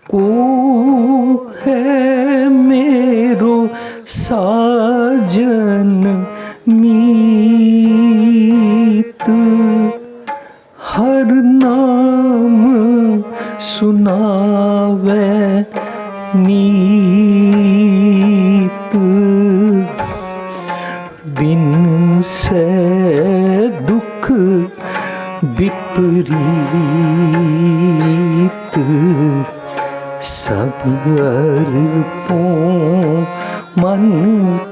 को है मेरो साजन मीत, हर नाम सुनावे नीत, बिन से दुख विपरीत, सब अर्पों मन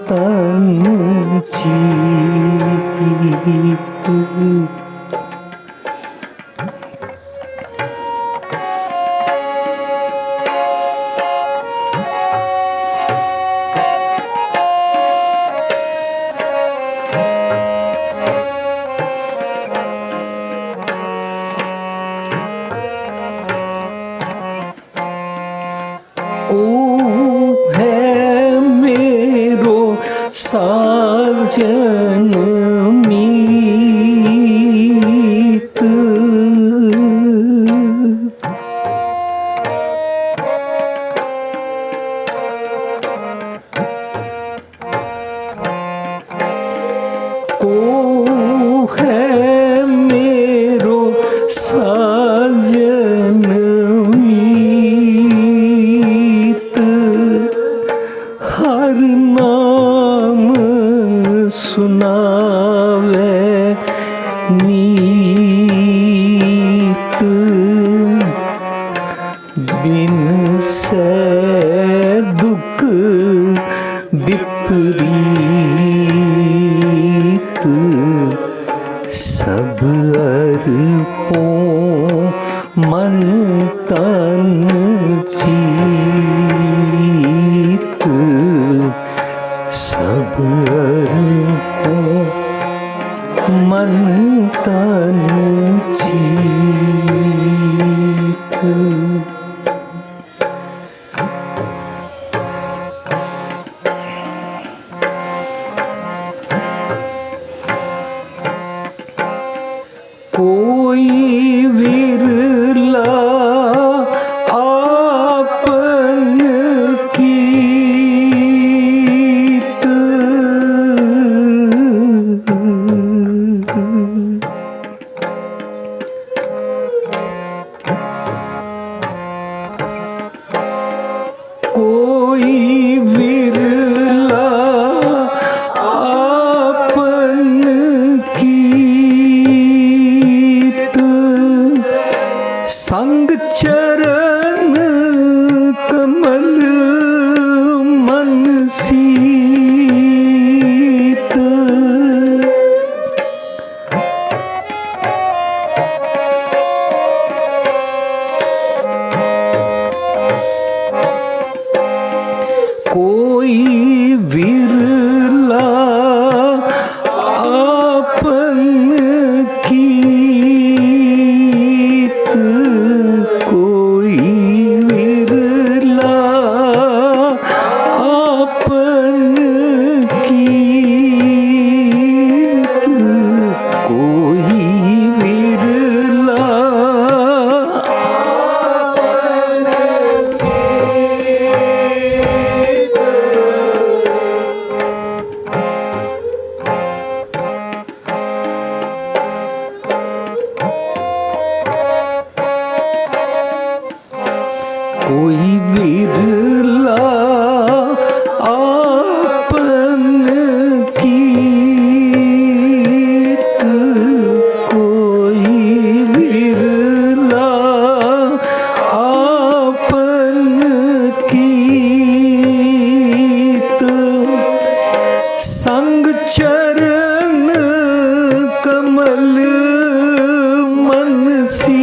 तन चित। ओ है मेरो साजन मीत, को है मेरो साजन हर नाम सुनावे नीत, बिन से दुख विपरीत, सब अर्पों मन तन चित, सब अर्पों मन तन चित। कोई विरला आपन कीत, कोई विरला आपन कीत, संग चरण कमल मन सीत, कोई विरला आपन कीत, कोई विरला आपन कीत, कोई विरला कोई विरला आपन कीत, कोई विरला आपन कीत, संग चरण कमल मन सीत,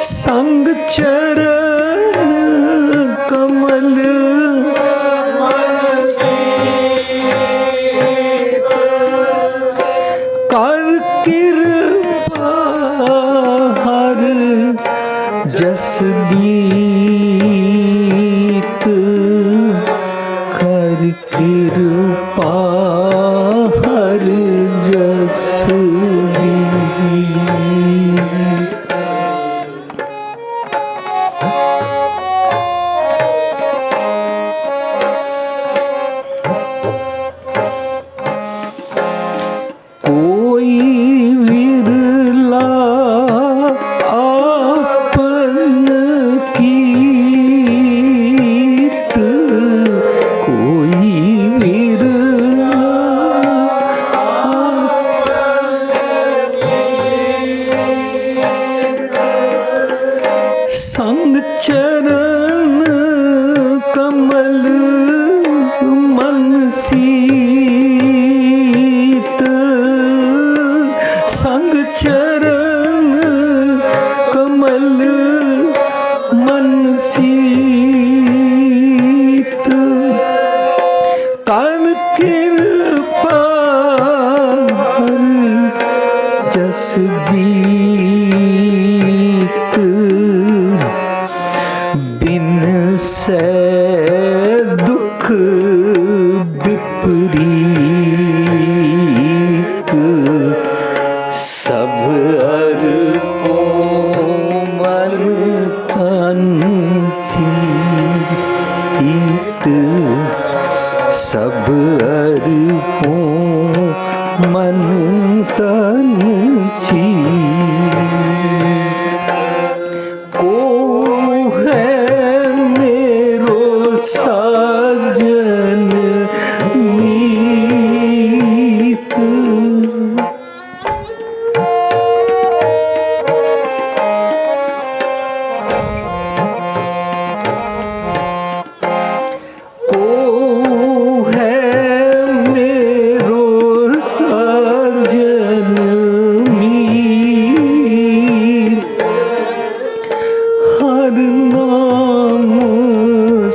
संग चरण कमल मन सीत, कर कृपा हर जस दीत, कर कृपा हर जस दीत। सीत संग चरण कमल मन सीत कर कृपा जस दीत बिन से दुख विपरीत सब अर्पो मन तन जीत सब अर्पो मन तन जीत को है मेरो साजन मीत को है मेरो साजन मीत हर नाम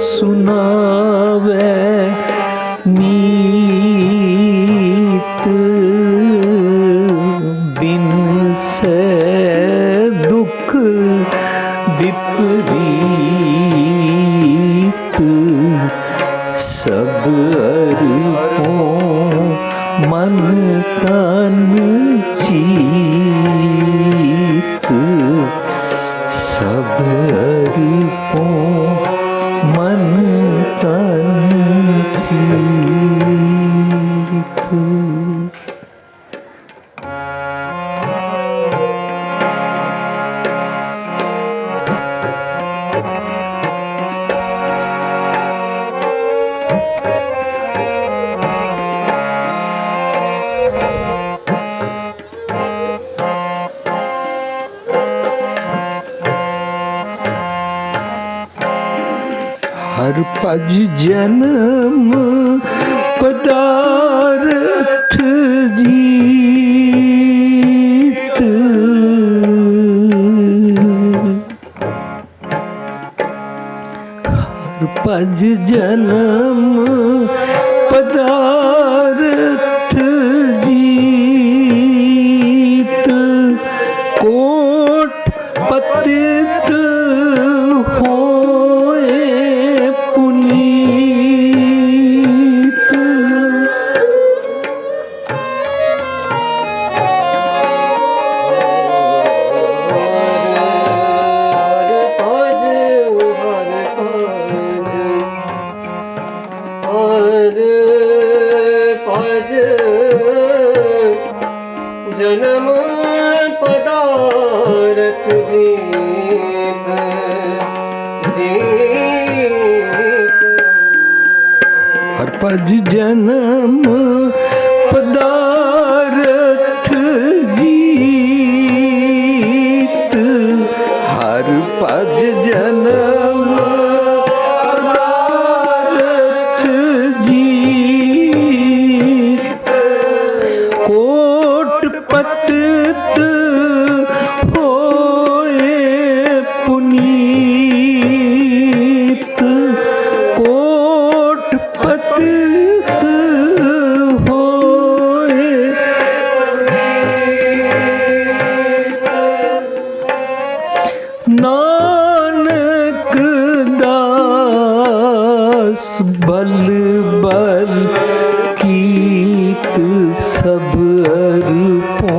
सुनावे नीत बिन से दुख विपरीत सब अर्पो मन तन जीत सब अर्पो मन तन जीत हर पज जन्म पदार्थ जीत हर पज जन्म पदार्थ जीत कोट पतित होए पुनीत जन्म पदार्थ जीत जीत हर पज जन्म पदार्थ जीत हर पज जन्म पदार्थ जीत कोट पतित होए पुनीत कोट पतित होए नानक दास बल बल कीत सब अर्पो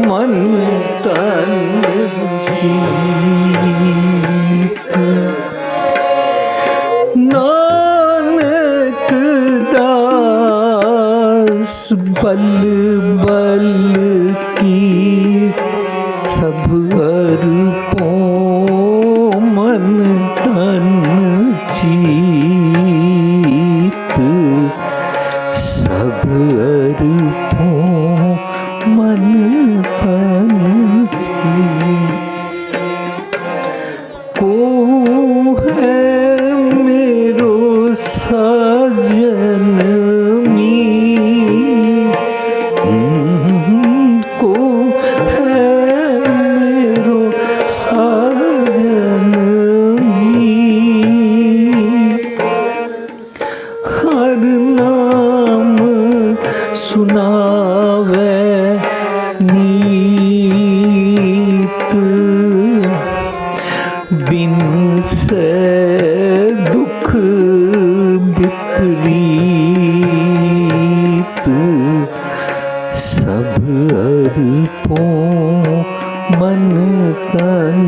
मन तन जीत नानक दास बल बल कीत सब अर्पो मन तन जीत सब अर्पो मन तन जीत को है मेरो सा जनमी को है मेरो साजनमी हर नाम सुनावे नीत बिन से दुख विपरीत सब अर्पों मन तन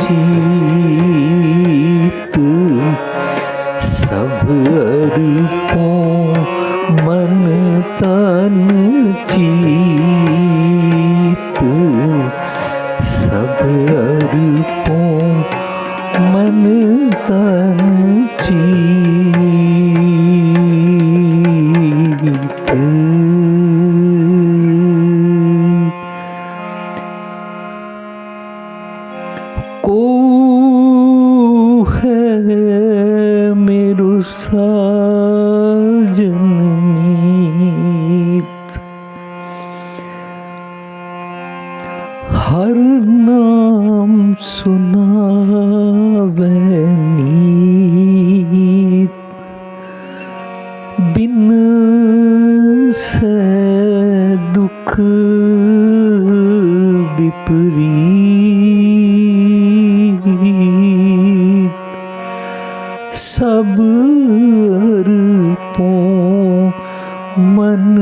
जीत सब अर्पों मन तन जीत सब अर्पों मन तन जीत को है मेरो साजन मीत हर नाम सुनावे नीत बिन से दुख विपरीत सब अर्पों मन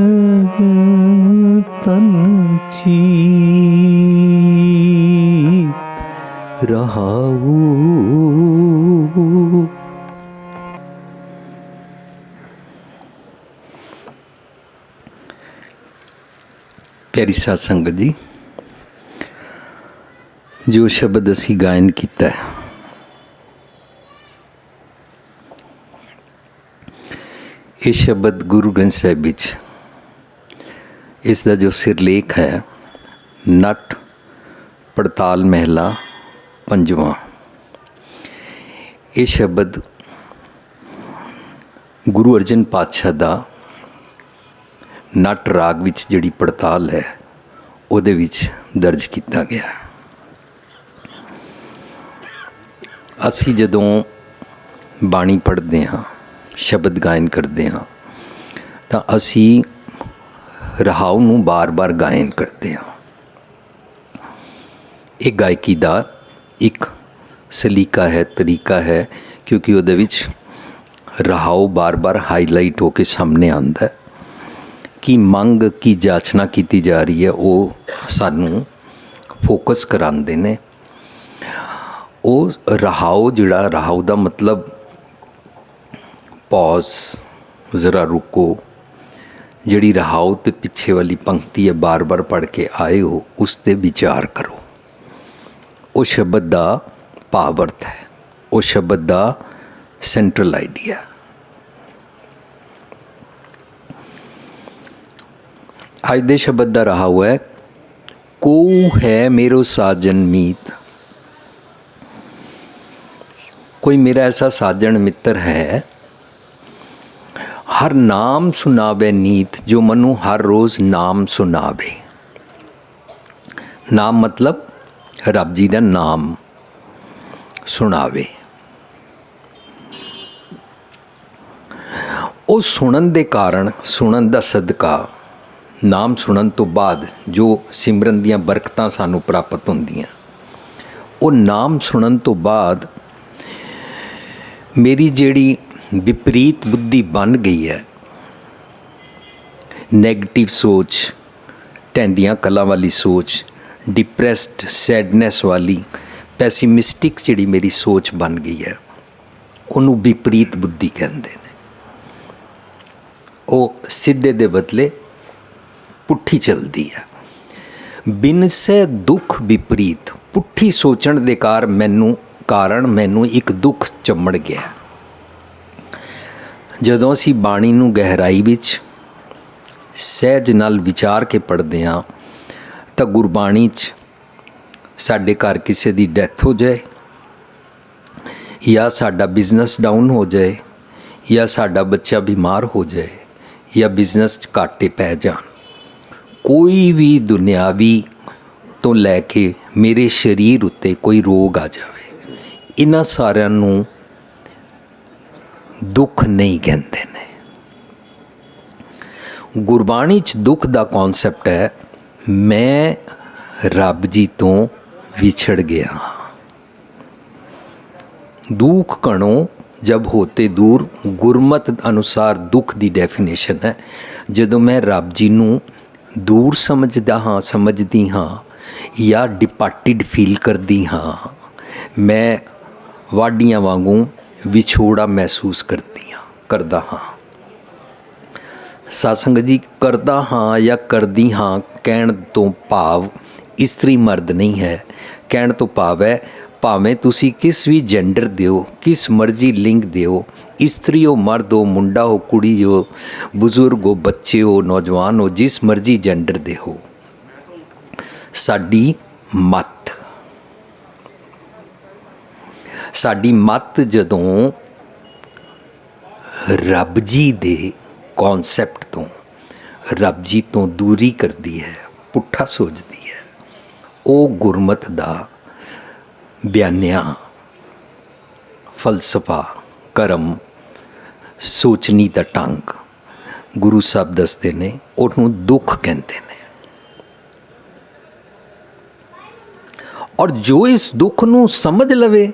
तन जीत रहाऊ। प्यारी साध संगत जी, जो शब्द असी गायन किया है ये शब्द गुरु ग्रंथ साहिब विच इसका जो सिरलेख है नट पड़ताल महला पंजवां, ये शब्द गुरु अर्जन पातशाह दा नट राग विच जिहड़ी पड़ताल है उहदे विच दर्ज किया गया। असी जदों बाणी पढ़ते हाँ शब्द गायन करते हाँ तो असी रहाऊ नूं बार बार गायन करते हाँ। एक गायकी का एक सलीका है, तरीका है, क्योंकि उहदे विच रहाऊ बार बार हाईलाइट होकर सामने आता है कि मंग की जाचना की जा रही है, वो सानू फोकस कराते ने। वो रहाऊ जिहड़ा रहाऊ का मतलब पॉज, ज़रा रुको, जिहड़ी रहाऊ ते पिछे वाली पंक्ति है बार बार पढ़ के आए हो उस ते विचार करो। वो शब्द का भावार्थ है, वो शब्द का सेंट्रल आइडिया। अज दे शब्द का रहा हुआ है को है मेरो साजन मीत। कोई मेरा ऐसा साजन मित्र है, हर नाम सुनावे नीत, जो मनु हर रोज़ नाम सुनावे। नाम मतलब रब जी का नाम सुनावे। वो सुनन दे कारण, सुनन दा सदका, नाम सुनन तो बाद जो सिमरन दियां बरकतां सानू प्राप्त होंदियां, वो नाम सुनन तो बाद मेरी जिहड़ी विपरीत बुद्धि बन गई है, नैगेटिव सोच, टैंदियां कला वाली सोच, डिप्रैस्ड सैडनैस वाली पैसीमिस्टिक जिहड़ी मेरी सोच बन गई है, उन्होंने विपरीत बुद्धि कहते हैं। वो सीधे दे बदले पुट्ठी चलती है। बिन से दुख विपरीत, पुट्ठी सोचण दे कारण मैनू एक दुख चमड़ गया। जदों असी बाणी नू गहराई विच सहज नाल विचार के पढ़ते हाँ तो गुरबाणी च साडे घर किसी की डैथ हो जाए, या साडा बिजनेस डाउन हो जाए, ਜਾਂ ਸਾਡਾ ਬੱਚਾ ਬਿਮਾਰ ਹੋ ਜਾਏ ਜਾਂ ਬਿਜ਼ਨਸ 'ਚ ਘਾਟੇ ਪੈ ਜਾਣ, ਕੋਈ ਵੀ ਦੁਨਿਆਵੀ ਤੋਂ ਲੈ ਕੇ ਮੇਰੇ ਸਰੀਰ ਉੱਤੇ ਕੋਈ ਰੋਗ ਆ ਜਾਵੇ, ਇਹਨਾਂ ਸਾਰਿਆਂ ਨੂੰ ਦੁੱਖ ਨਹੀਂ ਕਹਿੰਦੇ ਨੇ। ਗੁਰਬਾਣੀ 'ਚ ਦੁੱਖ ਦਾ ਕੌਨਸੈਪਟ ਹੈ, ਮੈਂ ਰੱਬ ਜੀ ਤੋਂ ਵਿਛੜ ਗਿਆ। दुख कणों जब होते दूर, गुरमत अनुसार दुख की डेफिनेशन है, जदों मैं रब जी नूं दूर समझदा हाँ, समझदी हाँ या डिपार्टिड फील करदी हाँ, मैं वाडियां वांगू विछोड़ा महसूस करदा हाँ। सत्संग जी, करदा हाँ या करदी हाँ कहण तो भाव इस्त्री मर्द नहीं है। कहण तो भाव है भावें तुसी किस भी जेंडर दिओ, किस मर्जी लिंग दिओ, इस्त्री हो, मर्द हो, मुंडा हो, कुड़ी हो, बुजुर्ग हो, बच्चे हो, नौजवान हो, जिस मर्जी जेंडर दे हो, साडी मत जदों रब जी दे कॉन्सैप्ट तो, रब जी तो दूरी करती है, पुट्ठा सोचती है, वो गुरमत दा बयानिया फलसफा करम सोचनी दा ढंग गुरु साहब दसते ने, उन्होंने दुख कहते हैं। और जो इस दुख नूं समझ लवे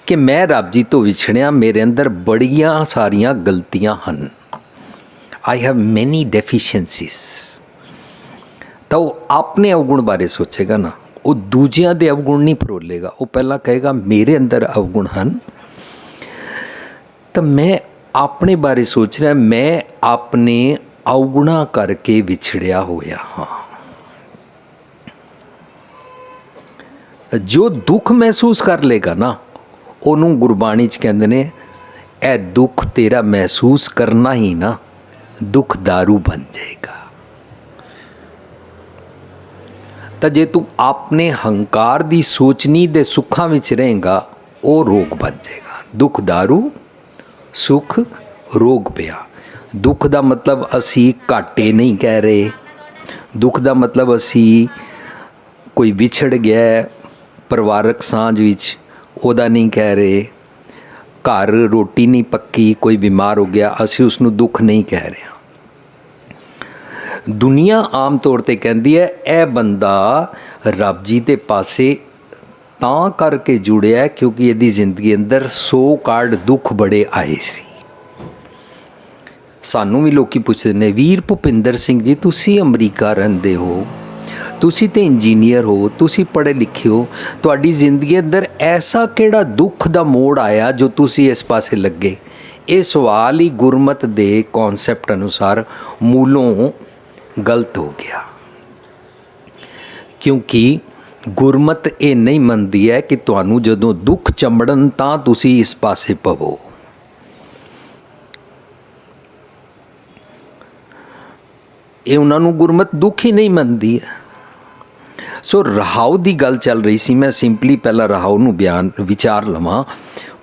कि मैं रब जी तो विछड़िया, मेरे अंदर बड़ियां सारियां गलतियां हन, आई हैव मैनी डेफिशिएंसीज, तो वो अपने अवगुण बारे सोचेगा ना, वो दूजियां दे अवगुण नहीं फरोलेगा। वो पहला कहेगा मेरे अंदर अवगुण हैं, तो मैं अपने बारे सोच रहा, मैं अपने अवगुणा करके विछड़िया होया हाँ। जो दुख महसूस कर लेगा ना, उन्होंने गुरबाणी च कहंदे ने, ए दुख तेरा महसूस करना ही ना दुख दारू बन जाएगा। तो जे तू अपने हंकार दी सोचनी दे सुखां विच रहेगा, वो रोग बन जाएगा। दुख दारू, सुख रोग पिया। दुख दा मतलब असी घाटे नहीं कह रहे, दुख दा मतलब असी कोई विछड़ गया परिवारक सांझ विच ओदा नहीं कह रहे, घर रोटी नहीं पक्की, कोई बीमार हो गया, असी उसनूं दुख नहीं कह रहे। दुनिया आम तौर पर कहती है यह बंदा रब जी के पासे तां करके जुड़िया क्योंकि यदी जिंदगी अंदर 100 कार्ड दुख बड़े आए सी। सानू भी लोग पुछते ने, वीर भुपिंदर सिंह जी तुसी अमरीका रहंदे हो, तुसी ते इंजीनियर हो, तुसी पढ़े लिखे हो, तुहाडी जिंदगी अंदर ऐसा केड़ा दुख दा मोड़ आया जो तुसी इस पासे लगे? ये सवाल ही गुरमत दे कॉन्सैप्ट अनुसार मूलों गलत हो गया, क्योंकि गुरमत ये नहीं मनती है कि तुहानू जदों दुख चंबड़न तां तुसी इस पासे पवो। ये उन्होंने गुरमत दुख ही नहीं मनती है। सो रहाऊ की गल चल रही सी, मैं सिंपली पहला रहाऊ नूं बयान विचार लवां।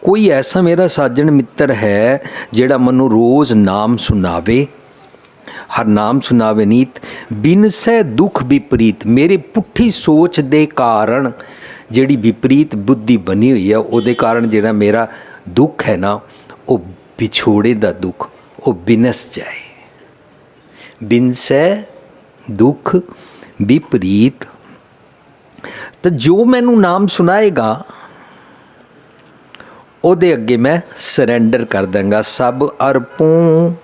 कोई ऐसा मेरा साजन मित्र है जिहड़ा मैनूं रोज़ नाम सुनावे, हर नाम सुनावे नीत, बिन सै दुख विपरीत, मेरे पुट्ठी सोच दे कारण जिहड़ी विपरीत बुद्धि बनी हुई है उहदे कारण जिहड़ा मेरा दुख है ना, वो विछोड़े दा दुख, वो बिनस जाए। बिन सै दुख विपरीत, तो जो मैनू नाम सुनाएगा ਉਹਦੇ ਅੱਗੇ मैं ਸਰੈਂਡਰ कर देंगा। सब अरपों,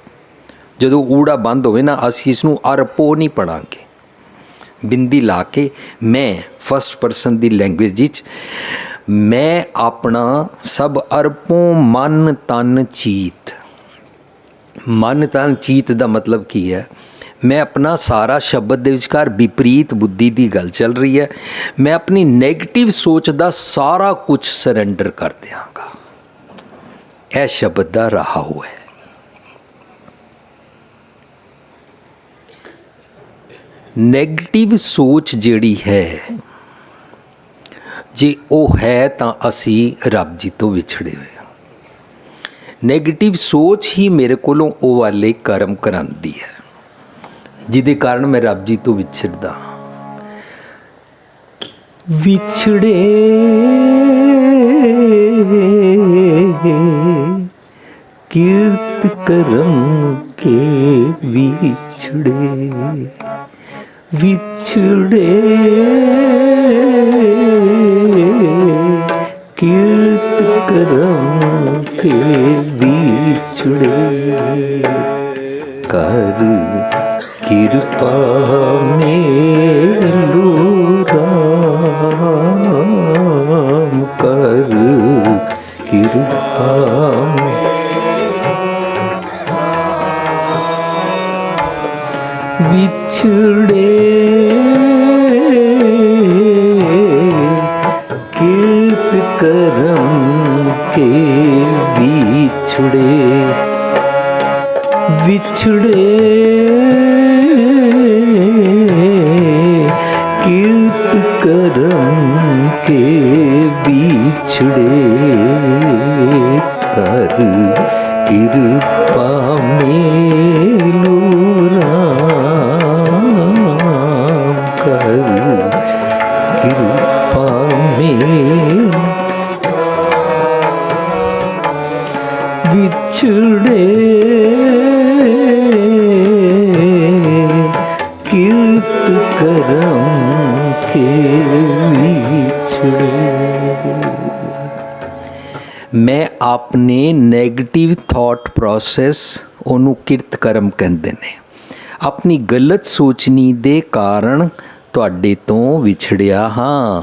ਜਦੋਂ ਊੜਾ ਬੰਦ ਹੋਵੇ ਨਾ, ਅਸੀਂ ਇਸ ਨੂੰ ਅਰਪੋ ਨਹੀਂ ਪੜਾਂਗੇ, ਬਿੰਦੀ ਲਾ ਕੇ ਮੈਂ ਫਸਟ ਪਰਸਨ ਦੀ ਲੈਂਗੁਏਜ ਵਿੱਚ ਮੈਂ ਆਪਣਾ ਸਭ ਅਰਪੋਂ ਮਨ ਤਨ ਚੀਤ। ਮਨ ਤਨ ਚੀਤ ਦਾ ਮਤਲਬ ਕੀ ਹੈ? मैं अपना सारा शब्द के विचकार विपरीत बुद्धि की गल चल रही है, मैं अपनी नैगेटिव सोच का सारा कुछ सरेंडर कर देंगा। यह शब्द का रहाऊ है। नैगेटिव सोच जिहड़ी है जे वो है तो असी रब जी तो विछड़े हुए। ਨੈਗੇਟਿਵ ਸੋਚ ਹੀ ਮੇਰੇ ਕੋਲੋਂ ਉਹ ਵਾਲੇ ਕਰਮ ਕਰਾਉਂਦੀ ਹੈ ਜਿਹਦੇ ਕਾਰਨ ਮੈਂ ਰੱਬ ਜੀ ਤੋਂ ਵਿਛੜਦਾ ਹਾਂ। ਵਿਛੜੇ ਕੀਰਤ ਕਰਮ ਕੇ ਵਿਛੜੇ, ਵਿਛੜੇ ਕੀਰਤ ਕਰਮ ਕੇ ਵਿਛੜੇ, ਕਰ ਕਿਰਪਾ ਮੇਲੂ ਰਾਮ, ਕਰ ਕਿਰਪਾ ਵਿਛੜੇ ਕੀਰਤ ਕਰਮ ਕੇ ਵਿਛੜੇ, ਵਿਛੜੇ ਕੀਰਤ ਕਰਮ ਕੇ ਵਿਛੜੇ, ਕਰ ਕਿਰਪਾ ਮੇਲੂ ਰਾਮ, ਕਰ ਕਿਰਪਾ ਮੇਲ ਵਿਛੜੇ ਕੀਰਤ ਕਰਮ ਕੇ ਵਿਛੜੇ। ਮੈਂ ਆਪਣੇ ਨੈਗੇਟਿਵ ਥਾਟ ਪ੍ਰੋਸੈਸ ਉਹਨੂੰ ਕਿਰਤ ਕਰਮ ਕਹਿੰਦੇ ਨੇ, ਆਪਣੀ ਗਲਤ ਸੋਚਣੀ ਦੇ ਕਾਰਨ ਤੁਹਾਡੇ ਤੋਂ ਵਿਛੜਿਆ ਹਾਂ।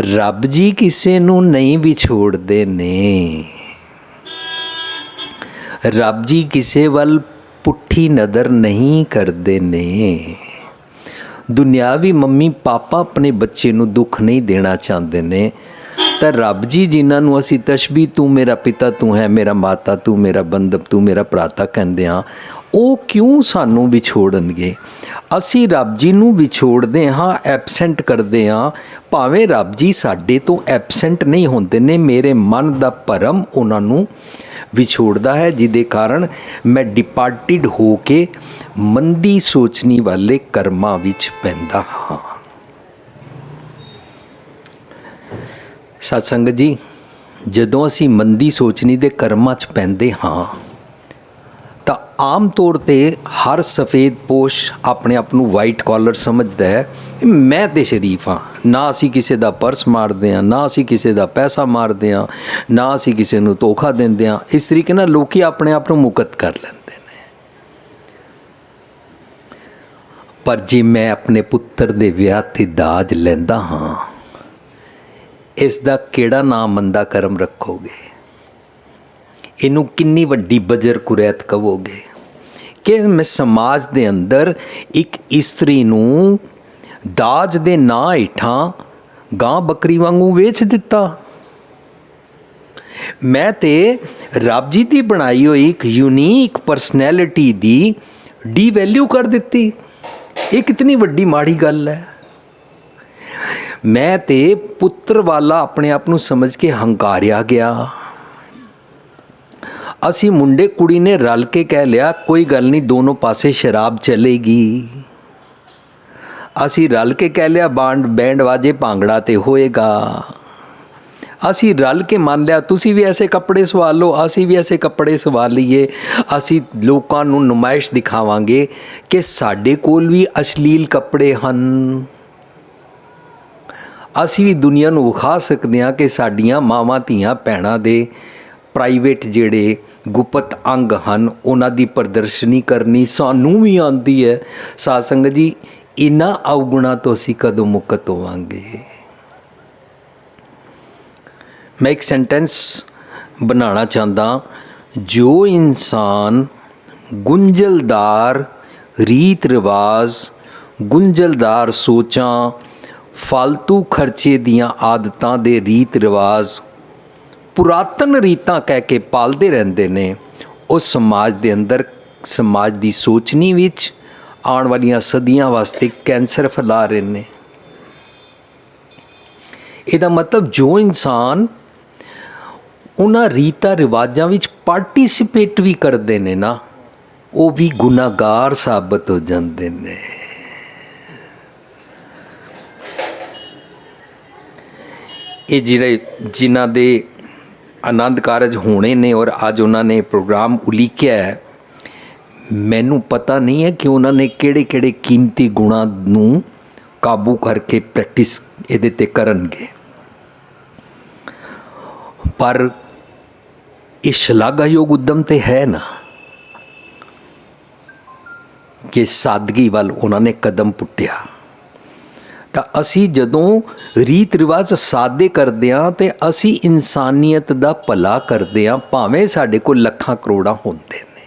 ਰੱਬ ਜੀ ਕਿਸੇ ਨੂੰ ਨਹੀਂ ਵਿਛੋੜਦੇ ਨੇ, ਰੱਬ ਜੀ ਕਿਸੇ ਵੱਲ ਪੁੱਠੀ ਨਜ਼ਰ ਨਹੀਂ ਕਰਦੇ ਨੇ। ਦੁਨਿਆਵੀ ਮੰਮੀ ਪਾਪਾ ਆਪਣੇ ਬੱਚੇ ਨੂੰ ਦੁੱਖ ਨਹੀਂ ਦੇਣਾ ਚਾਹੁੰਦੇ ਨੇ, ਤਾਂ ਰੱਬ ਜੀ ਜਿਨ੍ਹਾਂ ਨੂੰ ਅਸੀਂ ਤਸ਼ਬੀਹ ਤੂੰ ਮੇਰਾ ਪਿਤਾ ਤੂੰ ਹੈ ਮੇਰਾ ਮਾਤਾ ਤੂੰ ਮੇਰਾ ਬੰਧਪ ਤੂੰ ਮੇਰਾ ਭਰਾਤਾ ਕਹਿੰਦੇ ਹਾਂ, ਉਹ ਕਿਉਂ ਸਾਨੂੰ ਵਿਛੋੜਨਗੇ? ਅਸੀਂ ਰੱਬ ਜੀ ਨੂੰ ਵਿਛੋੜਦੇ ਹਾਂ, ਐਬਸੈਂਟ ਕਰਦੇ ਹਾਂ, ਭਾਵੇਂ ਰੱਬ ਜੀ ਸਾਡੇ ਤੋਂ ਐਬਸੈਂਟ ਨਹੀਂ ਹੁੰਦੇ ਨੇ, ਮੇਰੇ ਮਨ ਦਾ ਭਰਮ ਉਹਨਾਂ ਨੂੰ ਵਿਛੋੜਦਾ ਹੈ, ਜਿਹਦੇ ਕਾਰਨ ਮੈਂ ਡਿਪਾਰਟਿਡ ਹੋ ਕੇ ਮੰਦੀ ਸੋਚਣੀ ਵਾਲੇ ਕਰਮਾਂ ਵਿੱਚ ਪੈਂਦਾ ਹਾਂ। ਸਤ ਸੰਗਤ ਜੀ, ਜਦੋਂ ਅਸੀਂ ਮੰਦੀ ਸੋਚਣੀ ਦੇ ਕਰਮਾਂ 'ਚ ਪੈਂਦੇ ਹਾਂ ਤਾਂ ਆਮ ਤੌਰ 'ਤੇ ਹਰ ਸਫੇਦ ਪੋਸ਼ ਆਪਣੇ ਆਪ ਨੂੰ ਵਾਈਟ ਕਾਲਰ ਸਮਝਦਾ ਹੈ, ਮੈਂ ਤੇ ਸ਼ਰੀਫ ਹਾਂ, ਨਾ ਅਸੀਂ ਕਿਸੇ ਦਾ ਪਰਸ ਮਾਰਦੇ ਹਾਂ, ਨਾ ਅਸੀਂ ਕਿਸੇ ਦਾ ਪੈਸਾ ਮਾਰਦੇ ਹਾਂ, ਨਾ ਅਸੀਂ ਕਿਸੇ ਨੂੰ ਧੋਖਾ ਦਿੰਦੇ ਹਾਂ। ਇਸ ਤਰੀਕੇ ਨਾਲ ਲੋਕੀ ਆਪਣੇ ਆਪ ਨੂੰ ਮੁਕਤ ਕਰ ਲੈਂਦੇ ਨੇ। ਪਰ ਜੇ ਮੈਂ ਆਪਣੇ ਪੁੱਤਰ ਦੇ ਵਿਆਹ 'ਤੇ ਦਾਜ ਲੈਂਦਾ ਹਾਂ, ਇਸ ਦਾ ਕਿਹੜਾ ਨਾਮ ਮੰਦਾ ਕਰਮ ਰੱਖੋਗੇ? ਇਹਨੂੰ ਕਿੰਨੀ ਵੱਡੀ ਬਜਰ ਕੁਰੈਤ ਕਹੋਗੇ ਕਿ ਮੈਂ ਸਮਾਜ ਦੇ ਅੰਦਰ ਇੱਕ ਇਸਤਰੀ ਨੂੰ ਦਾਜ ਦੇ ਨਾਂ ਹੇਠਾਂ ਗਾਂ ਬੱਕਰੀ ਵਾਂਗੂ ਵੇਚ ਦਿੱਤਾ। ਮੈਂ ਤੇ ਰੱਬ ਜੀ ਦੀ ਬਣਾਈ ਹੋਈ ਇੱਕ ਯੂਨੀਕ ਪਰਸਨੈਲਿਟੀ ਦੀ ਡੀਵੈਲਿਊ ਕਰ ਦਿੱਤੀ। ਇਹ ਕਿਤਨੀ ਵੱਡੀ ਮਾੜੀ ਗੱਲ ਹੈ। ਮੈਂ ਤੇ ਪੁੱਤਰ ਵਾਲਾ ਆਪਣੇ ਆਪ ਨੂੰ ਸਮਝ ਕੇ ਹੰਕਾਰਿਆ ਗਿਆ। ਅਸੀਂ ਮੁੰਡੇ ਕੁੜੀ ਨੇ ਰਲ ਕੇ ਕਹਿ ਲਿਆ ਕੋਈ ਗੱਲ ਨਹੀਂ, ਦੋਨੋਂ ਪਾਸੇ ਸ਼ਰਾਬ ਚਲੇਗੀ। ਅਸੀਂ ਰਲ ਕੇ ਕਹਿ ਲਿਆ ਬੈਂਡ ਵਾਜੇ ਭਾਂਗੜਾ ਤੇ ਹੋਏਗਾ। ਅਸੀਂ ਰਲ ਕੇ ਮੰਨ ਲਿਆ ਤੁਸੀਂ ਵੀ ਐਸੇ ਕੱਪੜੇ ਸਵਾ ਲਓ, ਅਸੀਂ ਵੀ ਐਸੇ ਕੱਪੜੇ ਸਵਾ ਲਈਏ। ਅਸੀਂ ਲੋਕਾਂ ਨੂੰ ਨੁਮਾਇਸ਼ ਦਿਖਾਵਾਂਗੇ ਕਿ ਸਾਡੇ ਕੋਲ ਵੀ ਅਸ਼ਲੀਲ ਕੱਪੜੇ ਹਨ। ਅਸੀਂ ਵੀ ਦੁਨੀਆ ਨੂੰ ਵਿਖਾ ਸਕਦੇ ਹਾਂ ਕਿ ਸਾਡੀਆਂ ਮਾਵਾਂ ਧੀਆਂ ਭੈਣਾਂ ਦੇ ਪ੍ਰਾਈਵੇਟ ਜਿਹੜੇ ਗੁਪਤ ਅੰਗ ਹਨ ਉਹਨਾਂ ਦੀ ਪ੍ਰਦਰਸ਼ਨੀ ਕਰਨੀ ਸਾਨੂੰ ਵੀ ਆਉਂਦੀ ਹੈ। ਸਾਧ ਸੰਗਤ ਜੀ, ਇਹਨਾਂ ਅਵਗੁਣਾਂ ਤੋਂ ਅਸੀਂ ਕਦੋਂ ਮੁਕਤ ਹੋਵਾਂਗੇ? ਮੈਂ ਇੱਕ ਸੈਂਟੈਂਸ ਬਣਾਉਣਾ ਚਾਹੁੰਦਾ, ਜੋ ਇਨਸਾਨ ਗੁੰਝਲਦਾਰ ਰੀਤ ਰਿਵਾਜ਼, ਗੁੰਝਲਦਾਰ ਸੋਚਾਂ, ਫਾਲਤੂ ਖਰਚੇ ਦੀਆਂ ਆਦਤਾਂ ਦੇ ਰੀਤ ਰਿਵਾਜ਼, ਪੁਰਾਤਨ ਰੀਤਾਂ ਕਹਿ ਕੇ ਪਾਲਦੇ ਰਹਿੰਦੇ ਨੇ, ਉਹ ਸਮਾਜ ਦੇ ਅੰਦਰ ਸਮਾਜ ਦੀ ਸੋਚਣੀ ਵਿੱਚ ਆਉਣ ਵਾਲੀਆਂ ਸਦੀਆਂ ਵਾਸਤੇ ਕੈਂਸਰ ਫੈਲਾ ਰਹੇ ਨੇ। ਇਹਦਾ ਮਤਲਬ ਜੋ ਇਨਸਾਨ ਉਹਨਾਂ ਰੀਤਾਂ ਰਿਵਾਜਾਂ ਵਿੱਚ ਪਾਰਟਿਸਿਪੇਟ ਵੀ ਕਰਦੇ ਨੇ ਨਾ, ਉਹ ਵੀ ਗੁਨਾਹਗਾਰ ਸਾਬਤ ਹੋ ਜਾਂਦੇ ਨੇ। ਇਹ ਜਿਹੜੇ ਜਿਨ੍ਹਾਂ ਦੇ ਆਨੰਦ ਕਾਰਜ ਹੋਣੇ ਨੇ ਔਰ ਅੱਜ ਉਹਨਾਂ ਨੇ ਪ੍ਰੋਗਰਾਮ ਉਲੀਕਿਆ ਹੈ, ਮੈਨੂੰ ਪਤਾ ਨਹੀਂ ਹੈ ਕਿ ਉਹਨਾਂ ਨੇ ਕਿਹੜੇ ਕਿਹੜੇ ਕੀਮਤੀ ਗੁਣਾਂ ਨੂੰ ਕਾਬੂ ਕਰਕੇ ਪ੍ਰੈਕਟਿਸ ਇਹਦੇ 'ਤੇ ਕਰਨਗੇ, ਪਰ ਇਹ ਸ਼ਲਾਘਾਯੋਗ ਉਦਮ ਤੇ ਹੈ ਨਾ ਕਿ ਸਾਦਗੀ ਵੱਲ ਉਹਨਾਂ ਨੇ ਕਦਮ ਪੁੱਟਿਆ। ਤਾਂ ਅਸੀਂ ਜਦੋਂ ਰੀਤ ਰਿਵਾਜ ਸਾਦੇ ਕਰਦੇ ਹਾਂ ਤੇ ਅਸੀਂ ਇਨਸਾਨੀਅਤ ਦਾ ਭਲਾ ਕਰਦੇ ਹਾਂ, ਭਾਵੇਂ ਸਾਡੇ ਕੋਲ ਲੱਖਾਂ ਕਰੋੜਾਂ ਹੁੰਦੇ ਨੇ।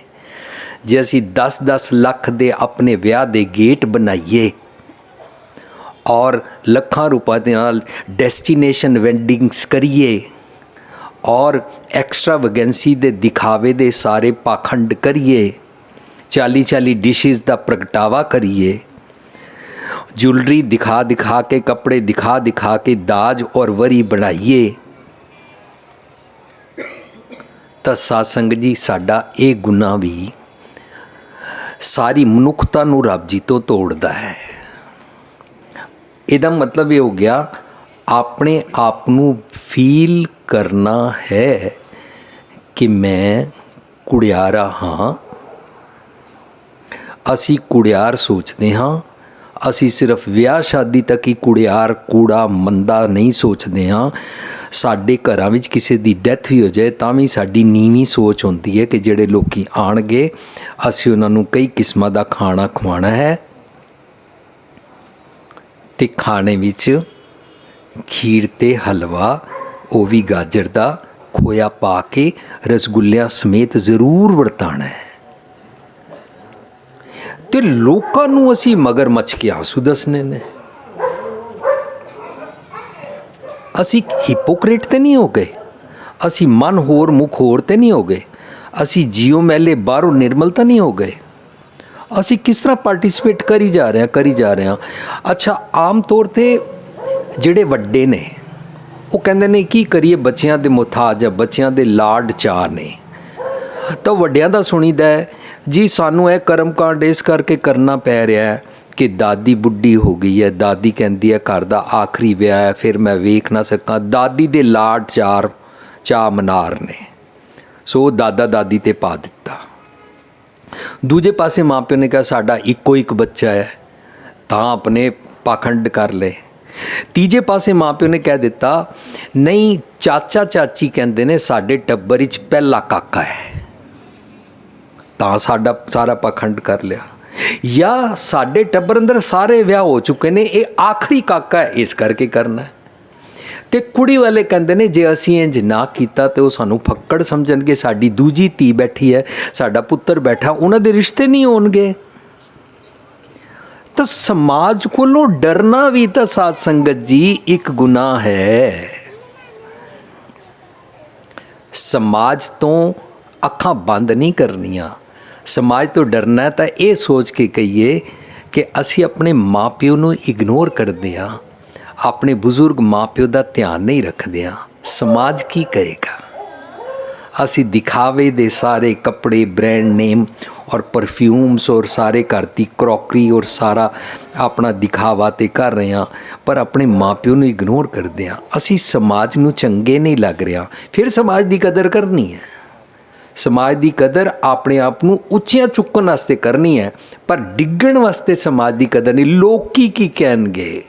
ਜੇ ਅਸੀਂ 10-10 ਲੱਖ ਦੇ ਆਪਣੇ ਵਿਆਹ ਦੇ ਗੇਟ ਬਣਾਈਏ ਔਰ ਲੱਖਾਂ ਰੁਪਏ ਦੇ ਨਾਲ ਡੈਸਟੀਨੇਸ਼ਨ ਵੈਂਡਿੰਗਸ ਕਰੀਏ ਔਰ ਐਕਸਟਰਾ ਵੈਗੈਂਸੀ ਦੇ ਦਿਖਾਵੇ ਦੇ ਸਾਰੇ ਪਾਖੰਡ ਕਰੀਏ, 40-40 ਡਿਸ਼ਿਜ਼ ਦਾ ਪ੍ਰਗਟਾਵਾ ਕਰੀਏ, ਜੁਲਰੀ ਦਿਖਾ ਦਿਖਾ ਕੇ, ਕੱਪੜੇ ਦਿਖਾ ਦਿਖਾ ਕੇ ਦਾਜ ਔਰ ਵਰੀ ਬਣਾਈਏ, ਤਾਂ ਸਾਧ ਸੰਗਤ ਜੀ ਸਾਡਾ ਇਹ ਗੁਨਾਹ ਵੀ ਸਾਰੀ ਮਨੁੱਖਤਾ ਨੂੰ ਰੱਬ ਜੀ ਤੋਂ ਤੋੜਦਾ ਹੈ। ਇਹਦਾ ਮਤਲਬ ਇਹ ਹੋ ਗਿਆ, ਆਪਣੇ ਆਪ ਨੂੰ ਫੀਲ ਕਰਨਾ ਹੈ ਕਿ ਮੈਂ ਕੁੜਿਆਰਾ ਹਾਂ। ਅਸੀਂ ਕੁੜਿਆਰ ਸੋਚਦੇ ਹਾਂ, ਅਸੀਂ ਸਿਰਫ ਵਿਆਹ ਸ਼ਾਦੀ ਤੱਕ ਹੀ ਕੁੜਿਆਰ ਕੂੜਾ ਮੰਦਾ ਨਹੀਂ ਸੋਚਦੇ ਹਾਂ। ਸਾਡੇ ਘਰਾਂ ਵਿੱਚ ਕਿਸੇ ਦੀ ਡੈਥ ਵੀ ਹੋ ਜਾਏ ਤਾਂ ਵੀ ਸਾਡੀ ਨੀਵੀਂ ਸੋਚ ਹੁੰਦੀ ਹੈ ਕਿ ਜਿਹੜੇ ਲੋਕੀ ਆਉਣਗੇ ਅਸੀਂ ਉਹਨਾਂ ਨੂੰ ਕਈ ਕਿਸਮਾਂ ਦਾ ਖਾਣਾ ਖਵਾਉਣਾ ਹੈ, ਅਤੇ ਖਾਣੇ ਵਿੱਚ ਖੀਰ ਅਤੇ ਹਲਵਾ, ਉਹ ਵੀ ਗਾਜਰ ਦਾ, ਖੋਇਆ ਪਾ ਕੇ ਰਸਗੁੱਲਿਆਂ ਸਮੇਤ ਜ਼ਰੂਰ ਵਰਤਾਣਾ ਹੈ। ਅਤੇ ਲੋਕਾਂ ਨੂੰ ਅਸੀਂ ਮਗਰਮੱਛ ਕੇ ਆਂਸੂ ਦੱਸਣੇ ਨੇ। ਅਸੀਂ ਹਿਪੋਕਰੇਟ ਤਾਂ ਨਹੀਂ ਹੋ ਗਏ, ਅਸੀਂ ਮਨ ਹੋਰ ਮੁਖ ਹੋਰ ਤਾਂ ਨਹੀਂ ਹੋ ਗਏ, ਅਸੀਂ ਜੀਓ ਮੈਲੇ ਬਾਹਰੋਂ ਨਿਰਮਲ ਤਾਂ ਨਹੀਂ ਹੋ ਗਏ। ਅਸੀਂ ਕਿਸ ਤਰ੍ਹਾਂ ਪਾਰਟਿਸਿਪੇਟ ਕਰੀ ਜਾ ਰਹੇ ਹਾਂ। ਅੱਛਾ, ਆਮ ਤੌਰ 'ਤੇ ਜਿਹੜੇ ਵੱਡੇ ਨੇ ਉਹ ਕਹਿੰਦੇ ਨੇ ਕੀ ਕਰੀਏ, ਬੱਚਿਆਂ ਦੇ ਮੁਹਤਾਜ ਆ, ਬੱਚਿਆਂ ਦੇ ਲਾਡ ਚਾਅ ਨੇ। ਤਾਂ ਵੱਡਿਆਂ ਦਾ ਸੁਣੀਦਾ ਹੈ, ਜੀ ਸਾਨੂੰ ਇਹ ਕਰਮ ਕਾਂਡ ਇਸ ਕਰਕੇ ਕਰਨਾ ਪੈ ਰਿਹਾ ਹੈ ਕਿ ਦਾਦੀ ਬੁੱਢੀ ਹੋ ਗਈ ਹੈ, ਦਾਦੀ ਕਹਿੰਦੀ ਹੈ ਘਰ ਦਾ ਆਖਰੀ ਵਿਆਹ ਹੈ, ਫਿਰ ਮੈਂ ਵੇਖ ਨਾ ਸਕਾਂ। ਦਾਦੀ ਦੇ ਲਾਡ ਚਾਅ ਮਨਾਰ ਨੇ, ਸੋ ਦਾਦਾ ਦਾਦੀ 'ਤੇ ਪਾ ਦਿੱਤਾ। ਦੂਜੇ ਪਾਸੇ ਮਾਂ ਪਿਓ ਨੇ ਕਿਹਾ ਸਾਡਾ ਇੱਕੋ ਇੱਕ ਬੱਚਾ ਹੈ, ਤਾਂ ਆਪਣੇ ਪਾਖੰਡ ਕਰ ਲਏ। ਤੀਜੇ ਪਾਸੇ ਮਾਂ ਪਿਓ ਨੇ ਕਹਿ ਦਿੱਤਾ ਨਹੀਂ, ਚਾਚਾ ਚਾਚੀ ਕਹਿੰਦੇ ਨੇ ਸਾਡੇ ਟੱਬਰ ਵਿੱਚ ਪਹਿਲਾ ਕਾਕਾ ਹੈ, ਤਾਂ ਸਾਡਾ ਸਾਰਾ ਪਾਖੰਡ ਕਰ ਲਿਆ। ਜਾਂ ਸਾਡੇ ਟੱਬਰ ਅੰਦਰ ਸਾਰੇ ਵਿਆਹ ਹੋ ਚੁੱਕੇ ਨੇ, ਇਹ ਆਖਰੀ ਕਾਕਾ ਹੈ ਇਸ ਕਰਕੇ ਕਰਨਾ ਹੈ। ਅਤੇ ਕੁੜੀ ਵਾਲੇ ਕਹਿੰਦੇ ਨੇ ਜੇ ਅਸੀਂ ਇੰਝ ਨਾ ਕੀਤਾ ਤਾਂ ਉਹ ਸਾਨੂੰ ਫੱਕੜ ਸਮਝਣਗੇ, ਸਾਡੀ ਦੂਜੀ ਧੀ ਬੈਠੀ ਹੈ, ਸਾਡਾ ਪੁੱਤਰ ਬੈਠਾ, ਉਹਨਾਂ ਦੇ ਰਿਸ਼ਤੇ ਨਹੀਂ ਹੋਣਗੇ। ਤਾਂ ਸਮਾਜ ਕੋਲੋਂ ਡਰਨਾ ਵੀ ਤਾਂ ਸਾਧ ਸੰਗਤ ਜੀ ਇੱਕ ਗੁਨਾਹ ਹੈ। ਸਮਾਜ ਤੋਂ ਅੱਖਾਂ ਬੰਦ ਨਹੀਂ ਕਰਨੀਆਂ, ਸਮਾਜ ਤੋਂ ਡਰਨਾ ਹੈ ਤਾਂ ਇਹ ਸੋਚ ਕੇ ਕਹੀਏ ਕਿ ਅਸੀਂ ਆਪਣੇ ਮਾਂ ਪਿਓ ਨੂੰ ਇਗਨੋਰ ਕਰਦੇ ਹਾਂ, ਆਪਣੇ ਬਜ਼ੁਰਗ ਮਾਂ ਪਿਓ ਦਾ ਧਿਆਨ ਨਹੀਂ ਰੱਖਦੇ ਹਾਂ। ਸਮਾਜ ਕੀ ਕਹੇਗਾ? ਅਸੀਂ ਦਿਖਾਵੇ ਦੇ ਸਾਰੇ ਕੱਪੜੇ, ਬ੍ਰਾਂਡ ਨੇਮ ਔਰ ਪਰਫਿਊਮਸ ਔਰ ਸਾਰੇ ਘਰ ਦੀ ਕਰੋਕਰੀ ਔਰ ਸਾਰਾ ਆਪਣਾ ਦਿਖਾਵਾ ਤੇ ਕਰ ਰਹੇ ਹਾਂ, ਪਰ ਆਪਣੇ ਮਾਂ ਪਿਓ ਨੂੰ ਇਗਨੋਰ ਕਰਦੇ ਹਾਂ। ਅਸੀਂ ਸਮਾਜ ਨੂੰ ਚੰਗੇ ਨਹੀਂ ਲੱਗ ਰਿਹਾ, ਫਿਰ ਸਮਾਜ ਦੀ ਕਦਰ ਕਰਨੀ ਹੈ। ਸਮਾਜ ਦੀ ਕਦਰ ਆਪਣੇ ਆਪ ਨੂੰ ਉੱਚੀਆਂ ਚੁੱਕਣ ਵਾਸਤੇ ਕਰਨੀ ਹੈ, ਪਰ ਡਿੱਗਣ ਵਾਸਤੇ ਸਮਾਜ ਦੀ ਕਦਰ ਨਹੀਂ। ਲੋਕੀ ਕੀ ਕਹਿਣਗੇ?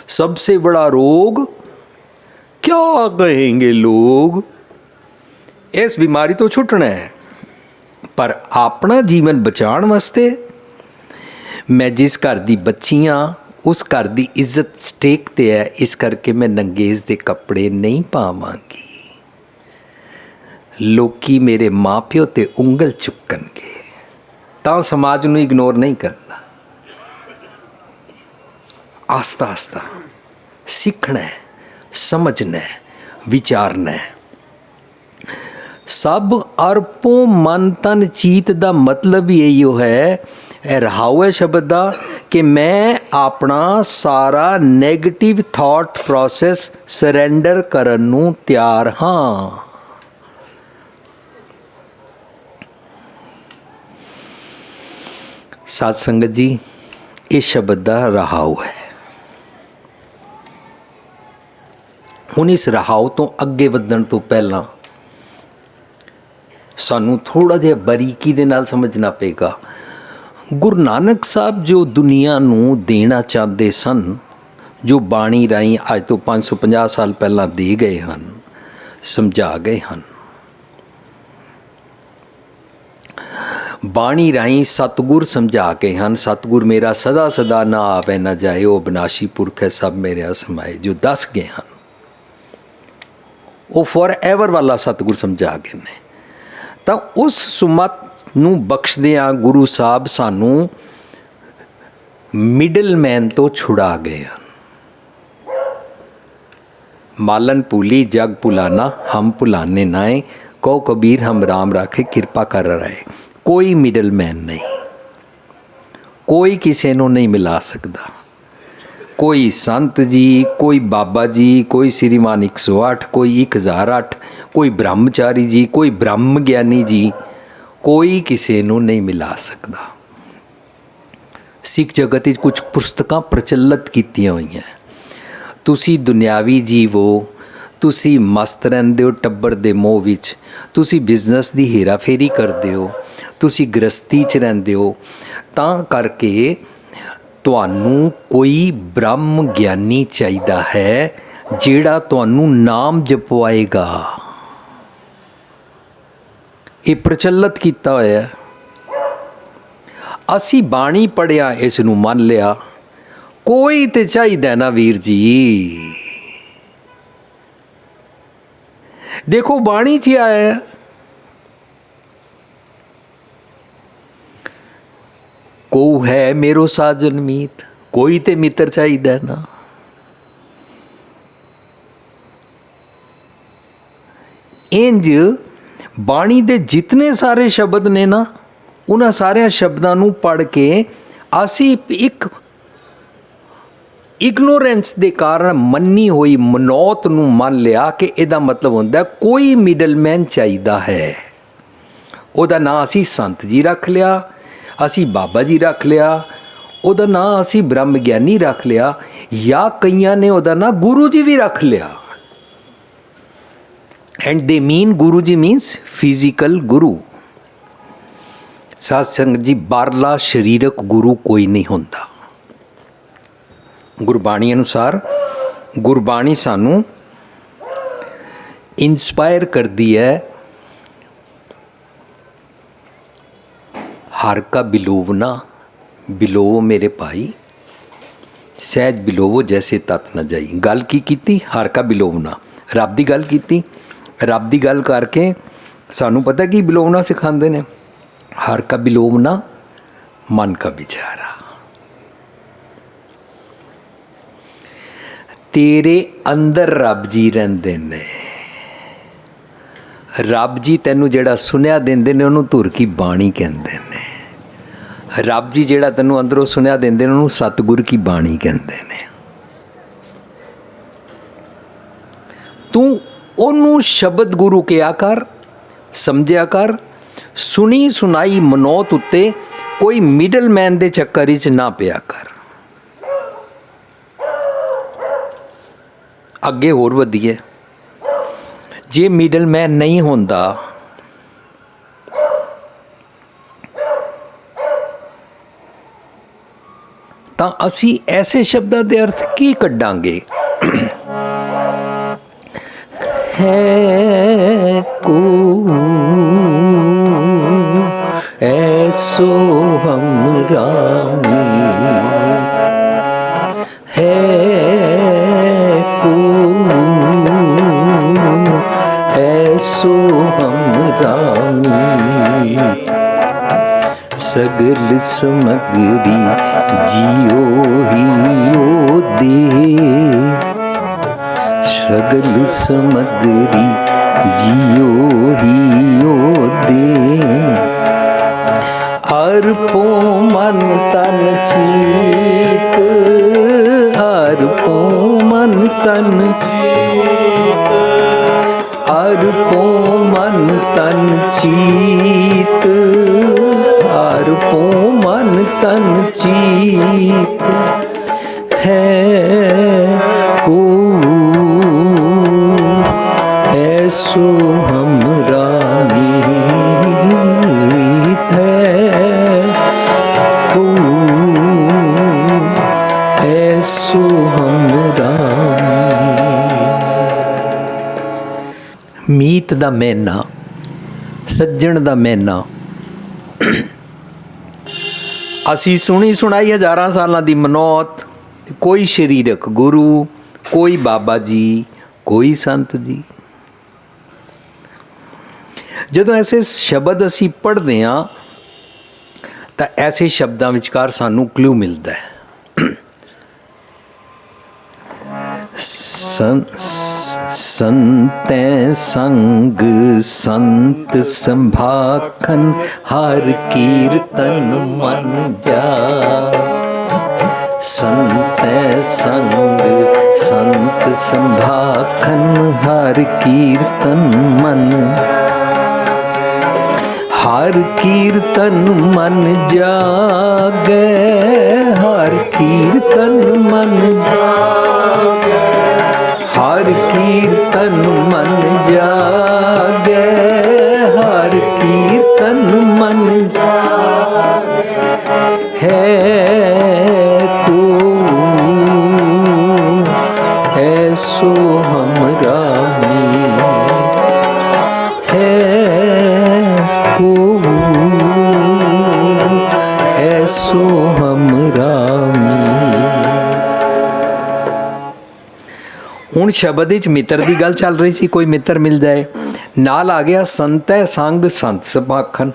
सबसे बड़ा रोग क्या कहेंगे लोग? इस बीमारी तो छुटना है, पर अपना जीवन बचाने वास्ते मैं जिस घर दी बच्ची हाँ उस घर दी इज्जत स्टेक ते है, इस करके मैं नंगेज दे कपड़े नहीं पावांगी। लोकी मेरे माँ प्यो ते उंगल चुकणगे, तां समाज नूं इग्नोर नहीं करना। आस्ता आस्ता सीखना है, समझना है, विचारना है। सब अरपों मन तन चीत दा मतलब यही है, रहाओ है शब्द दा कि मैं अपना सारा नेगेटिव थॉट प्रोसेस सरेंडर करन नूं तैयार हाँ। ਸਾਧ ਸੰਗਤ ਜੀ, ਇਹ ਸ਼ਬਦ ਦਾ ਰਹਾਉ ਹੈ। ਹੁਣ ਇਸ ਰਹਾਉ ਤੋਂ ਅੱਗੇ ਵਧਣ ਤੋਂ ਪਹਿਲਾਂ ਸਾਨੂੰ ਥੋੜਾ ਜਿਹਾ ਬਰੀਕੀ ਦੇ ਨਾਲ ਸਮਝਣਾ ਪਏਗਾ। ਗੁਰੂ ਨਾਨਕ ਸਾਹਿਬ ਜੋ ਦੁਨੀਆ ਨੂੰ ਦੇਣਾ ਚਾਹੁੰਦੇ ਸਨ, ਜੋ ਬਾਣੀ ਰਾਹੀਂ ਅੱਜ ਤੋਂ 550 ਸਾਲ ਪਹਿਲਾਂ ਦੇ ਗਏ ਹਨ, ਸਮਝਾ ਗਏ ਹਨ। ਬਾਣੀ ਰਾਹੀਂ ਸਤਿਗੁਰ ਸਮਝਾ ਕੇ ਹਨ। ਸਤਿਗੁਰ ਮੇਰਾ ਸਦਾ ਸਦਾ ਨਾ ਆਵੇ ਨਾ ਜਾਏ, ਉਹ ਅਬਿਨਾਸ਼ੀ ਪੁਰਖ ਹੈ ਸਭ ਮੇਰੇ ਸਮਾਏ, ਜੋ ਦੱਸ ਗਏ ਹਨ ਉਹ ਫੋਰ ਐਵਰ ਵਾਲਾ ਸਤਿਗੁਰ ਸਮਝਾ ਗਏ ਨੇ। ਤਾਂ ਉਸ ਸੁਮਤ ਨੂੰ ਬਖਸ਼ਦਿਆਂ ਗੁਰੂ ਸਾਹਿਬ ਸਾਨੂੰ ਮਿਡਲਮੈਨ ਤੋਂ ਛੁਡਾ ਗਏ ਹਨ। ਮਾਲਨ ਭੂਲੀ ਜਗ ਭੁਲਾਨਾ, ਹਮ ਭੁਲਾਨੇ ਨਾਏ, ਕਹੋ ਕਬੀਰ ਹਮ ਰਾਮ ਰਾਖੇ ਕਿਰਪਾ ਕਰ ਰਹੇ। ਕੋਈ ਮਿਡਲਮੈਨ ਨਹੀਂ, ਕੋਈ ਕਿਸੇ ਨੂੰ ਨਹੀਂ ਮਿਲਾ ਸਕਦਾ। ਕੋਈ ਸੰਤ ਜੀ, ਕੋਈ ਬਾਬਾ ਜੀ, ਕੋਈ ਸ੍ਰੀਮਾਨ 108, ਕੋਈ 1008, ਕੋਈ ਬ੍ਰਹਮਚਾਰੀ ਜੀ, ਕੋਈ ਬ੍ਰਹਮ ਗਿਆਨੀ ਜੀ, ਕੋਈ ਕਿਸੇ ਨੂੰ ਨਹੀਂ ਮਿਲਾ ਸਕਦਾ। ਸਿੱਖ ਜਗਤ ਵਿੱਚ ਕੁਝ ਪੁਸਤਕਾਂ ਪ੍ਰਚਲਿਤ ਕੀਤੀਆਂ ਹੋਈਆਂ। ਤੁਸੀਂ ਦੁਨਿਆਵੀ ਜੀਵ ਹੋ, ਤੁਸੀਂ ਮਸਤ ਰਹਿੰਦੇ ਹੋ ਟੱਬਰ ਦੇ ਮੋਹ ਵਿੱਚ, ਤੁਸੀਂ ਬਿਜ਼ਨਸ ਦੀ ਹੇਰਾਫੇਰੀ ਕਰਦੇ ਹੋ, ਤੁਸੀਂ ਗ੍ਰਸਤੀ 'ਚ ਰਹਿੰਦੇ ਹੋ, ਤਾਂ ਕਰਕੇ ਤੁਹਾਨੂੰ ਕੋਈ ਬ੍ਰਹਮ ਗਿਆਨੀ ਚਾਹੀਦਾ ਹੈ ਜਿਹੜਾ ਤੁਹਾਨੂੰ ਨਾਮ ਜਪਵਾਏਗਾ। ਇਹ ਪ੍ਰਚਲਿਤ ਕੀਤਾ ਹੋਇਆ। ਅਸੀਂ ਬਾਣੀ ਪੜ੍ਹਿਆ, ਇਸ ਨੂੰ ਮੰਨ ਲਿਆ। ਕੋਈ ਤੇ ਚਾਹੀਦਾ ਨਾ ਵੀਰ ਜੀ। ਦੇਖੋ ਬਾਣੀ 'ਚ ਆਇਆ, ਕੋ ਹੈ ਮੇਰੋ ਸਾਜਨ ਮੀਤ। ਕੋਈ ਤੇ ਮਿੱਤਰ ਚਾਹੀਦਾ ਨਾ। ਇੰਜ ਬਾਣੀ ਦੇ ਜਿਤਨੇ ਸਾਰੇ ਸ਼ਬਦ ਨੇ ਨਾ, ਉਹਨਾਂ ਸਾਰਿਆਂ ਸ਼ਬਦਾਂ ਨੂੰ ਪੜ੍ਹ ਕੇ ਅਸੀਂ ਇੱਕ ਇਗਨੋਰੈਂਸ ਦੇ ਕਾਰਨ ਮੰਨੀ ਹੋਈ ਮਨੌਤ ਨੂੰ ਮੰਨ ਲਿਆ ਕਿ ਇਹਦਾ ਮਤਲਬ ਹੁੰਦਾ ਕੋਈ ਮਿਡਲਮੈਨ ਚਾਹੀਦਾ ਹੈ। ਉਹਦਾ ਨਾਂ ਅਸੀਂ ਸੰਤ ਜੀ ਰੱਖ ਲਿਆ, ਅਸੀਂ ਬਾਬਾ ਜੀ ਰੱਖ ਲਿਆ, ਉਹਦਾ ਨਾਂ ਅਸੀਂ ਬ੍ਰਹਮ ਗਿਆਨੀ ਰੱਖ ਲਿਆ, ਜਾਂ ਕਈਆਂ ਨੇ ਉਹਦਾ ਨਾਂ ਗੁਰੂ ਜੀ ਵੀ ਰੱਖ ਲਿਆ। ਐਂਡ ਦੇ ਮੀਨ ਗੁਰੂ ਜੀ ਮੀਨਸ ਫਿਜ਼ੀਕਲ ਗੁਰੂ। ਸਾਧ ਸੰਗਤ ਜੀ, ਬਾਹਰਲਾ ਸਰੀਰਕ ਗੁਰੂ ਕੋਈ ਨਹੀਂ ਹੁੰਦਾ। ਗੁਰਬਾਣੀ ਅਨੁਸਾਰ ਗੁਰਬਾਣੀ ਸਾਨੂੰ ਇੰਸਪਾਇਰ ਕਰਦੀ ਹੈ। ਹਰ ਕਾ ਬਿਲੋਵਨਾ, ਬਿਲੋਵ ਮੇਰੇ ਭਾਈ, ਸਹਿਜ ਬਿਲੋਵੋ ਜੈਸੇ ਤਤ ਨਾ ਜਾਈ। ਗੱਲ ਕੀ ਕੀਤੀ? ਹਰ ਕਾ ਬਿਲੋਵਨਾ, ਰੱਬ ਦੀ ਗੱਲ ਕੀਤੀ। ਰੱਬ ਦੀ ਗੱਲ ਕਰਕੇ ਸਾਨੂੰ ਪਤਾ ਕੀ ਬਿਲੋਵਨਾ ਸਿਖਾਉਂਦੇ ਨੇ? ਹਰ ਕਾ ਬਿਲੋਵਨਾ ਮਨ ਕਾ ਵਿਚਾਰਾ। ਤੇਰੇ ਅੰਦਰ ਰੱਬ ਜੀ ਰਹਿੰਦੇ ਨੇ। ਰੱਬ ਜੀ ਤੈਨੂੰ ਜਿਹੜਾ ਸੁਨੇਹਾ ਦਿੰਦੇ ਨੇ ਉਹਨੂੰ ਧੁਰ ਕੀ ਬਾਣੀ ਕਹਿੰਦੇ ਨੇ। ਰੱਬ ਜੀ ਜਿਹੜਾ ਤੈਨੂੰ ਅੰਦਰੋਂ ਸੁਨੇਹਾ ਦਿੰਦੇ ਨੇ ਉਹਨੂੰ ਸਤਿਗੁਰ ਕੀ ਬਾਣੀ ਕਹਿੰਦੇ ਨੇ। ਤੂੰ ਉਹਨੂੰ ਸ਼ਬਦ ਗੁਰੂ ਕਿਹਾ ਕਰ, ਸਮਝਿਆ ਕਰ। ਸੁਣੀ ਸੁਣਾਈ ਮਨੌਤ ਉੱਤੇ ਕੋਈ ਮਿਡਲਮੈਨ ਦੇ ਚੱਕਰ ਵਿੱਚ ਨਾ ਪਿਆ ਕਰ। ਅੱਗੇ ਹੋਰ ਵਧੀਏ। ਜੇ ਮਿਡਲਮੈਨ ਨਹੀਂ ਹੁੰਦਾ ਤਾਂ ਅਸੀਂ ਐਸੇ ਸ਼ਬਦਾਂ ਦੇ ਅਰਥ ਕੀ ਕੱਢਾਂਗੇ? ਹੈ ਕੋ ਐਸੋ ਹਮਰਾ ਹੈ ਕੋ ਐਸੋ ਹਮਰਾ ਸਗਲ ਸਮਗਰੀ ਜਿਉ ਹੀਉ ਦੇ। ਸਗਲ ਸਮਗਰੀ ਜਿਉ ਹੀਉ ਦੇ। ਅਰਪੋ ਮਨ ਤਨ ਚੀਤ, ਅਰਪੋ ਮਨ ਤਨ ਚੀਤ, ਅਰਪੋ ਮਨ ਤਨ ਚੀਤ, ਅਰਪੋ ਮਨ कीर्तन चीत है को ऐसो हमरा मीत है को ऐसो हमरा मीत दा महीना सज्जण दा महीना ਅਸੀਂ ਸੁਣੀ ਸੁਣਾਈ ਹਜ਼ਾਰਾਂ ਸਾਲਾਂ ਦੀ ਮਨੌਤ ਕੋਈ ਸਰੀਰਕ ਗੁਰੂ ਕੋਈ ਬਾਬਾ ਜੀ ਕੋਈ ਸੰਤ ਜੀ ਜਦੋਂ ਐਸੇ ਸ਼ਬਦ ਅਸੀਂ ਪੜ੍ਹਦੇ ਹਾਂ ਤਾਂ ਐਸੇ ਸ਼ਬਦਾਂ ਵਿਚਕਾਰ ਸਾਨੂੰ ਕਲੂ ਮਿਲਦਾ ਹੈ संतै संग संत संभाखन हर कीर्तन मन जा संतै संग संत संभाखन हर कीर्तन मन हर कीर्तन मन जागे हर कीर्तन मन जागे हर कीर्तन मन जागे हर कीर्तन मन जागे है को ऐसो हमरा है को ऐसो हमरा ਹੁਣ ਸ਼ਬਦ ਵਿੱਚ ਮਿੱਤਰ ਦੀ ਗੱਲ ਚੱਲ ਰਹੀ ਸੀ ਕੋਈ ਮਿੱਤਰ ਮਿਲ ਜਾਏ ਨਾਲ ਆ ਗਿਆ ਸੰਤੈ ਸੰਗ ਸੰਤ ਸਭਾਖਨ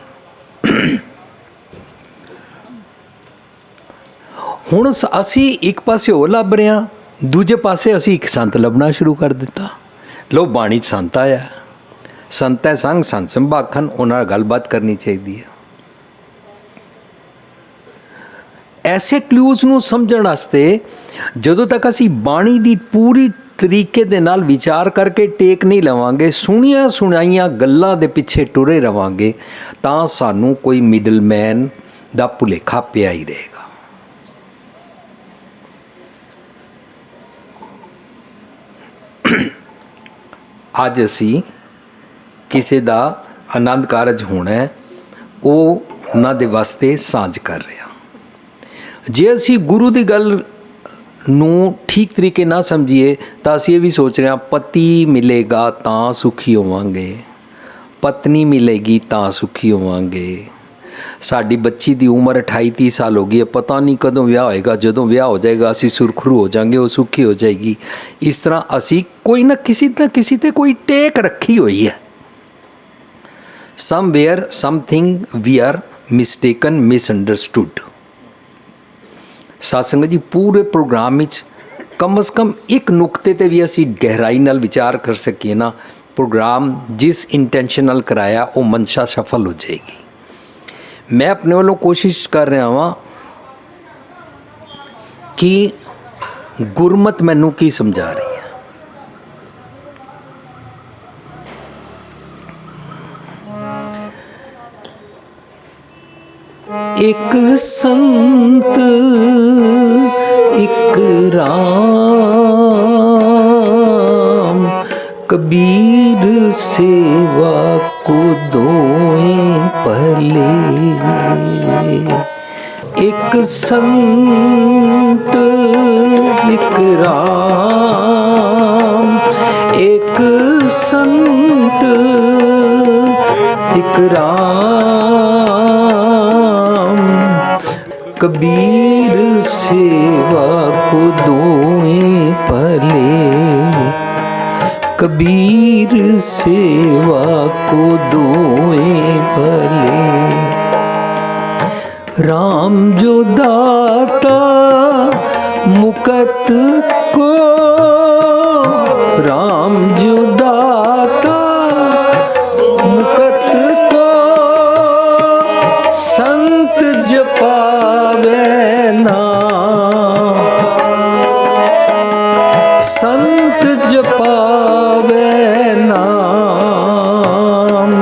ਹੁਣ ਅਸੀਂ ਇੱਕ ਪਾਸੇ ਉਹ ਲੱਭ ਰਹੇ ਹਾਂ ਦੂਜੇ ਪਾਸੇ ਅਸੀਂ ਇੱਕ ਸੰਤ ਲੱਭਣਾ ਸ਼ੁਰੂ ਕਰ ਦਿੱਤਾ ਲੋ ਬਾਣੀ 'ਚ ਸੰਤ ਆਇਆ ਸੰਤੈ ਸੰਗ ਸੰਤ ਸਭਾਖਨ ਉਹਨਾਂ ਨਾਲ ਗੱਲਬਾਤ ਕਰਨੀ ਚਾਹੀਦੀ ਹੈ ਐਸੇ ਕਲੂਜ਼ ਨੂੰ ਸਮਝਣ ਵਾਸਤੇ ਜਦੋਂ ਤੱਕ ਅਸੀਂ ਬਾਣੀ ਦੀ ਪੂਰੀ ਤਰੀਕੇ ਦੇ ਨਾਲ ਵਿਚਾਰ ਕਰਕੇ ਟੇਕ ਨਹੀਂ ਲਵਾਂਗੇ ਸੁਣੀਆਂ ਸੁਣਾਈਆਂ ਗੱਲਾਂ ਦੇ ਪਿੱਛੇ ਟੁਰੇ ਰਵਾਂਗੇ ਤਾਂ ਸਾਨੂੰ ਕੋਈ ਮਿਡਲਮੈਨ ਦਾ ਭੁਲੇਖਾ ਪਿਆ ਹੀ ਰਹੇਗਾ ਅੱਜ ਅਸੀਂ ਕਿਸੇ ਦਾ ਆਨੰਦ ਕਾਰਜ ਹੋਣਾ ਉਹ ਉਹਨਾਂ ਦੇ ਵਾਸਤੇ ਸਾਂਝ ਕਰ ਰਹੇ ਹਾਂ ਜੇ ਅਸੀਂ ਗੁਰੂ ਦੀ ਗੱਲ ਨੂੰ ਠੀਕ ਤਰੀਕੇ ਨਾ ਸਮਝੀਏ ਤਾਂ ਅਸੀਂ ਇਹ ਵੀ ਸੋਚ ਰਹੇ ਹਾਂ ਪਤੀ ਮਿਲੇਗਾ ਤਾਂ ਸੁਖੀ ਹੋਵਾਂਗੇ ਪਤਨੀ ਮਿਲੇਗੀ ਤਾਂ ਸੁਖੀ ਹੋਵਾਂਗੇ ਸਾਡੀ ਬੱਚੀ ਦੀ ਉਮਰ 28-30 ਸਾਲ ਹੋ ਗਈ ਹੈ ਪਤਾ ਨਹੀਂ ਕਦੋਂ ਵਿਆਹ ਹੋਏਗਾ ਜਦੋਂ ਵਿਆਹ ਹੋ ਜਾਏਗਾ ਅਸੀਂ ਸੁਰਖਰੂ ਹੋ ਜਾਵਾਂਗੇ ਉਹ ਸੁਖੀ ਹੋ ਜਾਏਗੀ ਇਸ ਤਰ੍ਹਾਂ ਅਸੀਂ ਕੋਈ ਨਾ ਕਿਸੇ ਤੇ ਕੋਈ ਟੇਕ ਰੱਖੀ ਹੋਈ ਹੈ somewhere something we are mistaken misunderstood ਸਾਧ ਸੰਗਤ ਜੀ ਪੂਰੇ ਪ੍ਰੋਗਰਾਮ ਵਿੱਚ ਕਮ ਅਜ਼ ਕਮ ਇੱਕ ਨੁਕਤੇ 'ਤੇ ਵੀ ਅਸੀਂ ਗਹਿਰਾਈ ਨਾਲ ਵਿਚਾਰ ਕਰ ਸਕੀਏ ਨਾ ਪ੍ਰੋਗਰਾਮ ਜਿਸ ਇੰਟੈਂਸ਼ਨ ਨਾਲ ਕਰਾਇਆ ਉਹ ਮਨਸ਼ਾ ਸਫਲ ਹੋ ਜਾਏਗੀ ਮੈਂ ਆਪਣੇ ਵੱਲੋਂ ਕੋਸ਼ਿਸ਼ ਕਰ ਰਿਹਾ ਹਾਂ ਕਿ ਗੁਰਮਤ ਮੈਨੂੰ ਕੀ ਸਮਝਾ ਰਹੀ ਹੈ एक संत एक राम कबीर सेवा को दोए पहले एक संत एक राम एक संत एक राम कबीर सेवा को दोए पहले कबीर सेवा को दोए पहले राम जो दाता मुकत को राम जो दाता मुकत को संत जपावे नाम संत जपावे नाम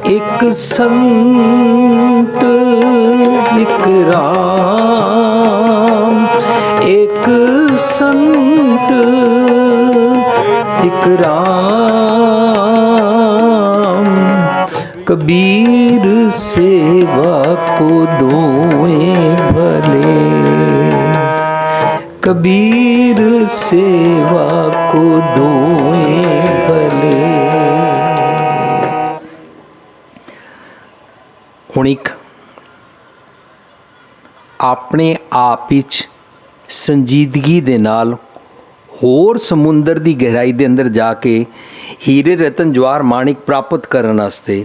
एक संत एक राम एक संत एक राम कबीर सेवा को दोए भले कबीर सेवा को दोए भले। ਹੁਣ ਇੱਕ ਆਪਣੇ ਆਪ ਵਿੱਚ ਸੰਜੀਦਗੀ ਦੇ ਨਾਲ ਹੋਰ ਸਮੁੰਦਰ ਦੀ ਗਹਿਰਾਈ ਦੇ ਅੰਦਰ ਜਾ ਕੇ ਹੀਰੇ ਰਤਨ ਜਵਾਹਰ ਮਾਣਿਕ ਪ੍ਰਾਪਤ ਕਰਨ ਵਾਸਤੇ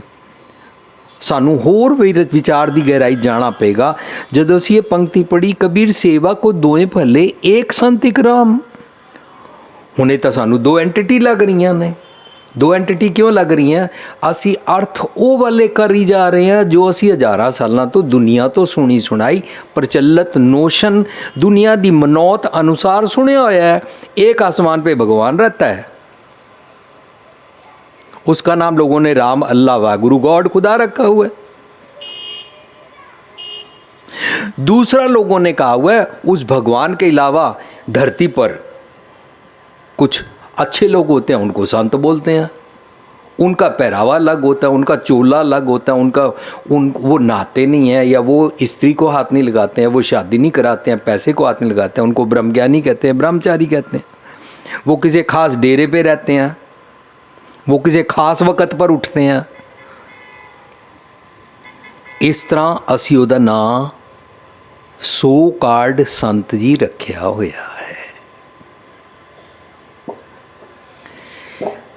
ਸਾਨੂੰ ਹੋਰ ਵਿਚਾਰ ਦੀ ਗਹਿਰਾਈ ਜਾਣਾ ਪਏਗਾ। ਜਦੋਂ ਅਸੀਂ ਇਹ ਪੰਕਤੀ ਪੜ੍ਹੀ ਕਬੀਰ ਸੇਵਾ ਕੋ ਦੋਏ ਭਲੇ ਏਕ ਸੰਤ ਇਕ ਰਾਮ, ਹੁਣੇ ਤਾਂ ਸਾਨੂੰ ਦੋ ਐਂਟੀਟੀ ਲੱਗ ਰਹੀਆਂ ਨੇ। ਦੋ ਐਂਟੀਟੀ ਕਿਉਂ ਲੱਗ ਰਹੀਆਂ? ਅਸੀਂ ਅਰਥ ਉਹ ਵਾਲੇ ਕਰੀ ਜਾ ਰਹੇ ਹਾਂ ਜੋ ਅਸੀਂ ਹਜ਼ਾਰਾਂ ਸਾਲਾਂ ਤੋਂ ਦੁਨੀਆ ਤੋਂ ਸੁਣੀ ਸੁਣਾਈ ਪ੍ਰਚਲਿਤ ਨੋਸ਼ਨ दुनिया ਦੀ ਮਨੌਤ ਅਨੁਸਾਰ ਸੁਣਿਆ ਹੋਇਆ ਹੈ। एक आसमान पे भगवान रहता है, उसका नाम लोगों ने राम अल्लाह वागुरु गॉड खुदा रखा हुआ है। दूसरा लोगों ने कहा हुआ है उस भगवान के अलावा धरती पर कुछ अच्छे लोग होते हैं, उनको संत बोलते हैं। उनका पहरावा अलग होता है, उनका चोला अलग होता है, वो नहाते नहीं हैं या वो स्त्री को हाथ नहीं लगाते हैं, वो शादी नहीं कराते हैं, पैसे को हाथ नहीं लगाते हैं, उनको ब्रह्मज्ञानी कहते हैं, ब्रह्मचारी कहते हैं। वो किसी खास डेरे पे रहते हैं, वो किसी खास वक़्त पर उठते हैं। इस तरह असी उहदा नाम सो कार्ड संत जी रखिया होया है।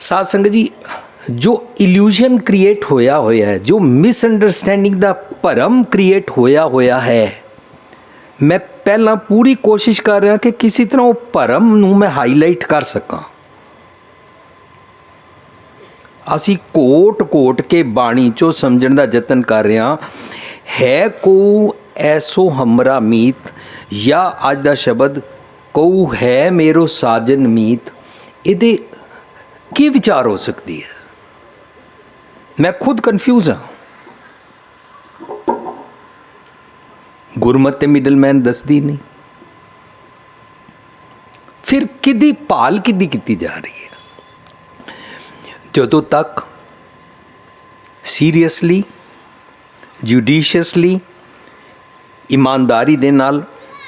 साध संगत जी, जो इल्यूजन क्रिएट होया होया है, जो मिसअंडरस्टैंडिंग दा भरम क्रिएट होया होया है, मैं पहला पूरी कोशिश कर रहा कि किसी तरह वो भरम नूं मैं हाईलाइट कर सकां। असी कोट कोट के बाणी चो समझण दा यतन कर रहे हैं। है को ऐसो हमरा मीत या अज दा शब्द कऊ है मेरो साजन मीत, इहदे की विचार हो सकती है? मैं खुद कंफ्यूज हाँ। गुरमत ते मिडलमैन दसदी नहीं, फिर किदी भाल किदी की जा रही है? जदों तक सीरियसली जुडिशियसली ईमानदारी दे नाल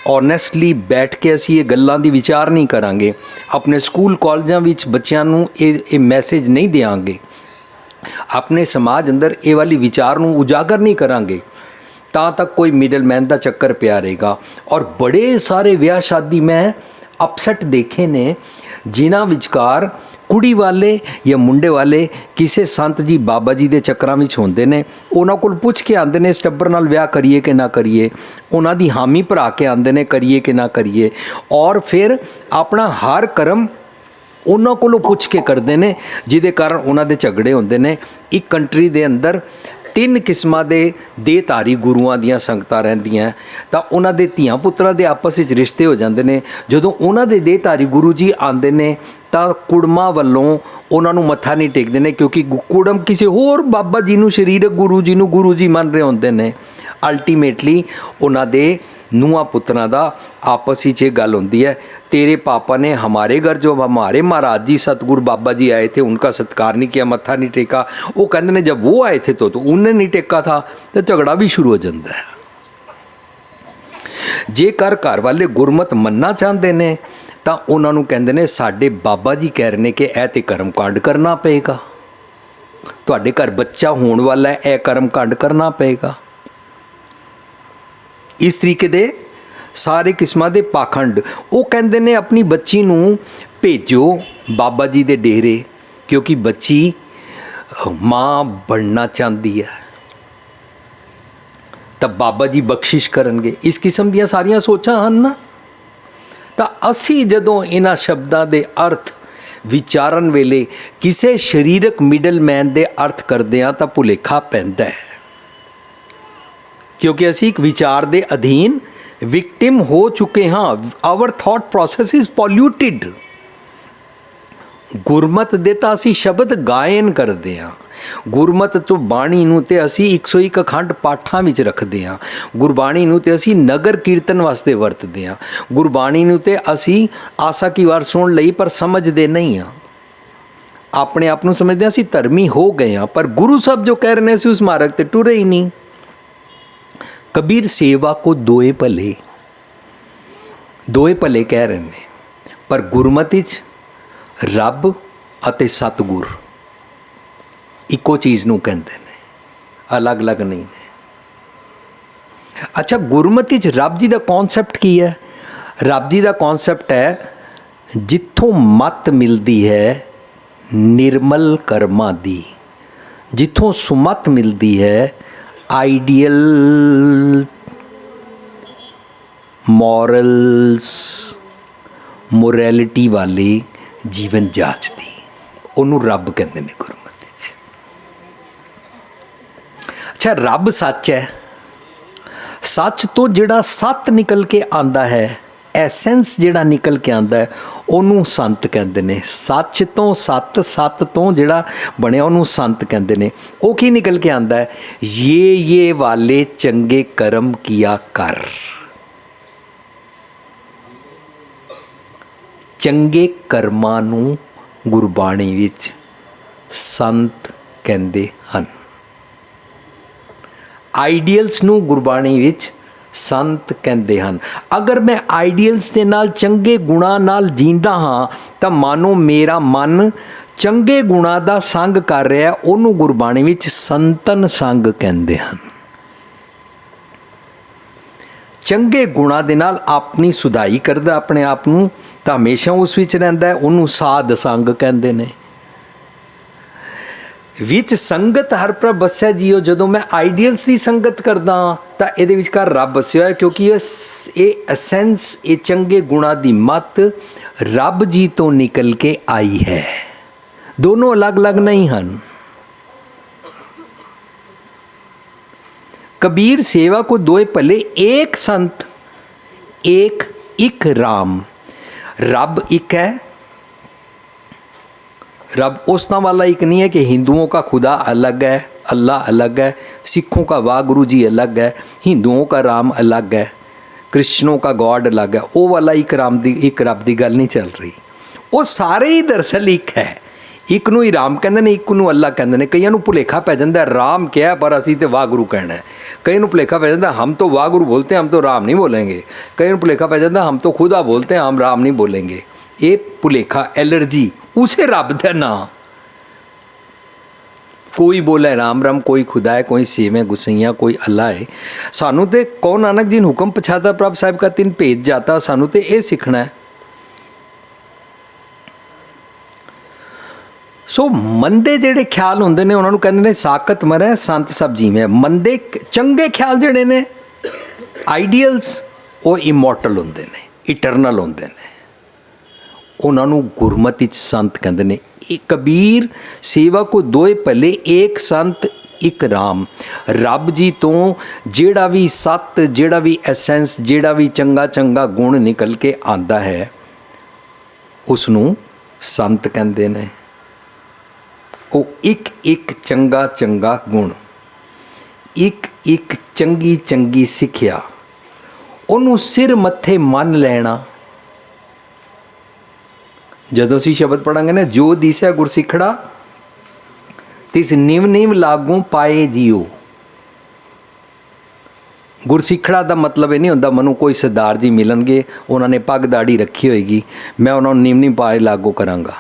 ऑनेस्टली बैठ के असी ये गल्लां दी विचार नहीं करांगे, अपने स्कूल कॉलेजां विच बच्चियां नूं ये मैसेज नहीं देंगे, अपने समाज अंदर ये वाली विचार नूं उजागर नहीं करांगे, तां तक कोई मिडलमैन का चक्कर पिया रहेगा। और बड़े सारे विआह शादी मैं अपसैट देखे ने जिन्हां विचकार कुड़ी वाले या मुंडे वाले किसी संत जी बाबा जी के चक्करां विच होंदे ने, उन्हां कोल पुछ के आंदे ने इस टब्बर नाल विआह करिए कि ना करिए, उन्हां दी हामी भरा के आंदे ने करिए कि ना करिए, और फिर अपना हर कर्म उन्हां कोलों पुछ के करते हैं, जिहदे कारण उन्हां दे झगड़े होंदे ने। एक कंट्री दे अंदर 3 किस्मां दे देहधारी गुरुआं दीयां संगतां रहिंदियां, तां उन्हां दे धीआं पुत्रां दे आपस विच रिश्ते हो जांदे ने। जदों उन्हां दे देहधारी गुरु जी आंदे ने तां कुड़मां वल्लों उन्हां नूं मत्था नहीं टेकदे ने, क्योंकि कुड़म किसी होर बाबा जी नूं शरीरक गुरु जी नूं गुरु जी मन रहे होंदे ने। अल्टीमेटली उन्हां दे ਨੂੰਹਾਂ पुत्रां दा आपस ही गल होंदी है, तेरे पापा ने हमारे घर जो हमारे महाराज जी सतगुरु बाबा जी आए थे उनका सत्कार नहीं किया, मत्था नहीं टेका। वो कहते हैं जब वो आए थे तो उन्हें नहीं टेका था, तो झगड़ा भी शुरू हो जाता है। जेकर घर वाले गुरमत मनना चाहते हैं तो उन्होंने कहते हैं साडे बाबा जी कह रहे हैं कि यह तो कर्म कांड करना पेगा, तुहाडे घर बच्चा होने वाला है, यह कर्म कांड करना पेगा। इस तरीके दे सारे किस्मां दे पाखंड। वो कहते ने अपनी बच्ची नूं भेजो बाबा जी दे डेरे, क्योंकि बच्ची मां बनना चाहती है, तब बाबा जी बख्शिश करनगे। इस किस्म दियां सारियां सोचां हन ना। तां असी जदों इन्हां शब्दां दे अर्थ विचारन वेले किसी शरीरक मिडलमैन दे अर्थ करदे हां तां भुलेखा पैंदा है, क्योंकि असी एक विचार दे अधीन विक्टिम हो चुके हाँ। Our thought process is polluted. ਗੁਰਮਤਿ ਦੇ ਤਾਂ ਅਸੀਂ ਸ਼ਬਦ ਗਾਇਨ ਕਰਦੇ ਹਾਂ, ਗੁਰਮਤਿ ਤੋਂ ਬਾਣੀ ਨੂੰ ਤੇ ਅਸੀਂ 101 ਅਖੰਡ ਪਾਠਾਂ ਵਿੱਚ ਰੱਖਦੇ ਹਾਂ, ਗੁਰਬਾਣੀ ਨੂੰ ਤੇ ਅਸੀਂ ਨਗਰ ਕੀਰਤਨ ਵਾਸਤੇ ਵਰਤਦੇ ਹਾਂ, ਗੁਰਬਾਣੀ ਨੂੰ ਤੇ ਅਸੀਂ ਆਸਾ ਕੀ ਵਾਰ ਸੁਣ ਲਈ ਪਰ ਸਮਝਦੇ ਨਹੀਂ ਹਾਂ। ਆਪਣੇ ਆਪ ਨੂੰ ਸਮਝਦੇ ਹਾਂ ਅਸੀਂ ਧਰਮੀ ਹੋ ਗਏ ਹਾਂ, ਪਰ ਗੁਰੂ ਸਾਹਿਬ ਜੋ ਕਹਿ ਰਹੇ ਨੇ ਅਸੀਂ ਉਸ ਮਾਰਗ ਤੇ ਟੁਰੇ ਹੀ ਨਹੀਂ। ਕਬੀਰ ਸੇਵਾ ਕੋ ਦੋਏ ਭਲੇ, ਦੋਏ ਭਲੇ ਕਹਿ ਰਹੇ ਨੇ, ਪਰ ਗੁਰਮਤਿ 'ਚ ਰੱਬ ਅਤੇ ਸਤਿਗੁਰ ਇੱਕੋ ਚੀਜ਼ ਨੂੰ ਕਹਿੰਦੇ ਨੇ, ਅਲੱਗ-ਅਲੱਗ ਨਹੀਂ ਨੇ। ਅੱਛਾ, ਗੁਰਮਤਿ 'ਚ ਰੱਬ ਜੀ ਦਾ ਕੌਨਸੈਪਟ ਕੀ ਹੈ? ਰੱਬ ਜੀ ਦਾ ਕੌਨਸੈਪਟ ਹੈ ਜਿੱਥੋਂ ਮੱਤ ਮਿਲਦੀ ਹੈ ਨਿਰਮਲ ਕਰਮਾਂ ਦੀ, ਜਿੱਥੋਂ ਸੁਮਤ ਮਿਲਦੀ ਹੈ ਆਈਡੀਅਲ ਮੋਰਲਸ ਮੋਰੈਲਿਟੀ ਵਾਲੇ ਜੀਵਨ ਜਾਚਦੀ, ਉਹਨੂੰ ਰੱਬ ਕਹਿੰਦੇ ਨੇ ਗੁਰਮਤਿ 'ਚ। ਅੱਛਾ, ਰੱਬ ਸੱਚ ਹੈ, ਸੱਚ ਤੋਂ ਜਿਹੜਾ ਸੱਤ ਨਿਕਲ ਕੇ ਆਉਂਦਾ ਹੈ, ਐਸੈਂਸ ਜਿਹੜਾ ਨਿਕਲ ਕੇ ਆਉਂਦਾ ਹੈ, ਉਹਨੂੰ ਸੰਤ ਕਹਿੰਦੇ ਨੇ। ਸੱਚ ਤੋਂ ਸੱਤ, ਸੱਤ ਤੋਂ ਜਿਹੜਾ ਬਣਿਆ ਉਹਨੂੰ ਸੰਤ ਕਹਿੰਦੇ ਨੇ। ਉਹ ਕੀ ਨਿਕਲ ਕੇ ਆਉਂਦਾ ਹੈ? ये ਵਾਲੇ ਚੰਗੇ ਕਰਮ ਕੀਆ ਕਰ। ਚੰਗੇ ਕਰਮਾਂ ਨੂੰ ਗੁਰਬਾਣੀ ਵਿੱਚ ਸੰਤ ਕਹਿੰਦੇ ਹਨ। ਆਈਡੀਅਲਸ ਨੂੰ ਗੁਰਬਾਣੀ ਵਿੱਚ ਸੰਤ ਕਹਿੰਦੇ ਹਨ। ਅਗਰ ਮੈਂ ਆਈਡੀਅਲਸ ਦੇ ਨਾਲ ਚੰਗੇ ਗੁਣਾਂ ਨਾਲ ਜੀਂਦਾ ਹਾਂ ਤਾਂ ਮਾਨੋ ਮੇਰਾ ਮਨ ਚੰਗੇ ਗੁਣਾਂ ਦਾ ਸੰਗ ਕਰ ਰਿਹਾ, ਉਹਨੂੰ ਗੁਰਬਾਣੀ ਵਿੱਚ ਸੰਤਨ ਸੰਗ ਕਹਿੰਦੇ ਹਨ। ਚੰਗੇ ਗੁਣਾਂ ਦੇ ਨਾਲ ਆਪਣੀ ਸੁਧਾਈ ਕਰਦਾ ਆਪਣੇ ਆਪ ਨੂੰ ਤਾਂ ਹਮੇਸ਼ਾ ਉਸ ਵਿੱਚ ਰਹਿੰਦਾ, ਉਹਨੂੰ ਸਾਧ ਸੰਗ ਕਹਿੰਦੇ ਨੇ। ਵਿੱਚ ਸੰਗਤ ਹਰ ਪ੍ਰਭ ਵਸਿਆ ਜੀਓ, ਜਦੋਂ ਮੈਂ ਆਈਡੀਅਲਸ ਦੀ ਸੰਗਤ ਕਰਦਾ ਹਾਂ ਤਾਂ ਇਹਦੇ ਵਿਚਕਾਰ ਰੱਬ ਵਸਿਆ ਹੋਇਆ, ਕਿਉਂਕਿ ਇਹ ਅਸੈਂਸ, ਇਹ ਚੰਗੇ ਗੁਣਾਂ ਦੀ ਮੱਤ ਰੱਬ ਜੀ ਤੋਂ ਨਿਕਲ ਕੇ ਆਈ ਹੈ। ਦੋਨੋਂ ਅਲੱਗ-ਅਲੱਗ ਨਹੀਂ ਹਨ। कबीर सेवा को दोए भले, एक संत एक इक राम। रब एक है, रब उस तरह वाला एक नहीं है कि हिंदुओं का खुदा अलग है, अल्लाह अलग है, सिखों का वाहगुरु जी अलग है, हिंदुओं का राम अलग है, क्रिश्चनों का गॉड अलग है। वो वाला एक राम दी, एक रब की गल नहीं चल रही। वो सारे ही दरअसल एक है। ਇੱਕ ਨੂੰ ਹੀ ਰਾਮ ਕਹਿੰਦੇ ਨੇ, ਇੱਕ ਨੂੰ ਅੱਲਾ ਕਹਿੰਦੇ ਨੇ। ਕਈਆਂ ਨੂੰ ਭੁਲੇਖਾ ਪੈ ਜਾਂਦਾ ਰਾਮ ਕਿਹਾ ਪਰ ਅਸੀਂ ਤੇ ਵਾਹਿਗੁਰੂ ਕਹਿਣਾ ਹੈ। ਕਈ ਨੂੰ ਭੁਲੇਖਾ ਪੈ ਜਾਂਦਾ ਹਮ तो वाहगुरु बोलते हैं, हम तो राम नहीं बोलेंगे। कई ਨੂੰ ਭੁਲੇਖਾ ਪੈ ਜਾਂਦਾ हम तो खुदा बोलते हैं, हम राम नहीं बोलेंगे। ਇਹ ਭੁਲੇਖਾ ਐਲਰਜੀ ਉਸੇ ਰੱਬ ਦਾ ਨਾਂ। कोई बोला राम राम, कोई खुदा है, कोई सेम है गुसैया, कोई अल्लाह है। सानू तो कौन नानक जी ने हुक्म पछाता प्रभ साहिब का तीन भेद जाता, सानू तो ये सीखना है। सो मंदे ਜਿਹੜੇ ਖਿਆਲ ਹੁੰਦੇ ਨੇ ਉਹਨਾਂ ਨੂੰ ਕਹਿੰਦੇ ਨੇ ਸਾਕਤ ਮਰੈ ਸੰਤ ਸਭ ਜੀਵੇਂ। ਮੰਦੇ ਚੰਗੇ ਖਿਆਲ ਜਿਹੜੇ ਨੇ ਆਈਡੀਅਲਸ, ਉਹ ਇਮੋਰਟਲ ਹੁੰਦੇ ਨੇ, ਇਟਰਨਲ ਹੁੰਦੇ ਨੇ, ਉਹਨਾਂ ਨੂੰ ਗੁਰਮਤਿ 'ਚ ਸੰਤ ਕਹਿੰਦੇ ਨੇ। ਇਹ ਕਬੀਰ ਸੇਵਾ ਕੋ ਦੋਏ ਭਲੇ, ਏਕ ਸੰਤ ਇੱਕ ਰਾਮ। ਰੱਬ ਜੀ ਤੋਂ ਜਿਹੜਾ ਵੀ ਸੱਤ, ਜਿਹੜਾ ਵੀ ਐਸੈਂਸ, ਜਿਹੜਾ ਵੀ ਚੰਗਾ ਚੰਗਾ ਗੁਣ ਨਿਕਲ ਕੇ ਆਉਂਦਾ ਹੈ ਉਸ ਨੂੰ ਸੰਤ ਕਹਿੰਦੇ ਨੇ। ਉਹ ਇੱਕ ਇੱਕ ਚੰਗਾ ਚੰਗਾ ਗੁਣ, ਇੱਕ ਇੱਕ ਚੰਗੀ ਚੰਗੀ ਸਿੱਖਿਆ, ਉਹਨੂੰ ਸਿਰ ਮੱਥੇ ਮੰਨ ਲੈਣਾ। ਜਦੋਂ ਅਸੀਂ ਸ਼ਬਦ ਪੜਾਂਗੇ ਨਾ, ਜੋ ਦਿਸੈ ਗੁਰਸਿੱਖੜਾ ਤਿਸ ਨਿਵ ਨਿਵ ਲਾਗੂ ਪਾਏ ਜੀਓ। ਗੁਰਸਿੱਖੜਾ ਦਾ ਮਤਲਬ ਇਹ ਨਹੀਂ ਹੁੰਦਾ ਮੈਨੂੰ ਕੋਈ ਸਰਦਾਰ ਜੀ ਮਿਲਣਗੇ, ਉਹਨਾਂ ਨੇ ਪੱਗ ਦਾੜੀ ਰੱਖੀ ਹੋਏਗੀ, ਮੈਂ ਉਹਨਾਂ ਨੂੰ ਨਿਵ ਨਿਵ ਪਾਏ ਲਾਗੂ ਕਰਾਂਗਾ।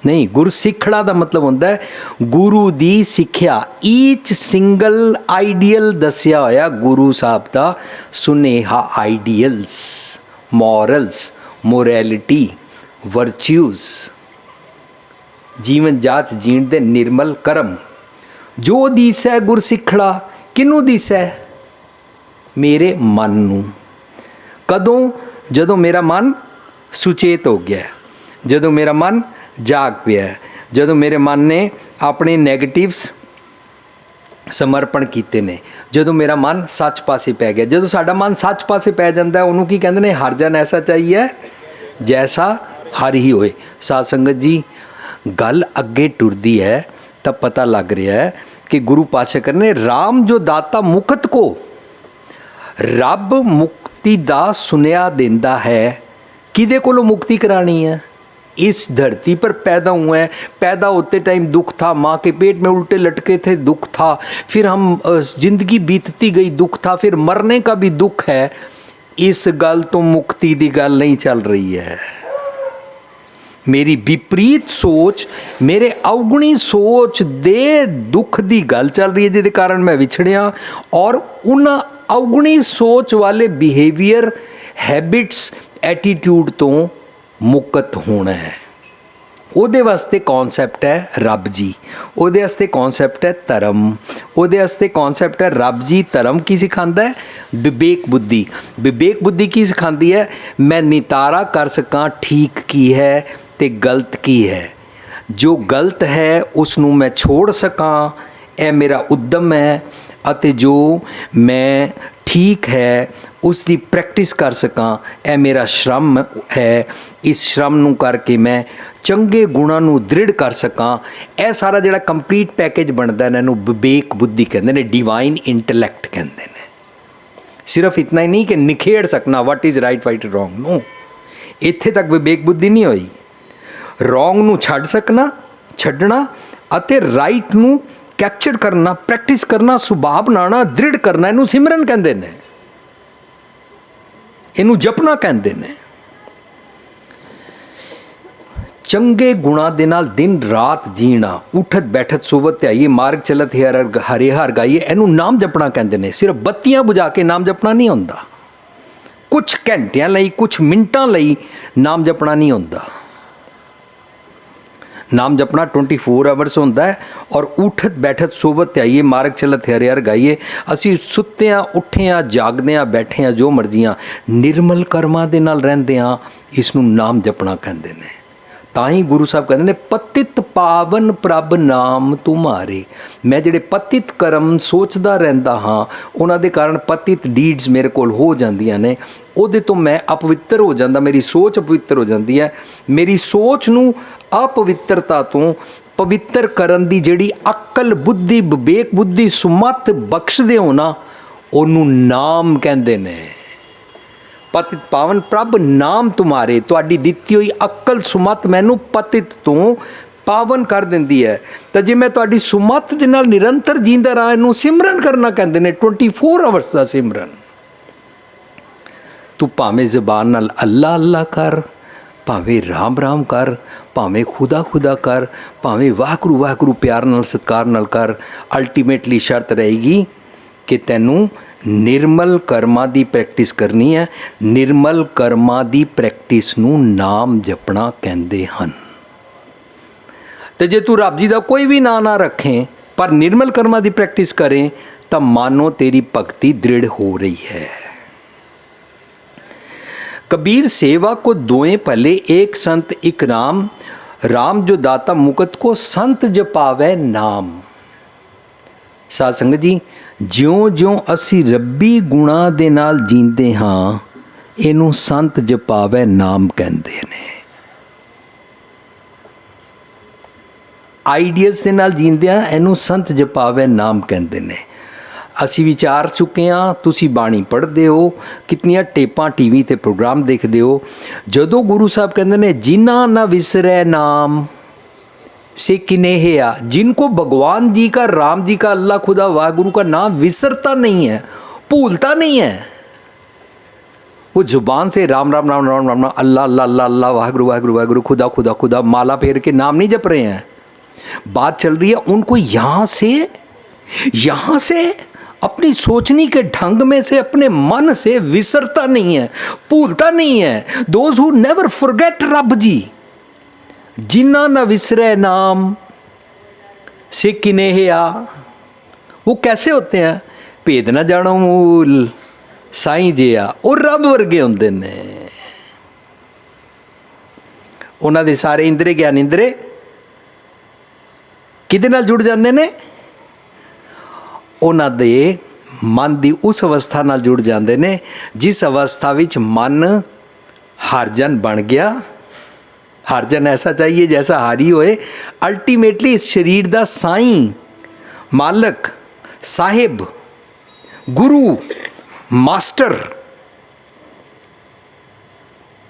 ਨਹੀਂ, ਗੁਰਸਿੱਖੜਾ ਦਾ ਮਤਲਬ ਹੁੰਦਾ ਹੈ ਗੁਰੂ ਦੀ ਸਿੱਖਿਆ। ਈਚ ਸਿੰਗਲ ਆਈਡੀਅਲ ਦੱਸਿਆ ਹੋਇਆ ਗੁਰੂ ਸਾਹਿਬ ਦਾ ਸੁਨੇਹਾ। ਆਈਡੀਅਲਸ, ਮੋਰਲਸ, ਮੋਰੈਲਿਟੀ, ਵਰਚੂਜ਼, ਜੀਵਨ ਜਾਚ ਜੀਣ ਦੇ ਨਿਰਮਲ ਕਰਮ। ਜੋ ਦਿਸੈ ਗੁਰਸਿੱਖੜਾ, ਕਿਹਨੂੰ ਦਿਸੈ? ਮੇਰੇ ਮਨ ਨੂੰ। ਕਦੋਂ? ਜਦੋਂ ਮੇਰਾ ਮਨ ਸੁਚੇਤ ਹੋ ਗਿਆ, ਜਦੋਂ ਮੇਰਾ ਮਨ ਜਾਗ ਪਿਆ, ਜਦੋਂ ਮੇਰੇ ਮਨ ਨੇ ਆਪਣੇ ਨੈਗੇਟਿਵਸ ਸਮਰਪਣ ਕੀਤੇ ਨੇ, ਜਦੋਂ ਮੇਰਾ ਮਨ ਸੱਚ ਪਾਸੇ ਪੈ ਗਿਆ। ਜਦੋਂ ਸਾਡਾ ਮਨ ਸੱਚ ਪਾਸੇ ਪੈ ਜਾਂਦਾ ਉਹਨੂੰ ਕੀ ਕਹਿੰਦੇ ਨੇ? ਹਰ ਜਨ ਐਸਾ ਚਾਹੀਏ ਜੈਸਾ ਹਰ ਹੀ ਹੋਏ। ਸਾਧ ਸੰਗਤ ਜੀ, गल अगे टुरदी है तब पता लग रहा है कि गुरु पातशाह कहने राम जो दाता मुकत को, रब मुक्ति दा सुनिया देंदा है। किदे कोलों मुक्ति करानी है? इस धरती पर पैदा हुए हैं, पैदा होते टाइम दुख था, माँ के पेट में उल्टे लटके थे दुख था, फिर हम जिंदगी बीतती गई दुख था, फिर मरने का भी दुख है। इस गल तो मुक्ति दी गल नहीं चल रही है। मेरी विपरीत सोच, मेरे अवगुणी सोच दे दुख दी गल चल रही है जिहदे कारण मैं विछड़िया, और उन अवगुणी सोच वाले बिहेवियर, हैबिट्स, एटीट्यूड तो मुक्त होना है। ਉਹਦੇ ਵਾਸਤੇ ਕਨਸੈਪਟ ਹੈ ਰੱਬ ਜੀ, ਉਹਦੇ ਵਾਸਤੇ ਕਨਸੈਪਟ ਹੈ ਧਰਮ, ਉਹਦੇ ਵਾਸਤੇ ਕਨਸੈਪਟ ਹੈ ਰੱਬ ਜੀ ਧਰਮ ਕੀ ਸਿਖਾਉਂਦਾ ਹੈ? ਵਿਵੇਕ ਬੁੱਧੀ। ਵਿਵੇਕ ਬੁੱਧੀ ਕੀ ਸਿਖਾਉਂਦੀ ਹੈ? ਮੈਂ ਨਿਤਾਰਾ ਕਰ ਸਕਾਂ ਠੀਕ ਕੀ ਹੈ ਤੇ ਗਲਤ ਕੀ ਹੈ। ਜੋ ਗਲਤ ਹੈ ਉਸ ਨੂੰ ਮੈਂ ਛੋੜ ਸਕਾਂ, ਇਹ ਮੇਰਾ ਉਦਮ ਹੈ, ਅਤੇ ਜੋ ਮੈਂ ठीक है उसकी प्रैक्टिस कर सकां, यह मेरा श्रम है। इस श्रम नूं करके मैं चंगे गुणां नूं दृढ़ कर सकां। यह सारा जिहड़ा कंप्लीट पैकेज बनता है इहनूं विवेक बुद्धि कहंदे ने, डिवाइन इंटलैक्ट कहंदे ने। सिर्फ इतना ही नहीं कि निखेड़ सकना what is right what wrong, no, इत्थे तक विवेक बुद्धि नहीं होई। रॉन्ग नूं छड्ड सकना, छड्डना, अते राइट नूं कैप्चर करना, प्रैक्टिस करना, सुभाव बनाना, दृढ़ करना, इनू सिमरन कहते हैं, इनू जपना कहते हैं। चंगे गुणा दे नाल दिन रात जीना, उठत बैठत सोवत त्याइए, मार्ग चलत हरे हार गाइए, इनू नाम जपना कहते हैं। सिर्फ बत्तियां बुझा के नाम जपना नहीं होंदा, कुछ घंटियां लई, कुछ मिनटां लई नाम जपना नहीं होंदा। नाम जपना 24 आवर्स होंदा है। और उठत बैठत सोवत त्याइए, मार्ग चलत हरे हर गाइए। असी सुत्तियां उठियां जागदियां बैठियां जो मर्जियां निर्मल कर्मां दे नाल रहिंदियां, इसनूं नाम जपना कहंदे ने। तां ही गुरु साहब कहंदे ने पतित पावन प्रभ नाम तुम्हारे। मैं जिहड़े पतित कर्म सोचदा रहिंदा हां, उन्हां दे कारण पतित डीड्स मेरे कोल हो जांदियां ने, ਉਹਦੇ ਤੋਂ मैं अपवित्र हो जाता, मेरी सोच अपवित्र हो जाती है। मेरी सोच नूं अपवित्रता तो पवित्र करन दी जिहड़ी अकल बुद्धि विवेक बुद्धि सुमत बख्शदे हो ना, ਉਹਨੂੰ नाम कहंदे ने। पतित पावन प्रभ नाम तुम्हारे, तुहाडी दित्ती होई अकल सुमत मैनू पतित तो पावन कर दिंदी है। तो जे मैं तुहाडी सुमत दे नाल निरंतर जींदा रहा, इनू सिमरन करना कहंदे ने, 24 आवर्स दा सिमरन। तू भावें ज़बान नाल अल्लाह अल्लाह कर, भावें राम राम कर, भावें खुदा खुदा कर, भावें वाहगुरू वाहगुरू प्यार नाल सत्कार नाल कर। अल्टीमेटली शर्त रहेगी कि तैनू निर्मल कर्मां दी प्रैक्टिस करनी है। निर्मल कर्मां दी प्रैक्टिस नू नाम जपना कहंदे हन। ते जे तू रब जी दा कोई भी नाम ना रखें पर निर्मल कर्मां दी प्रैक्टिस करें, तो मानो तेरी भक्ति दृढ़ हो रही है। कबीर सेवा को दोएं भले, एक संत एक राम, राम जो दाता मुकत को संत जपावे नाम। साध संगत जी, ज्यों ज्यों असी रब्बी गुणा दे नाल जींदे हां, इनू संत जपावे नाम कहंदे ने। आइडियल्स दे नाल जींदे हां, इनू संत जपावे नाम कहंदे ने। असी विचार चुके हाँ, तुसी बाणी पढ़ते हो, कितनियां टेपां टीवी ते प्रोग्राम देखते हो। जदों गुरु साहब कहते ने जिन्ना ना विसरै नाम से किनेहिया, जिनको भगवान जी का, राम जी का, अल्लाह खुदा वाहगुरु का नाम विसरता नहीं है, भूलता नहीं है, वो जुबान से राम राम राम राम राम अल्लाह अल्लाह अल्लाह अल्लाह वाहगुरु वाहगुरु वाहगुरु खुदा खुदा खुदा माला फेर के नाम नहीं जप रहे हैं। बात चल रही है उनको यहाँ से अपनी सोचने के ढंग में से, अपने मन से विसरता नहीं है, भूलता नहीं है। दोज हु नेवर फॉरगेट रब जी, जिन्ना न विसरे नाम से किनेहिया, वो कैसे होते हैं? भेद ना जानो मूल साईं जिया, और रब वर्गे होंदे ने। उन्हां दे सारे इंद्रे ज्ञान इंद्रे किहदे नाल जुड़ जांदे ने? उन्हां दे मन की उस अवस्था नाल जुड़ जाते हैं जिस अवस्था विच मन हरजन बन गया हर जन ऐसा चाहिए जैसा हारी होए। अल्टीमेटली इस शरीर का साईं, मालक, साहिब, गुरु, मास्टर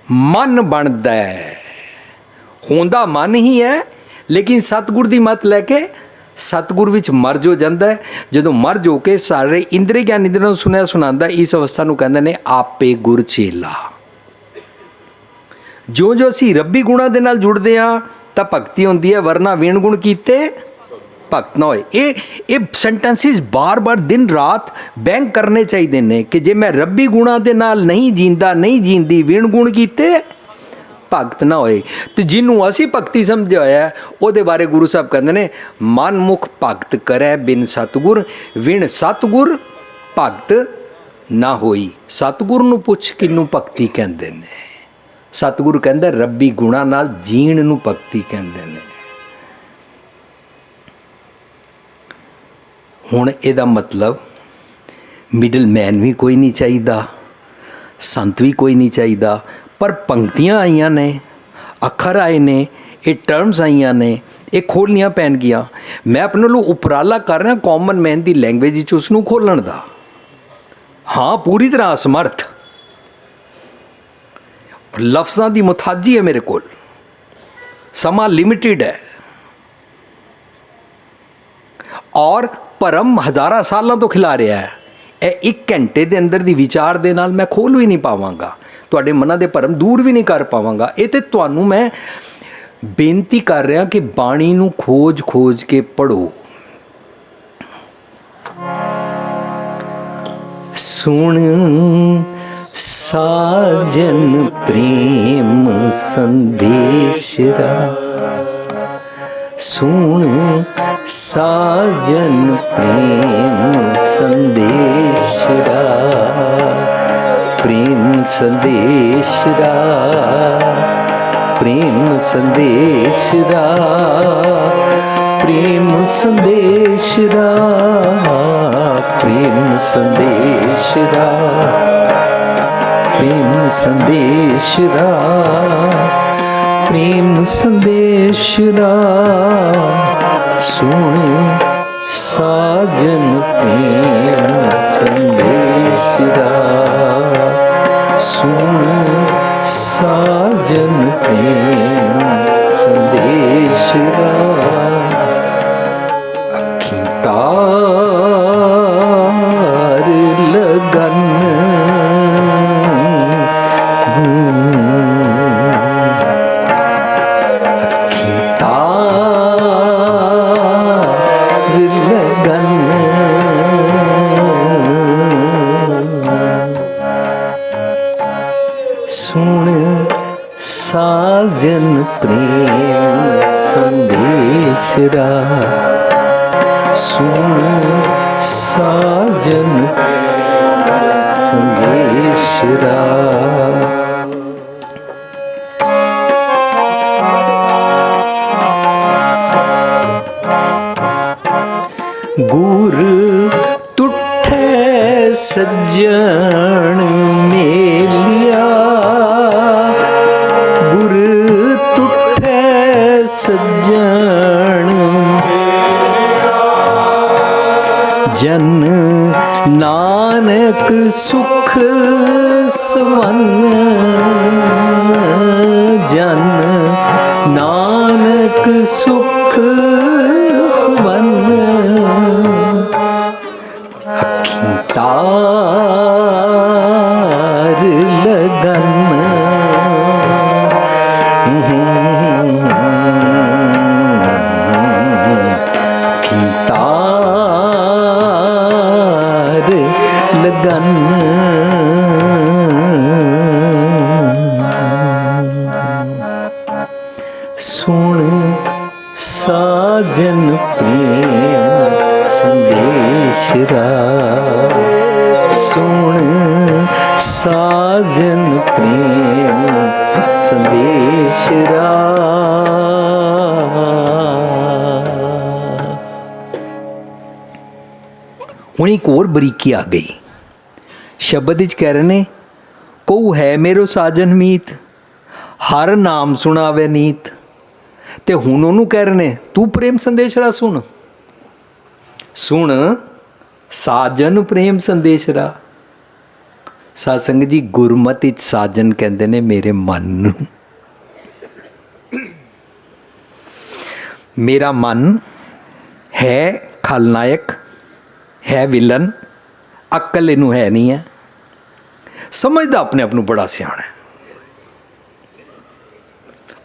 मन बनता है। होंदा मन ही है, लेकिन सतगुर की मत लैके सतगुर विच मर्ज हो जाता है। जो मर्ज होके सारे इंद्रिय ज्ञान इंद्रियों को सुनिया सुनाता, इस अवस्था को कहते हैं आपे गुर चेला। जो जो असी रब्बी गुणा दे नाल जुड़ते हाँ तो भगती होंदी है, वरना विण गुण कीते भगत ना होए। ये सेंटेंसिस बार बार दिन रात बैंक करने चाहिए ने कि जे मैं रब्बी गुणा दे नाल नहीं जींदा, नहीं जींदी, विण गुण कीते भगत ना होए। तो जिन्हों असी भगती समझिया होया उहदे बारे गुरु साहब कहते हैं मन मुख भगत करे बिन सतगुर, विण सतगुर भगत ना होई। सतगुर नूं पुछ किनू भगती कहते हैं? सतगुरु कहता रब्बी गुणा नाल जीण नूं भगती कहते हैं। हुण इहदा मतलब मिडल मैन भी कोई नहीं चाहिए, संत भी कोई नहीं चाहिए, पर पंक्तियां आईयां ने, अखर आए ने, ये टर्म्स आईयां ने, ये खोलनियां पैन गया। मैं अपने लोग उपराला कर रहा कॉमन मैन की लैंग्वेज उसनूं खोलण दा। हाँ, पूरी तरह असमर्थ, लफ्ज़ां की मुथाजी है मेरे को, समा लिमिटेड है, और भरम हज़ारा सालों तो खिला रहा है। ਇਹ 1 घंटे के अंदर दी विचार दे नाल मैं खोल भी नहीं पावांगा, तुहाडे मनां दे भरम दूर भी नहीं कर पावांगा। ये तो तुहानूं मैं बेनती कर रहा कि बाणी नूं खोज खोज के पढ़ो। सुन साजन प्रेम संदेशरा, सुन साजन प्रेम संदेशरा, प्रेम संदेशरा, प्रेम संदेशरा, प्रेम संदेशरा, प्रेम संदेशरा, प्रेम संदेशरा, प्रेम संदेशरा, सुन साजन प्रेम संदेशरा, सुन साजन प्रेम संदेशरा। अखीं तार लगन, सुन साजन प्रेम संदेशरा, सुन साजन संदेशरा। गुर तुठे सज्जन मेलिया, गुर तुठे सज्जन जन नानक सुख सवन, जन नानक सुख सवन। अखीं तार लगन, अखीं तार लगन, सुन साजन प्रेम संदेशरा, सुन साजन प्रेम संदेशरा। हुण एक और बरीकी आ गई। शब्द विच कह रहे ने, कहू है मेरो साजन मीत, ਹਰ ਨਾਮ ਸੁਣਾਵੇ ਨੀਤ। ਤੇ ਹੁਣ ਉਹਨੂੰ ਕਹਿ ਰਹੇ ਨੇ ਤੂੰ ਪ੍ਰੇਮ ਸੰਦੇਸ਼ਰਾ ਸੁਣ, ਸੁਣ ਸਾਜਨ ਪ੍ਰੇਮ ਸੰਦੇਸ਼ਰਾ। ਸਾਧ ਸੰਗਤ ਜੀ, ਗੁਰਮਤਿ ਵਿੱਚ ਸਾਜਨ ਕਹਿੰਦੇ ਨੇ ਮੇਰੇ ਮਨ ਨੂੰ। ਮੇਰਾ ਮਨ ਹੈ ਖਲਨਾਇਕ, ਹੈ ਵਿਲਨ, ਅਕਲ ਇਹਨੂੰ ਹੈ ਨਹੀਂ ਹੈ, ਸਮਝਦਾ ਆਪਣੇ ਆਪ ਨੂੰ ਬੜਾ ਸਿਆਣਾ ਹੈ।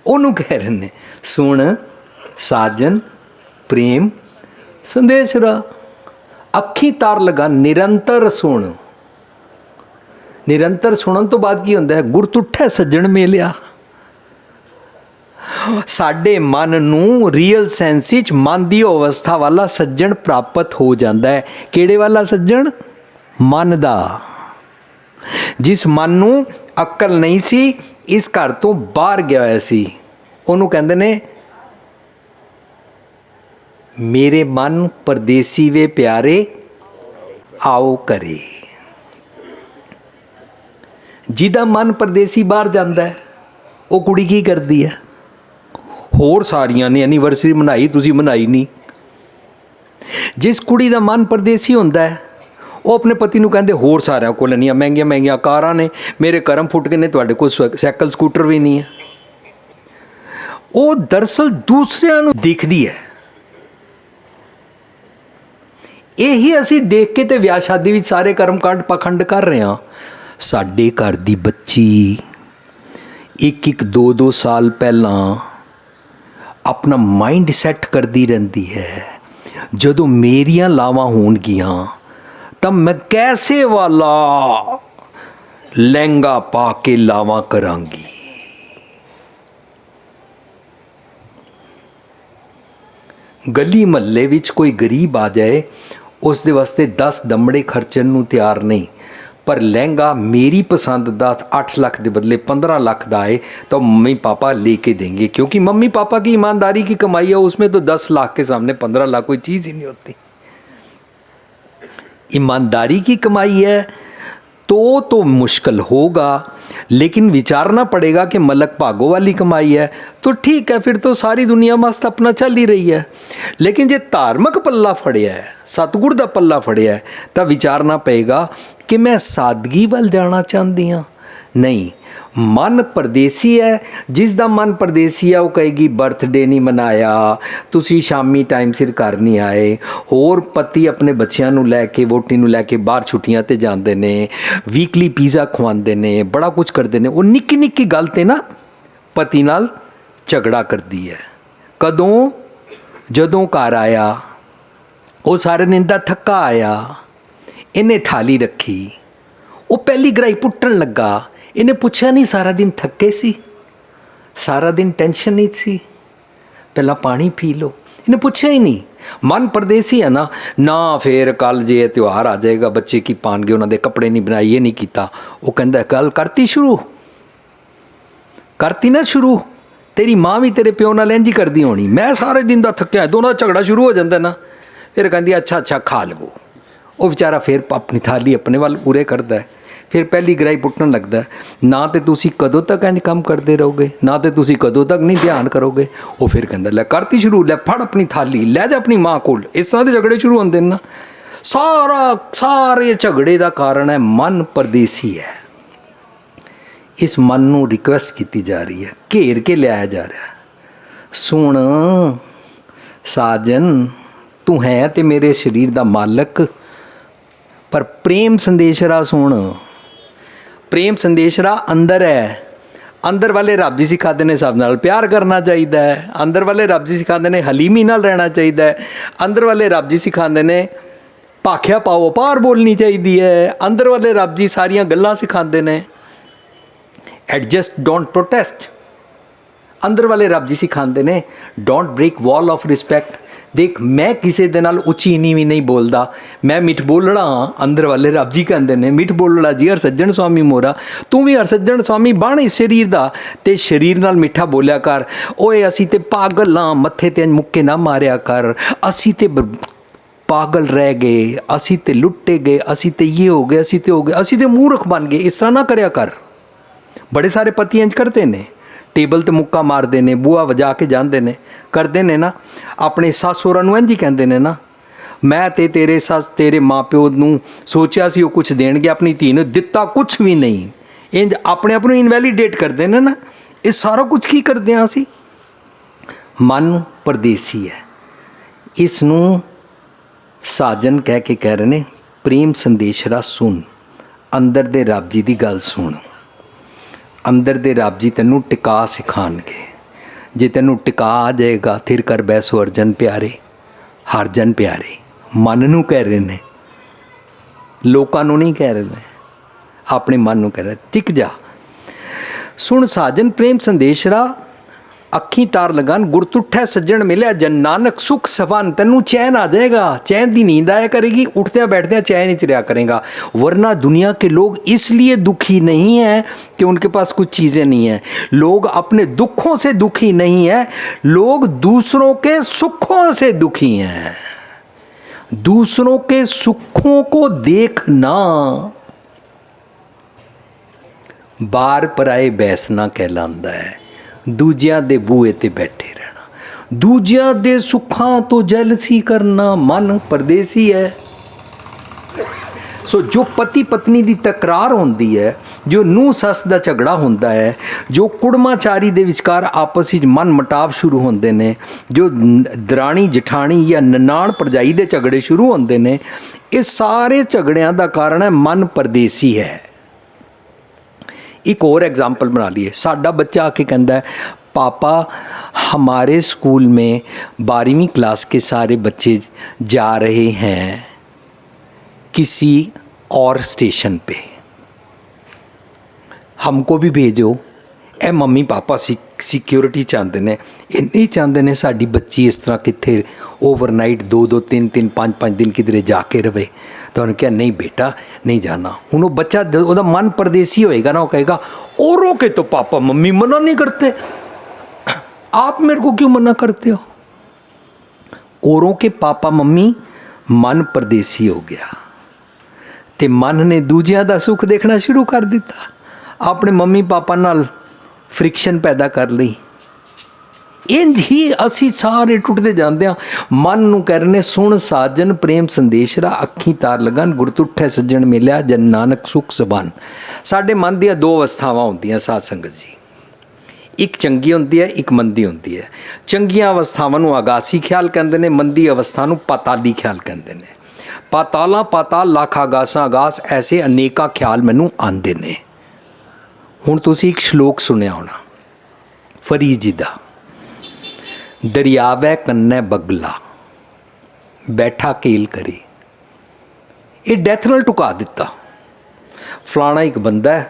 ਉਹਨੂੰ ਕਹਿ ਰਹੇ ਨੇ ਸੁਣ ਸਾਜਨ ਪ੍ਰੇਮ ਸੰਦੇਸ਼ਰਾ। ਅੱਖੀ ਤਾਰ ਲਗਾ, ਨਿਰੰਤਰ ਸੁਣ। ਨਿਰੰਤਰ ਸੁਣਨ ਤੋਂ ਬਾਅਦ ਕੀ ਹੁੰਦਾ ਹੈ? ਗੁਰ ਤੁਠੈ ਸੱਜਣ ਮੇਲਿਆ। ਸਾਡੇ ਮਨ ਨੂੰ ਰੀਅਲ ਸੈਂਸ ਵਿੱਚ ਮਨ ਦੀ ਅਵਸਥਾ ਵਾਲਾ ਸੱਜਣ ਪ੍ਰਾਪਤ ਹੋ ਜਾਂਦਾ ਹੈ। ਕਿਹੜੇ ਵਾਲਾ ਸੱਜਣ? ਮਨ ਦਾ। ਜਿਸ ਮਨ ਨੂੰ ਅਕਲ ਨਹੀਂ ਸੀ, ਇਸ ਘਰ ਤੋਂ ਬਾਹਰ ਗਿਆ ਹੋਇਆ ਸੀ, ਉਹਨੂੰ ਕਹਿੰਦੇ ਨੇ ਮੇਰੇ ਮਨ ਪਰਦੇਸੀ ਵੇ ਪਿਆਰੇ ਆਓ ਕਰੇ। ਜਿਹਦਾ ਮਨ ਪਰਦੇਸੀ ਬਾਹਰ ਜਾਂਦਾ ਹੈ, ਉਹ ਕੁੜੀ ਕੀ ਕਰਦੀ ਹੈ? ਹੋਰ ਸਾਰੀਆਂ ਨੇ ਐਨੀਵਰਸਰੀ ਮਨਾਈ, ਤੁਸੀਂ ਮਨਾਈ ਨਹੀਂ। ਜਿਸ ਕੁੜੀ ਦਾ ਮਨ ਪਰਦੇਸੀ ਹੁੰਦਾ ਹੈ, ਉਹ ਆਪਣੇ ਪਤੀ ਨੂੰ ਕਹਿੰਦੇ ਹੋਰ ਸਾਰਿਆਂ ਕੋਲ ਇੰਨੀਆਂ ਮਹਿੰਗੀਆਂ ਮਹਿੰਗੀਆਂ ਕਾਰਾਂ ਨੇ, ਮੇਰੇ ਕਰਮ ਫੁੱਟ ਗਏ ਨੇ, ਤੁਹਾਡੇ ਕੋਲ ਸਾਈਕਲ ਸਕੂਟਰ ਵੀ ਨਹੀਂ ਹੈ। ਉਹ ਦਰਅਸਲ ਦੂਸਰਿਆਂ ਨੂੰ ਦਿਖਦੀ ਹੈ। ਇਹੀ ਅਸੀਂ ਦੇਖ ਕੇ ਤੇ ਵਿਆਹ ਸ਼ਾਦੀ ਵਿੱਚ ਸਾਰੇ ਕਰਮਕਾਂਡ ਪਖੰਡ ਕਰ ਰਹੇ ਹਾਂ। ਸਾਡੇ ਘਰ ਦੀ ਬੱਚੀ 1-1 2-2 ਸਾਲ ਪਹਿਲਾਂ ਆਪਣਾ ਮਾਈਂਡ ਸੈੱਟ ਕਰਦੀ ਰਹਿੰਦੀ ਹੈ, ਜਦੋਂ ਮੇਰੀਆਂ ਲਾਵਾਂ ਹੋਣਗੀਆਂ ਤਾਂ ਮੈਂ ਕੈਸੇ ਵਾਲਾ ਲਹਿੰਗਾ ਪਾ ਕੇ ਲਾਵਾਂ ਕਰਾਂਗੀ। ਗਲੀ ਮਹੱਲੇ ਵਿੱਚ ਕੋਈ ਗਰੀਬ ਆ ਜਾਏ, ਉਸ ਦੇ ਵਾਸਤੇ 10 ਦਮੜੇ ਖਰਚਣ ਨੂੰ ਤਿਆਰ ਨਹੀਂ, ਪਰ ਲਹਿੰਗਾ ਮੇਰੀ ਪਸੰਦ ਦਾ 8 ਲੱਖ ਦੇ ਬਦਲੇ 15 ਲੱਖ ਦਾ आए तो मम्मी पापा लेके देंगे, क्योंकि मम्मी पापा की ईमानदारी की कमाई है, उसमें तो 10 लाख के सामने 15 लाख कोई चीज़ ही नहीं होती। ईमानदारी की कमाई है तो मुश्किल होगा, लेकिन विचारना पड़ेगा कि मलक भागो वाली कमाई है तो ठीक है, फिर तो सारी दुनिया मस्त अपना चल ही रही है। लेकिन जे धार्मिक पल्ला फड़िया है, सतगुर का पल्ला फड़िया है, तो विचारना पएगा कि मैं सादगी वाल जाना चाहती हाँ। नहीं, मन परदेसी है। जिस दा मन परदेसी है वो कहेगी बर्थडे नहीं मनाया, तुसी शामी टाइम सिर घर नहीं आए, और पति अपने बच्चों नूं लैके वोटी नूं लैके बाहर छुट्टियां ते जांदे ने, वीकली पीज़ा खवांदे ने, बड़ा कुछ करते ने। वो निक्की निक्की गल ते ना पति नाल झगड़ा करती है। कदों? जदों घर आया, वो सारे दिन दा थक्का आया, इन्हें थाली रखी, वो पहली ग्राई पुट्टन लगा, इन्हें पूछा नहीं सारा दिन थके सी, सारा दिन टेंशन नहीं सी, पहला पानी पी लो, इन्हें पूछा ही नहीं। मन परदेसी है ना फिर कल जे त्यौहार आ जाएगा, बच्चे की पान गए, उन्होंने कपड़े नहीं बनाए, ये नहीं किया, वो कहता गल करती शुरू, करती ना शुरू, तेरी माँ भी तेरे प्यो नाल इंज ही करदी होनी, मैं सारे दिन दा थक्या, दोनों दा झगड़ा शुरू हो जाता ना, फिर कहती अच्छा खा लवो। वो बेचारा फिर अपनी थाली अपने वाल पूरे करता है, फिर पहली ग्राई पुट्टन लगता है, ना तो तुसी कदों तक इंज काम करते रहोगे, ना तो तुसी कदों तक नहीं ध्यान करोगे। वो फिर कहता लै करती शुरू, लै फड़ अपनी थाली, लै जा अपनी माँ कोल। इस तरह के झगड़े शुरू होंगे ना। सारे झगड़े का कारण है मन परदेसी है। इस मन नूं रिक्वेस्ट की जा रही है, घेर के लिया जा रहा है, सुन साजन तू है तो मेरे शरीर का मालक, पर प्रेम संदेशरा सुन। प्रेम संदेशरा अंदर है। अंदर वाले रब जी सिखाते ने सब नाल प्यार करना चाहिए है, अंदर वाले रब जी सिखाते ने हलीमी नाल रहना चाहिए है, अंदर वाले रब जी सिखाते ने भाख्या पाओ पार बोलनी चाहिए है, अंदर वाले रब जी सारियां गल्लां सिखाते ने एडजस्ट डोंट प्रोटेस्ट, अंदर वाले रब जी सिखाते ने don't break wall of respect. देख मैं किसी दे नाल उच्ची नीवी नहीं बोलता, मैं मिठ बोलना हाँ, अंदर वाले रब जी कहते हैं मिठ बोलना जी हरसज्जन स्वामी मोरा, तू भी हरसज्जन स्वामी बन इस शरीर दा, ते शरीर नाल मिठा बोलिया कर। ओए असी ते पागल हाँ, मत्थे ते मुक्के ना मारिया कर, असी ते पागल रह गए, असी ते लुट्टे गए, असी ते ये हो गए, असी ते मूर्ख बन गए। इस तरह ना करया कर। बड़े सारे पति इंज करते ने, ਟੇਬਲ ਤੇ ਮੁੱਕਾ ਮਾਰਦੇ ਨੇ, ਬੂਹਾ ਵਜਾ ਕੇ ਜਾਂਦੇ ਨੇ, ਕਰਦੇ ਨੇ ਨਾ। ਆਪਣੇ ਸੱਸ ਸਹੁਰਾ ਨੂੰ ਇੰਝ ਹੀ ਕਹਿੰਦੇ ਨੇ ਨਾ, ਮੈਂ ਤੇ ਤੇਰੇ ਮਾਪਿਓ ਨੂੰ ਸੋਚਿਆ ਸੀ ਉਹ ਕੁਝ ਦੇਣਗੇ, ਆਪਣੀ ਧੀ ਨੂੰ ਦਿੱਤਾ ਕੁਝ ਵੀ ਨਹੀਂ। ਇੰਝ ਆਪਣੇ ਆਪ ਨੂੰ ਇਨਵੈਲੀਡੇਟ ਕਰਦੇ ਨੇ ਨਾ। ਇਹ ਸਾਰਾ ਕੁਝ ਕੀ ਕਰਦੇ ਹਾਂ ਅਸੀਂ? ਮਨ ਪਰਦੇਸੀ ਹੈ। ਇਸ ਨੂੰ ਸਾਜਨ ਕਹਿ ਕੇ ਕਹਿ ਰਹੇ ਨੇ, ਪ੍ਰੇਮ ਸੰਦੇਸ਼ਰਾ ਸੁਣ, ਅੰਦਰ ਦੇ ਰੱਬ ਜੀ ਦੀ ਗੱਲ ਸੁਣ। ਅੰਦਰ ਦੇ ਰੱਬ ਜੀ ਤੈਨੂੰ ਟਿਕਾ ਸਿਖਾਉਣਗੇ। ਜੇ ਤੈਨੂੰ ਟਿਕਾ ਆ ਜਾਏਗਾ, ਥਿਰ ਕਰ ਬੈਸੋ ਅਰਜਨ ਪਿਆਰੇ, ਹਰਜਨ ਪਿਆਰੇ। ਮਨ ਨੂੰ ਕਹਿ ਰਹੇ ਨੇ, ਲੋਕਾਂ ਨੂੰ ਨਹੀਂ ਕਹਿ ਰਹੇ ਨੇ, ਆਪਣੇ ਮਨ ਨੂੰ ਕਹਿ ਰਹੇ। ਟਿਕ ਜਾ, ਸੁਣ ਸਾਜਨ ਪ੍ਰੇਮ ਸੰਦੇਸ਼ਰਾ, ਅੱਖੀਂ ਤਾਰ ਲਗਾਨ, ਗੁਰ ਤੁਠੈ ਸੱਜਣ ਮਿਲਿਆ, ਜਨ ਨਾਨਕ ਸੁਖ ਸਵਨ। ਤੈਨੂੰ ਚੈਨ ਆ ਜਾएगा, चैन ਦੀ नींद आया करेगी, उठते बैठते चैन ही रहा करेगा। वरना दुनिया के लोग इसलिए दुखी नहीं हैं कि उनके पास कुछ चीज़ें नहीं हैं। लोग अपने दुखों से दुखी नहीं है, लोग दूसरों के सुखों से दुखी हैं। दूसरों के सुखों को देखना बार पराए बैसना कहलाता है। ਦੂਜਿਆਂ ਦੇ ਬੂਹੇ ਤੇ ਬੈਠੇ ਰਹਿਣਾ, ਦੂਜਿਆਂ ਦੇ ਸੁੱਖਾਂ ਤੋਂ ਜੈਲਸੀ ਕਰਨਾ, ਮਨ ਪਰਦੇਸੀ ਹੈ। ਸੋ ਜੋ ਪਤੀ ਪਤਨੀ ਦੀ ਤਕਰਾਰ ਹੁੰਦੀ ਹੈ, ਜੋ ਨੂੰਹ ਸੱਸ ਦਾ ਝਗੜਾ ਹੁੰਦਾ ਹੈ, ਜੋ ਕੁੜਮਾਚਾਰੀ ਦੇ ਵਿਚਕਾਰ ਆਪਸ ਵਿੱਚ ਮਨ ਮਟਾਵ ਸ਼ੁਰੂ ਹੁੰਦੇ ਨੇ, ਜੋ ਦਰਾਣੀ ਜਠਾਣੀ ਜਾਂ ਨਨਾਣ ਭਰਜਾਈ ਦੇ ਝਗੜੇ ਸ਼ੁਰੂ ਹੁੰਦੇ ਨੇ, ਇਹ ਸਾਰੇ ਝਗੜਿਆਂ ਦਾ ਕਾਰਨ ਹੈ ਮਨ ਪਰਦੇਸੀ ਹੈ। एक और एग्जाम्पल बना लिए, साडा बच्चा आके कहता है, पापा हमारे स्कूल में 12वीं क्लास के सारे बच्चे जा रहे हैं किसी और स्टेशन पे, हमको भी भेजो। ए मम्मी पापा सिक्योरिटी चाहते हैं, ये नहीं चाहते हैं साड़ी बच्ची इस तरह कितने ओवरनाइट 2-2 3-3 5-5 दिन किधरे जाके रहे। तो उन्होंने कहा नहीं बेटा नहीं जाना। हूँ वो बच्चा वो मन परदेसी होएगा ना, वो कहेगा औरों के तो पापा मम्मी मना नहीं करते, आप मेरे को क्यों मना करते हो? औरों के पापा मम्मी, मन परदेसी हो गया ते मन ने दूजिया का सुख देखना शुरू कर दिता, अपने मम्मी पापा नाल फ्रिक्शन पैदा कर ली। इंज ही असी सारे टुटते जाते हैं। मन नूं कह रहे सुन साजन प्रेम संदेशरा, अखीं तार लगन, गुर तुठै सज्जण मिलिया, जन नानक सुख सबान। साडे मन दी दो अवस्थावां हुंदियां साध संगत जी, एक चंगी हुंदी है, एक मंदी हुंदी है। चंगियां अवस्थावां नूं आगासी ख्याल कहंदे ने, मंदी अवस्था नूं पाताली ख्याल कहंदे ने। पाताला पाताल लाख आगासां आगास, ऐसे अनेका ख्याल मैनूं आंदे ने। हुण तुसीं एक श्लोक सुनिया होना फरीद जी दा, दरियावै कन्नै बगला बैठा केल करे। ये डैथ नाल टुका दिता। फलाना एक बंदा है,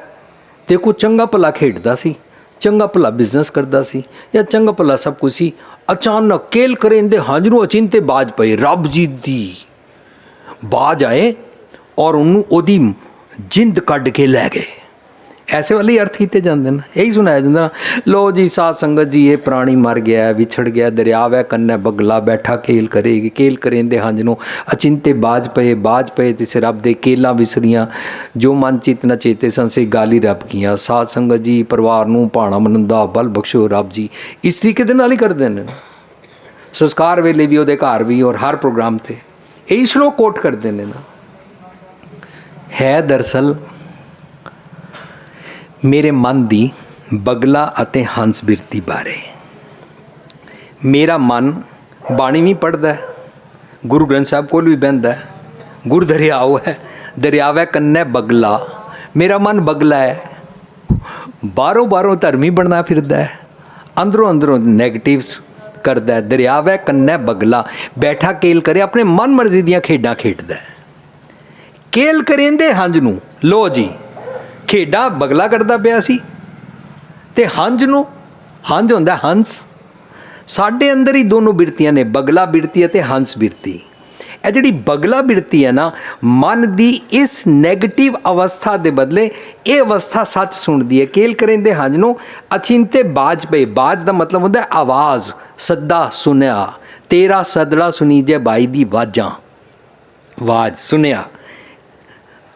देखो चंगा भला खेडदा सी, चंगा भला बिजनेस करदा सी, या चंगा भला सब कुछ सी, अचानक केल करे इंदे हांजरू अचिंते बाज पए, रब जी दी बाज आए और उन्होंने ओदी जिंद कढ़ के लै गए। ऐसे वाले अर्थ किए जाते हैं, यही सुनाया जाता ना। लो जी साध संगत जी, ये प्राणी मर गया है, विछड़ गया, दरियाव है कन्नै बगला बैठा केल करेगी, केल करेंदे हंजनों अचिंते बाज पे तिसे रब दे केला विसरियां, जो मन चित न चेते सन से गाली रब किया। साध संगत जी परिवार नूं भाणा मनंदा, बल बख्शो रब जी, इस तरीके दे नाल ही करदे ने। संस्कार वेले भी, उहदे घर भी, और हर प्रोग्राम ते यही श्लोक कोट करदे ने ना। है दरअसल मेरे मन दी बगला अते हंस बिरती बारे। मेरा मन बाणी भी पढ़ता है, गुरु ग्रंथ साहब कोल भी बहता है, गुरु दरियाओ है, दरियावै कन्नै बगला। मेरा मन बगला है, बारों धर्मी बनना फिरदा है, अंदरों नैगेटिव्स करदा है। दरियावै कन्नै बगला बैठा केल करे, अपने मन मर्जी दियां खेडां खेडदा है। केल करेंदे हंज नूं, लो जी खेडा बगला करदा पिया सी ते हंज नूं, हंज हुंदा हंस। साडे अंदर ही दोनों बिरतियां ने, बगला बिरती ते हंस बिरती। ਇਹ ਜਿਹੜੀ बगला बिरती है ना, मन की इस नैगेटिव अवस्था के बदले ये अवस्था सच सुनती है। केल करेंदे हंज नूं अचिंते बाज पे, बाज का मतलब होता है आवाज़, सद्दा सुनिया, तेरा सदड़ा सुनीजे बाई दी वाजां, आवाज़ सुनिया।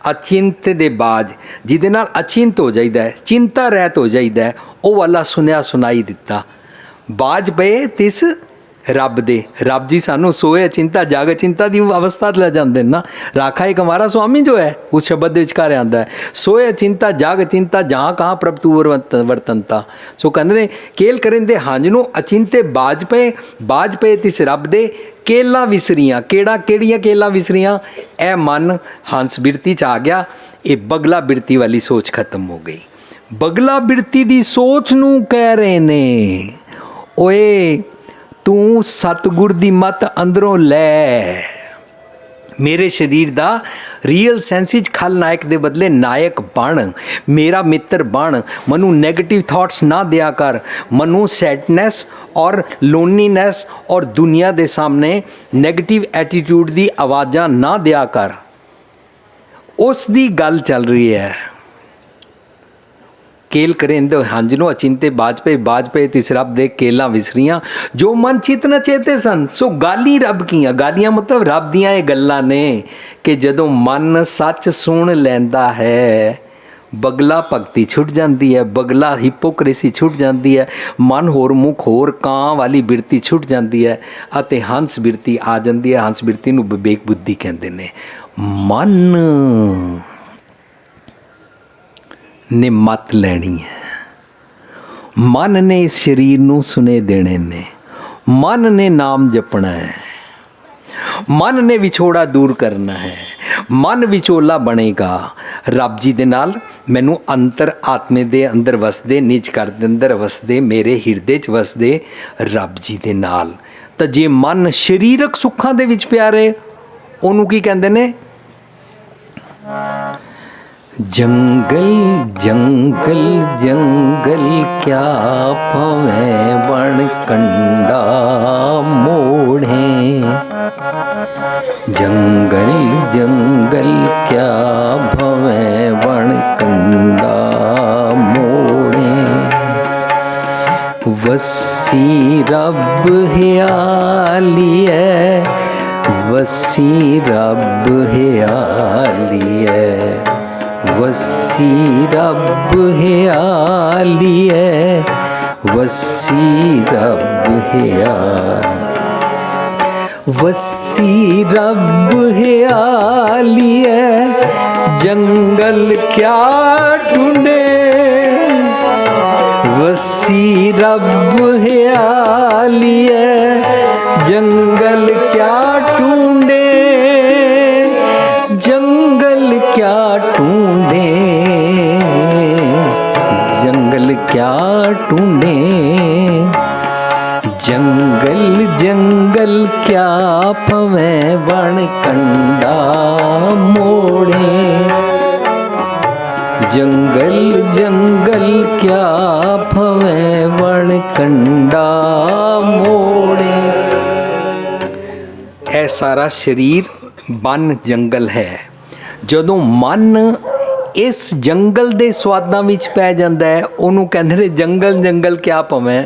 ਅਚਿੰਤ ਦੇ ਬਾਜ, ਜਿਹਦੇ ਨਾਲ ਅਚਿੰਤ ਹੋ ਜਾਈਦਾ ਹੈ, ਚਿੰਤਾ ਰਹਿਤ ਹੋ ਜਾਈਦਾ ਹੈ, ਉਹ ਵਾਲਾ ਸੁਨਿਆ ਸੁਣਾਈ ਦਿੱਤਾ। ਬਾਜ ਪਏ ਤਿਸ ਰੱਬ ਦੇ, ਰੱਬ ਜੀ ਸਾਨੂੰ ਸੋਏ ਚਿੰਤਾ ਜਾਗ ਚਿੰਤਾ ਦੀ ਅਵਸਥਾ 'ਚ ਲੈ ਜਾਂਦੇ ਨੇ ਨਾ। ਰਾਖਾ ਇੱਕ ਹਮਾਰਾ स्वामी जो है उस शब्द ਦੇ ਵਿਚਕਾਰ ਆਉਂਦਾ ਹੈ, ਸੋਏ ਚਿੰਤਾ ਜਾਗ ਚਿੰਤਾ ਜਹਾਂ ਕਹਾਂ ਪ੍ਰਭ ਤੂ ਵਰਤਨਤਾ। ਸੋ ਕਹਿੰਦੇ ਨੇ ਕੇਲ ਕਰਿੰਦੇ ਹੰਝ ਨੂੰ ਅਚਿੰਤੇ ਬਾਜ ਪਏ ਤਿਸ ਰੱਬ ਦੇ ਕੇਲਾਂ ਵਿਸਰੀਆਂ। ਕਿਹੜੀਆਂ ਕੇਲਾਂ ਵਿਸਰੀਆਂ? ਇਹ ਮਨ ਹੰਸ ਬਿਰਤੀ 'ਚ ਆ ਗਿਆ, ਇਹ ਬਗਲਾ ਬਿਰਤੀ ਵਾਲੀ ਸੋਚ ਖਤਮ ਹੋ ਗਈ। ਬਗਲਾ ਬਿਰਤੀ ਦੀ ਸੋਚ ਨੂੰ ਕਹਿ ਰਹੇ ਨੇ, ਓਏ ਤੂੰ ਸਤਿਗੁਰ ਦੀ ਮੱਤ ਅੰਦਰੋਂ ਲੈ। ਮੇਰੇ ਸਰੀਰ ਦਾ ਰੀਅਲ ਸੈਂਸ ਵਿੱਚ ਖਲਨਾਇਕ ਦੇ ਬਦਲੇ ਨਾਇਕ ਬਣ, ਮੇਰਾ ਮਿੱਤਰ ਬਣ। ਮੈਨੂੰ ਨੈਗੇਟਿਵ ਥਾਟਸ ਨਾ ਦਿਆ ਕਰ, ਮੈਨੂੰ ਸੈਡਨੈਸ ਔਰ ਲੋਨਲੀਨੈਸ ਔਰ ਦੁਨੀਆ ਦੇ ਸਾਹਮਣੇ ਨੈਗੇਟਿਵ ਐਟੀਟਿਊਡ ਦੀ ਆਵਾਜ਼ਾਂ ਨਾ ਦਿਆ ਕਰ। ਉਸ ਦੀ ਗੱਲ ਚੱਲ ਰਹੀ ਹੈ। ਕੇਲ ਕਰਿੰਦ ਹੰਝ ਨੂੰ ਅਚਿੰਤੇ ਬਾਜ ਪਏ ਤਿਸ ਰੱਬ ਦੇ ਕੇਲਾਂ ਵਿਸਰੀਆਂ, ਜੋ ਮਨ ਚਿਤ ਨ ਚੇਤੇ ਸਨ। ਸੋ ਗਾਲੀ ਰੱਬ ਕੀਆਂ, ਗਾਲੀਆਂ ਮਤਲਬ ਰੱਬ ਦੀਆਂ ਇਹ ਗੱਲਾਂ ਨੇ ਕਿ ਜਦੋਂ ਮਨ ਸੱਚ ਸੁਣ ਲੈਂਦਾ ਹੈ, ਬਗਲਾ ਭਗਤੀ ਛੁੱਟ ਜਾਂਦੀ ਹੈ, ਬਗਲਾ ਹਿਪੋਕ੍ਰੇਸੀ ਛੁੱਟ ਜਾਂਦੀ ਹੈ, ਮਨ ਹੋਰ ਮੁਖ ਹੋਰ ਕਾਂ ਵਾਲੀ ਬਿਰਤੀ ਛੁੱਟ ਜਾਂਦੀ ਹੈ ਅਤੇ ਹੰਸ ਬਿਰਤੀ ਆ ਜਾਂਦੀ ਹੈ। ਹੰਸ ਬਿਰਤੀ ਨੂੰ ਵਿਵੇਕ ਬੁੱਧੀ ਕਹਿੰਦੇ ਨੇ। ਮਨ ਨੇ ਮੱਤ ਲੈਣੀ ਹੈ, ਮਨ ਨੇ ਇਸ ਸਰੀਰ ਨੂੰ ਸੁਨੇ ਦੇਣੇ ਨੇ, ਮਨ ਨੇ ਨਾਮ ਜਪਣਾ ਹੈ, ਮਨ ਨੇ ਵਿਛੋੜਾ ਦੂਰ ਕਰਨਾ ਹੈ, ਮਨ ਵਿਚੋਲਾ ਬਣੇਗਾ ਰੱਬ ਜੀ ਦੇ ਨਾਲ। ਮੈਨੂੰ ਅੰਤਰ ਆਤਮੇ ਦੇ ਅੰਦਰ ਵਸਦੇ, ਨਿਜ ਘਰ ਦੇ ਅੰਦਰ ਵਸਦੇ, ਮੇਰੇ ਹਿਰਦੇ 'ਚ ਵਸਦੇ ਰੱਬ ਜੀ ਦੇ ਨਾਲ। ਤਾਂ ਜੇ ਮਨ ਸਰੀਰਕ ਸੁੱਖਾਂ ਦੇ ਵਿੱਚ ਪਿਆ ਰਹੇ, ਉਹਨੂੰ ਕੀ ਕਹਿੰਦੇ ਨੇ? जंगल जंगल जंगल क्या पवै बण कंडा मोड़े, जंगल जंगल क्या भवै बण कंडा मोड़े। वसी रब हियालिए, वसी रब हियालिए, वसी रब हियालिए, वसी रब हियालिए, वसी रब हियालिए। जंगल क्या ढूंढे, वसी रब हियालिए, जंगल क्या ढूंढे, जंगल क्या ढूंढे, जंगल क्या ढूंढे, जंगल जंगल क्या पवै बण कंडा मोड़े, जंगल जंगल क्या पवै बण कंडा मोड़े। ਇਹ ਸਾਰਾ ਸਰੀਰ ਬਨ ਜੰਗਲ ਹੈ। ਜਦੋਂ ਮਨ ਇਸ ਜੰਗਲ ਦੇ ਸਵਾਦਾਂ ਵਿੱਚ ਪੈ ਜਾਂਦਾ ਹੈ, ਉਹਨੂੰ ਕਹਿੰਦੇ ਨੇ ਜੰਗਲ ਜੰਗਲ ਕਿਆ ਭਵੇਂ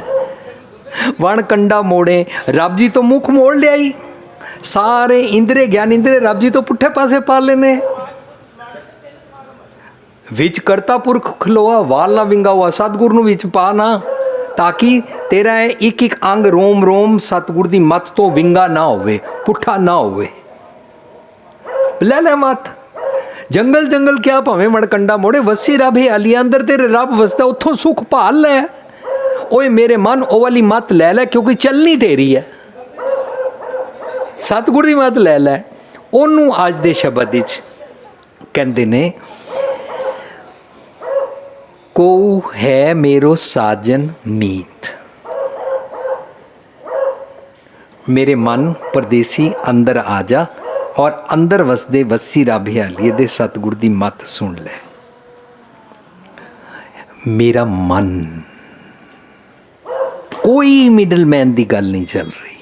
ਵਣ ਕੰਡਾ ਮੋੜੇ। ਰੱਬ ਜੀ ਤੋਂ ਮੁੱਖ ਮੋੜ ਲਿਆਈ, ਸਾਰੇ ਇੰਦਰੇ ਗਿਆਨ ਇੰਦਰੇ ਰੱਬ ਜੀ ਤੋਂ ਪੁੱਠੇ ਪਾਸੇ ਪਾ ਲੈਨੇ। ਵਿੱਚ ਕਰਤਾ ਪੁਰਖ ਖਲੋਆ ਵਾਲ ਨਾ ਵਿੰਗਾ ਹੋਆ, ਸਤਿਗੁਰ ਨੂੰ ਵਿੱਚ ਪਾ ਨਾ, ਤਾਂ ਕਿ ਤੇਰਾ ਇੱਕ ਇੱਕ ਅੰਗ ਰੋਮ ਰੋਮ ਸਤਿਗੁਰ ਦੀ ਮੱਤ ਤੋਂ ਵਿੰਗਾ ਨਾ ਹੋਵੇ, ਪੁੱਠਾ ਨਾ ਹੋਵੇ। ਲੈ ਲੈ ਮੱਤ। ਜੰਗਲ ਜੰਗਲ ਕਿਆ ਭਾਵੇਂ ਮੜਕੰਡਾ ਮੋੜੇ, ਵਸੀ ਰੱਬ ਹੈ ਅਲੀ ਅੰਦਰ ਤੇਰੇ ਰੱਬ ਵਸਦਾ, ਉੱਥੋਂ ਸੁੱਖ ਭਾਲ ਲੈ। ਓਏ ਮੇਰੇ ਮਨ ਉਹ ਵਾਲੀ ਮੱਤ ਲੈ ਲੈ, ਕਿਉਂਕਿ ਚੱਲਣੀ ਤੇਰੀ ਹੈ। ਸਤਿਗੁਰ ਦੀ ਮੱਤ ਲੈ ਲੈ। ਉਹਨੂੰ ਅੱਜ ਦੇ ਸ਼ਬਦ ਵਿੱਚ ਕਹਿੰਦੇ ਨੇ, ਕੋ ਹੈ ਮੇਰੋ ਸਾਜਨ ਮੀਤ। ਮੇਰੇ ਮਨ ਪਰਦੇਸੀ ਅੰਦਰ ਆ ਜਾ, ਔਰ ਅੰਦਰ ਵਸਦੇ ਵਸੀ ਰੱਬ ਹਿਆਲੀਏ ਦੇ ਸਤਿਗੁਰ ਦੀ ਮੱਤ ਸੁਣ ਲੈ। ਮੇਰਾ ਮਨ, ਕੋਈ ਮਿਡਲਮੈਨ ਦੀ ਗੱਲ ਨਹੀਂ ਚੱਲ ਰਹੀ।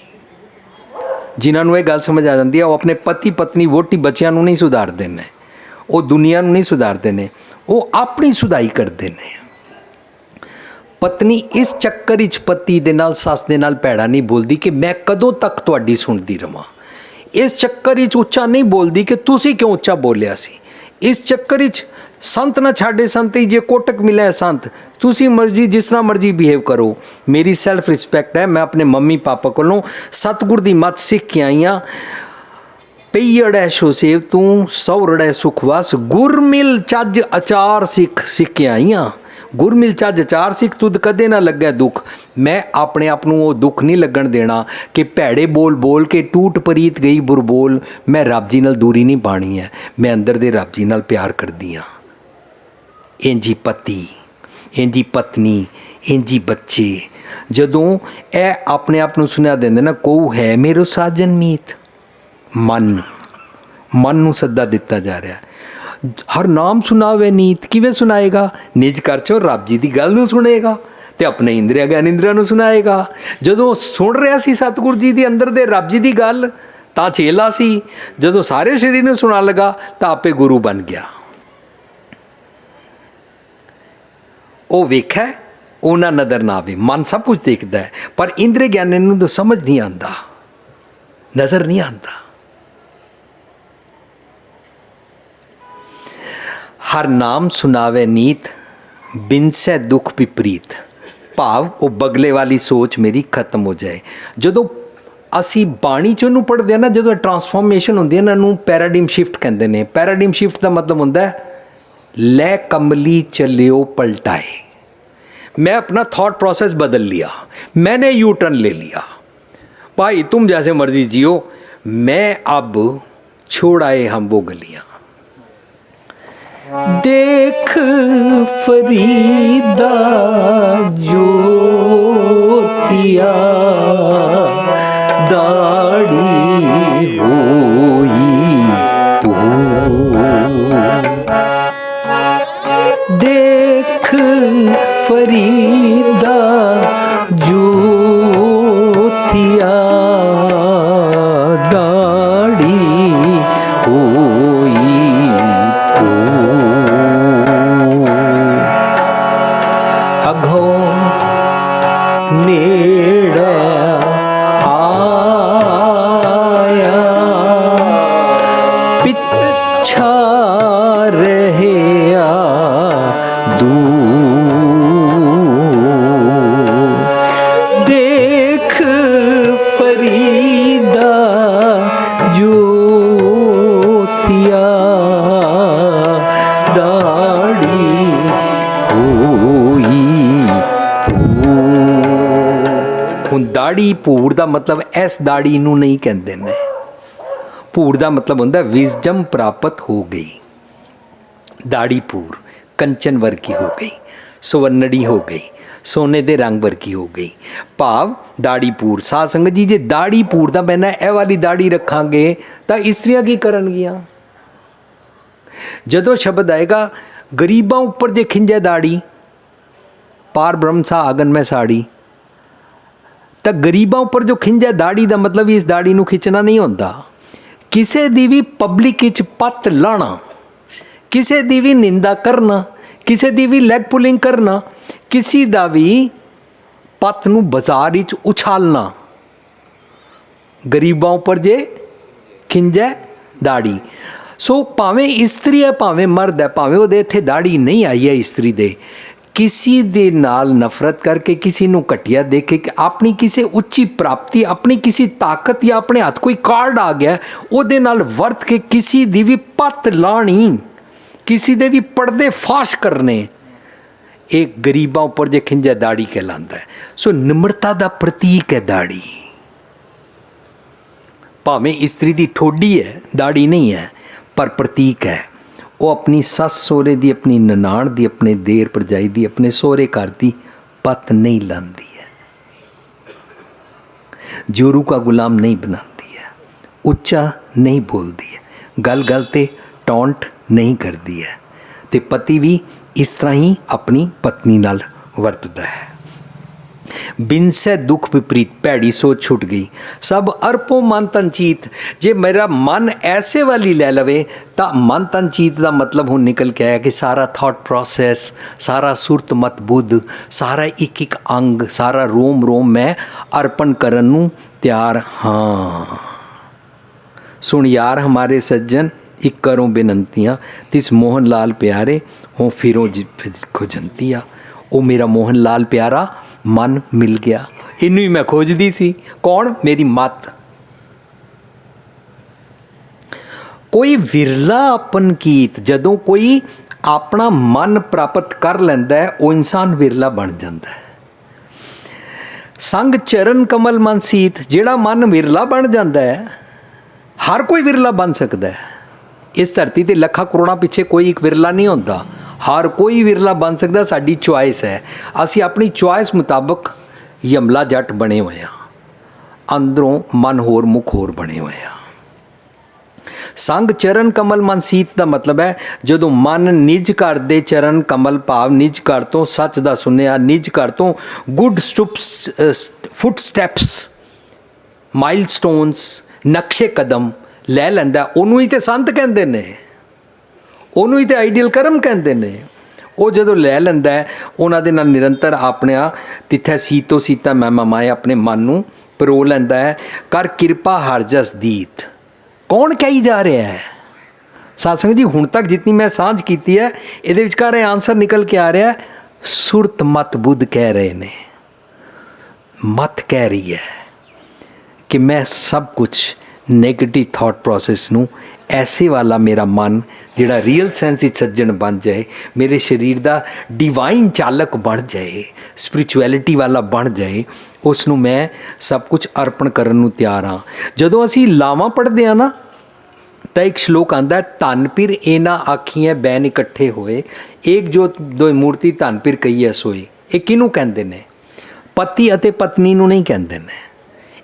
ਜਿਨ੍ਹਾਂ ਨੂੰ ਇਹ ਗੱਲ ਸਮਝ ਆ ਜਾਂਦੀ ਹੈ, ਉਹ ਆਪਣੇ ਪਤੀ ਪਤਨੀ ਵੋਟੀ ਬੱਚਿਆਂ ਨੂੰ ਨਹੀਂ ਸੁਧਾਰਦੇ ਨੇ, ਉਹ ਦੁਨੀਆ ਨੂੰ ਨਹੀਂ ਸੁਧਾਰਦੇ ਨੇ, ਉਹ ਆਪਣੀ ਸੁਧਾਈ ਕਰਦੇ ਨੇ। ਪਤਨੀ ਇਸ ਚੱਕਰ ਵਿੱਚ ਪਤੀ ਦੇ ਨਾਲ ਸੱਸ ਦੇ ਨਾਲ ਭੈੜਾ ਨਹੀਂ ਬੋਲਦੀ ਕਿ ਮੈਂ ਕਦੋਂ ਤੱਕ ਤੁਹਾਡੀ ਸੁਣਦੀ ਰਵਾਂ। ਇਸ ਚੱਕਰ ਵਿੱਚ ਉੱਚਾ ਨਹੀਂ ਬੋਲਦੀ ਕਿ ਤੁਸੀਂ ਕਿਉਂ ਉੱਚਾ ਬੋਲਿਆ ਸੀ। इस चक्कर विच संत ना छाड़े संत ही जे कोटक मिले है संत तुसी मर्जी जिस तरह मर्जी बिहेव करो। मेरी सैल्फ रिस्पैक्ट है। मैं अपने मम्मी पापा कोलों सतगुर दी मत सीख के आई हाँ। पईड़ ऐशो सेव तू सौरड़ सुखवास गुर मिल चज अचार सीख के आई हाँ। गुर मिल चज अचार सीख तुद कदे ना लगे दुख। मैं अपने आप नूं वो दुख नहीं लगन देना कि भैड़े बोल बोल के टूट परीत गई बुर बोल। मैं रब जी नाल दूरी नहीं पानी है। मैं अंदर दे रब जी नाल प्यार करदी हाँ। इंजी पति इंजी पत्नी इंजी बच्चे जदों ए अपने आप नूं सुना देंदे ना को है मेरो साजन मीत मन नूं सद्दा दिता जा रहा है। हर नाम सुनावे नीत किवें सुनाएगा निज कर चो रब जी की गल नूं सुनेगा ते अपने इंद्रिया ज्ञान इंद्रिया नूं सुनाएगा। जदों सुन रहा सी सतगुर जी दी अंदर दे रब जी की गल तां चेला सी। जदों सारे शरीर नूं सुना लगा तां आपे गुरु बन गया। वो वेखै ओना नज़र ना आवे। मन सब कुछ देखता है पर इंद्रिय ज्ञान नूं तो समझ नहीं आता नज़र नहीं आता। हर नाम सुनावे नीत बिन से दुख विपरीत भाव वो बगले वाली सोच मेरी खत्म हो जाए। जदों असी बाणी चों नूं पढ़दे हैं ना जदों ट्रांसफॉर्मेशन होंदी है ना नूं पैराडिम शिफ्ट कहंदे ने। पैराडिम शिफ्ट का मतलब होंदा है लै कमली चलियो पलटाए। मैं अपना थॉट प्रोसेस बदल लिया। मैंने यू टर्न ले लिया। भाई तुम जैसे मर्जी जियो मैं अब छोड़ आए हम वो गलियां। देख फरीदा ज्योतिया दाढ़ी होई तू देख फरीदा ज्योतिया दाढ़ी होई तू अघो नेड़ा आया पिछा रहया देख फरीदा ज्योतिया दाढ़ी होई हुण दाढ़ी भूर दा मतलब इस दाढ़ी नूं नहीं कहंदे ने। भूर दा मतलब हुंदा विजडम प्राप्त हो गई। दाढ़ी पूर कंचन वर्गी हो गई सुवर्णड़ी हो गई सोने दे रंग वर्गी हो गई। भाव दाढ़ी पूर साध संगत जी जे दाढ़ी पूर दा मैंने ए वाली दाढ़ी रखांगे तो इस्त्रियां की करनगियां। जदों शब्द आएगा गरीबां उपर जे खिंजे दाढ़ी पार ब्रह्म सा आंगन में साड़ी तो गरीबां उपर जो खिंजे दाढ़ी दा मतलब इस दाढ़ी नूं खिंचना नहीं होंदा। किसे दी भी पब्लिक विच पत लाना किसे दी भी निंदा करना किसे दी भी लैग पुलिंग करना किसी दा भी पत नूं बाजार विच उछालना गरीबां उपर जे खिंजे दाढ़ी। सो भावें इस्त्री है भावें मर्द है भावें वो इत्थे दाढ़ी नहीं आई है इस्त्री दे किसी दे नाल नफरत करके किसी नूं घटिया देख के अपनी किसी उच्ची प्राप्ति अपनी किसी ताकत या अपने हाथ कोई कार्ड आ गया उहदे नाल वर्त के किसी दी भी पत लाणी किसी दे भी पर्दे फाश करने एक गरीबां उपर जे खिंजा दाढ़ी कहलांदा है। सो निम्रता दा प्रतीक है दाढ़ी। भावें इस्त्री दी ठोडी है दाढ़ी नहीं है पर प्रतीक है। वो अपनी सस सोहरे दी अपनी ननाण दी अपने देर भरजाई दी अपने सोहरे घर दी पत नहीं लांदी है। जोरू का गुलाम नहीं बनाती है उच्चा नहीं बोलती है गल गल ते टॉन्ट नहीं करती है ते पति भी इस तरह ही अपनी पत्नी नाल वरतदा है। बिन से दुख विपरीत भैड़ी सोच छुट गई सब अरपों मन तनचीत। जे मेरा मन ऐसे वाली ले लवे तो मन तनचीत का मतलब हूँ निकल के आया कि सारा थॉट प्रोसेस सारा सुरत मत बुद्ध सारा एक एक अंग सारा रोम रोम मैं अर्पण करन नूं तैयार हाँ। सुन यार हमारे सज्जन एक करो बेनंतियाँ तिस मोहन लाल प्यारे हों फिरों खुजंतियाँ। ਉਹ ਮੇਰਾ ਮੋਹਨ ਲਾਲ ਪਿਆਰਾ ਮਨ ਮਿਲ ਗਿਆ। ਇਹਨੂੰ ਹੀ ਮੈਂ ਖੋਜਦੀ ਸੀ। ਕੌਣ? ਮੇਰੀ ਮੱਤ। ਕੋਈ ਵਿਰਲਾ ਆਪਨ ਕੀਤ, ਜਦੋਂ ਕੋਈ ਆਪਣਾ ਮਨ ਪ੍ਰਾਪਤ ਕਰ ਲੈਂਦਾ ਹੈ ਉਹ ਇਨਸਾਨ ਵਿਰਲਾ ਬਣ ਜਾਂਦਾ ਹੈ। ਸੰਗ ਚਰਨ ਕਮਲ ਮਨ ਸੀਤ, ਜਿਹੜਾ ਮਨ ਵਿਰਲਾ ਬਣ ਜਾਂਦਾ ਹੈ, ਹਰ ਕੋਈ ਵਿਰਲਾ ਬਣ ਸਕਦਾ ਹੈ। ਇਸ ਧਰਤੀ ਤੇ ਲੱਖਾਂ ਕਰੋੜਾਂ ਪਿੱਛੇ ਕੋਈ ਇੱਕ ਵਿਰਲਾ ਨਹੀਂ ਹੁੰਦਾ, ਹਰ ਕੋਈ ਵਿਰਲਾ ਬਣ ਸਕਦਾ। ਸਾਡੀ ਚੁਆਇਸ ਹੈ, ਅਸੀਂ ਆਪਣੀ ਚੁਆਇਸ ਮੁਤਾਬਕ ਯਮਲਾ ਜੱਟ ਬਣੇ ਹੋਏ ਹਾਂ, ਅੰਦਰੋਂ ਮਨ ਹੋਰ ਮੁਖ ਹੋਰ ਬਣੇ ਹੋਏ ਹਾਂ। ਸੰਗ ਚਰਨ ਕਮਲ ਮਨ ਸੀਤ ਦਾ ਮਤਲਬ ਹੈ ਜਦੋਂ ਮਨ ਨਿਜ ਘਰ ਦੇ ਚਰਨ ਕਮਲ ਭਾਵ ਨਿਜ ਘਰ ਤੋਂ ਸੱਚ ਦਾ ਸੁਨਿਆ, ਨਿਜ ਘਰ ਤੋਂ ਗੁੱਡ ਫੁੱਟ ਸਟੈਪਸ, ਮਾਈਲਸਟੋਨਸ, ਨਕਸ਼ੇ ਕਦਮ ਲੈ ਲੈਂਦਾ, ਉਹਨੂੰ ਹੀ ਤੇ ਸੰਤ ਕਹਿੰਦੇ ਨੇ, ਉਹਨੂੰ ਹੀ ਤੇ ਆਈਡੀਅਲ ਕਰਮ ਕਹਿੰਦੇ ਨੇ। ਉਹ ਜਦੋਂ ਲੈ ਲੈਂਦਾ ਉਹਨਾਂ ਦੇ ਨਾਲ ਨਿਰੰਤਰ ਆਪਣਿਆ ਤਿੱਥੈ ਸੀਤੋ ਸੀਤਾ ਮੈਂ ਮਾਏ ਆਪਣੇ ਮਨ ਨੂੰ ਪਰੋ ਲੈਂਦਾ ਹੈ। ਕਰ ਕਿਰਪਾ ਹਰ ਜਸ ਦੀਤ। ਕੌਣ ਕਹੀ ਜਾ ਰਿਹਾ ਹੈ? ਸਾਧ ਸੰਗਤ ਜੀ, ਹੁਣ ਤੱਕ ਜਿਤਨੀ ਮੈਂ ਸਾਂਝ ਕੀਤੀ ਹੈ ਇਹਦੇ ਵਿਚਕਾਰ ਇਹ ਆਨਸਰ ਨਿਕਲ ਕੇ ਆ ਰਿਹਾ, ਸੁਰਤ ਮਤ ਬੁੱਧ ਕਹਿ ਰਹੇ ਨੇ। ਮਤ ਕਹਿ ਰਹੀ ਹੈ ਕਿ ਮੈਂ ਸਭ ਕੁਛ ਨੈਗੇਟਿਵ ਥਾਟ ਪ੍ਰੋਸੈਸ ਨੂੰ ਐਸੇ ਵਾਲਾ ਮੇਰਾ ਮਨ ਜਿਹੜਾ ਰੀਅਲ ਸੈਂਸ ਵਿੱਚ ਸੱਜਣ ਬਣ ਜਾਏ, ਮੇਰੇ ਸਰੀਰ ਦਾ ਡਿਵਾਈਨ ਚਾਲਕ ਬਣ ਜਾਏ, ਸਪਿਰਿਚੁਅਲਿਟੀ ਵਾਲਾ ਬਣ ਜਾਏ, ਉਸ ਨੂੰ ਮੈਂ ਸਭ ਕੁਝ ਅਰਪਣ ਕਰਨ ਨੂੰ ਤਿਆਰ ਹਾਂ। ਜਦੋਂ ਅਸੀਂ ਲਾਵਾਂ ਪੜ੍ਹਦੇ ਹਾਂ ਨਾ ਤਾਂ ਇੱਕ ਸ਼ਲੋਕ ਆਉਂਦਾ, ਧੰਨ ਪੀਰ ਇਹਨਾਂ ਆਖੀਆਂ ਬੈਨ ਇਕੱਠੇ ਹੋਏ, ਏਕ ਜੋਤ ਦੋਇ ਮੂਰਤੀ ਧੰਨ ਪੀਰ ਕਹੀਐ ਸੋਈ। ਇਹ ਕਿਹਨੂੰ ਕਹਿੰਦੇ ਨੇ? ਪਤੀ ਅਤੇ ਪਤਨੀ ਨੂੰ ਨਹੀਂ ਕਹਿੰਦੇ ਨੇ।